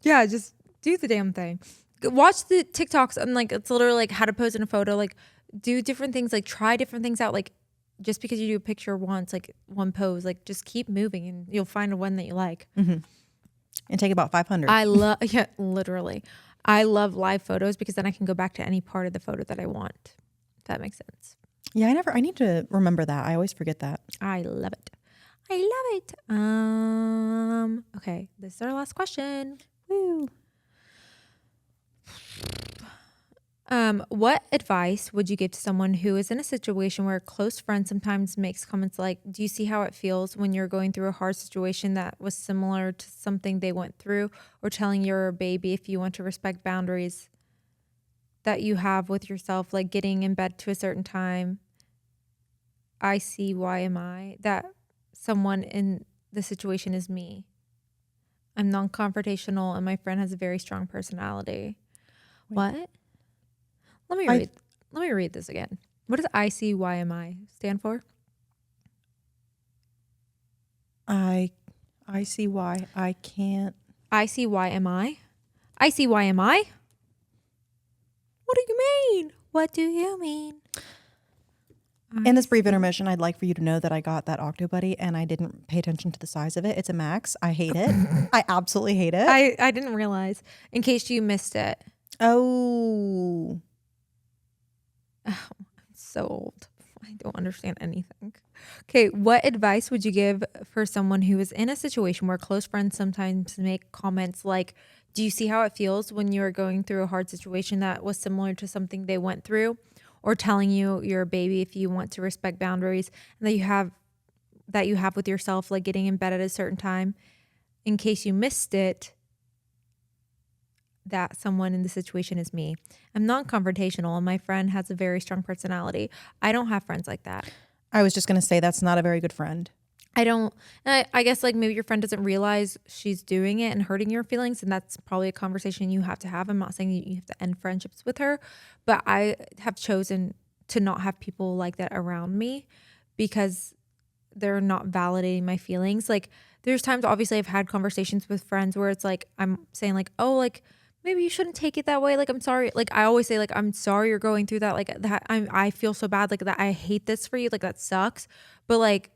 Yeah, just do the damn thing. Watch the TikToks and like it's literally like how to pose in a photo. Like do different things. Like try different things out. Like just because you do a picture once, like one pose, like just keep moving and you'll find one that you like. And take about 500. Yeah, literally. I love live photos because then I can go back to any part of the photo that I want. If that makes sense. Yeah, I need to remember that. I always forget that. I love it. Okay, this is our last question. Woo. What advice would you give to someone who is in a situation where a close friend sometimes makes comments like, do you see how it feels when you're going through a hard situation that was similar to something they went through, or telling your baby if you want to respect boundaries that you have with yourself, like getting in bed to a certain time? I see why am I that someone in the situation is me. I'm non-confrontational and my friend has a very strong personality. Wait. What? Let me read this again. What does ICYMI stand for? I see why I can't. ICYMI? ICYMI? What do you mean? What do you mean? In this brief intermission, I'd like for you to know that I got that Octobuddy and I didn't pay attention to the size of it. It's a Max. I hate it. I absolutely hate it. I didn't realize. In case you missed it. Oh. I'm so old. I don't understand anything. Okay, what advice would you give for someone who is in a situation where close friends sometimes make comments like, do you see how it feels when you're going through a hard situation that was similar to something they went through? Or telling you you're a baby if you want to respect boundaries and that you have with yourself, like getting in bed at a certain time. In case you missed it, that someone in the situation is me. I'm non-confrontational and my friend has a very strong personality. I don't have friends like that. I was just going to say that's not a very good friend. I don't, I guess like maybe your friend doesn't realize she's doing it and hurting your feelings. And that's probably a conversation you have to have. I'm not saying you have to end friendships with her, but I have chosen to not have people like that around me because they're not validating my feelings. Like there's times, obviously I've had conversations with friends where it's like, I'm saying like, oh, like maybe you shouldn't take it that way. Like, I'm sorry. Like I always say like, I'm sorry you're going through that. Like that I feel so bad. Like that. I hate this for you. Like that sucks. But like,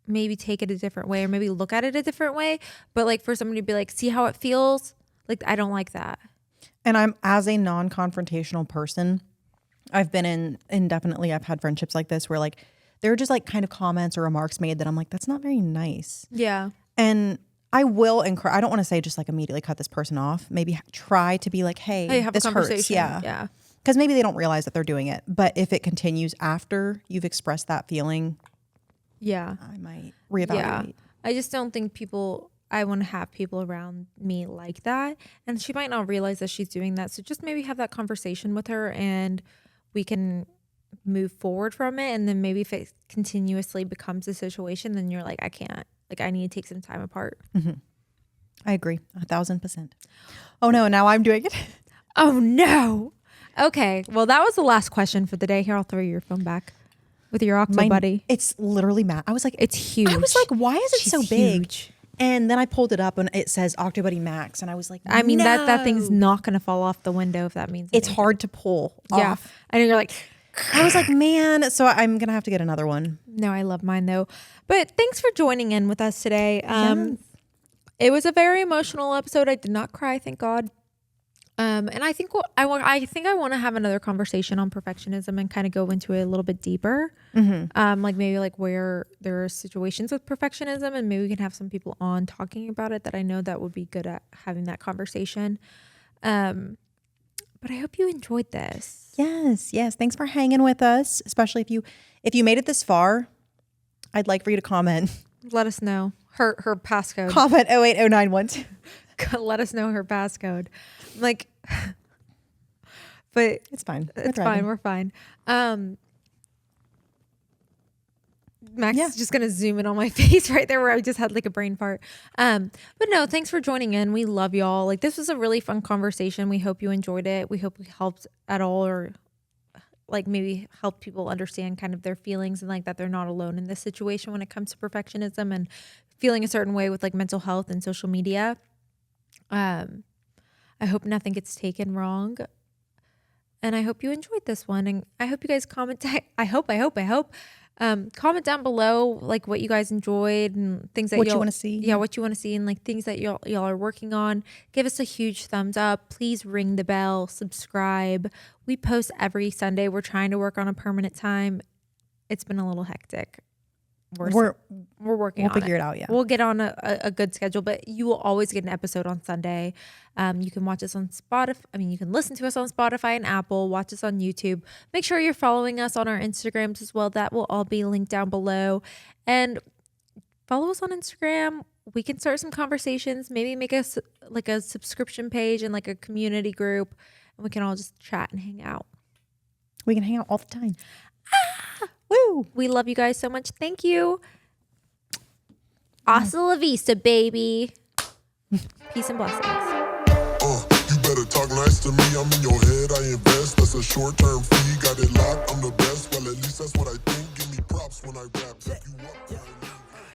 maybe take it a different way or maybe look at it a different way. But like for somebody to be like, see how it feels? Like, I don't like that. And I'm, as a non-confrontational person, I've been in definitely I've had friendships like this where like there are just like kind of comments or remarks made that I'm like, that's not very nice. Yeah. And I will encourage, I don't want to say just like immediately cut this person off. Maybe try to be like, hey, Have this a conversation. hurts. Yeah. Yeah. Because maybe they don't realize that they're doing it. But if it continues after you've expressed that feeling, Yeah. I might reevaluate. Yeah. I just don't think I want to have people around me like that. And she might not realize that she's doing that. So just maybe have that conversation with her and we can move forward from it. And then maybe if it continuously becomes a situation, then you're like, I can't. Like, I need to take some time apart. Mm-hmm. I agree. 1,000%. Oh, no. Now I'm doing it. Oh, no. Okay. Well, that was the last question for the day. Here, I'll throw your phone back with your Octo buddy. It's literally matte. I was like, it's huge. I was like, why is it She's so big? huge. And then I pulled it up and it says Octo Buddy Max. And I was like, I mean, no. that thing's not going to fall off the window if that means It's anything. hard to pull Yeah. off. I know you're like, I was like, man. So I'm going to have to get another one. no, I love mine though. But thanks for joining in with us today. Yes. It was a very emotional episode. I did not cry, thank God. And I think I want to have another conversation on perfectionism and kind of go into it a little bit deeper. Mm-hmm. Like maybe like where there are situations with perfectionism, and maybe we can have some people on talking about it that I know that would be good at having that conversation. But I hope you enjoyed this. Yes. Thanks for hanging with us. Especially if you made it this far, I'd like for you to comment. Let us know her passcode. Comment 080912. Let us know her passcode. Like, but It's fine. it's fine. We're fine. Max is just gonna zoom in on my face right there where I just had like a brain fart. But no, thanks for joining in. We love y'all. Like, this was a really fun conversation. We hope you enjoyed it. We hope we helped at all, or like maybe help people understand kind of their feelings and like that they're not alone in this situation when it comes to perfectionism and feeling a certain way with like mental health and social media. I hope nothing gets taken wrong. And I hope you enjoyed this one. And I hope you guys comment. I hope. Comment down below like what you guys enjoyed and things that What you want to see. Yeah, what you want to see and like things that y'all are working on. Give us a huge thumbs up. Please ring the bell, subscribe. We post every Sunday. We're trying to work on a permanent time. It's been a little hectic. We're working on it. We'll figure it out, yeah. We'll get on a good schedule, but you will always get an episode on Sunday. You can watch us on Spotify. I mean, you can listen to us on Spotify and Apple, watch us on YouTube. Make sure you're following us on our Instagrams as well. That will all be linked down below. And follow us on Instagram. We can start some conversations, maybe make us like a subscription page and like a community group, and we can all just chat and hang out. We can hang out all the time. Woo! We love you guys so much. Thank you. Hasta la vista, baby. Peace and blessings. You better talk nice to me. I'm in your head. I invest. That's a short-term fee. Got it locked. I'm the best. Well, at least that's what I think. Give me props when I rap. If you want,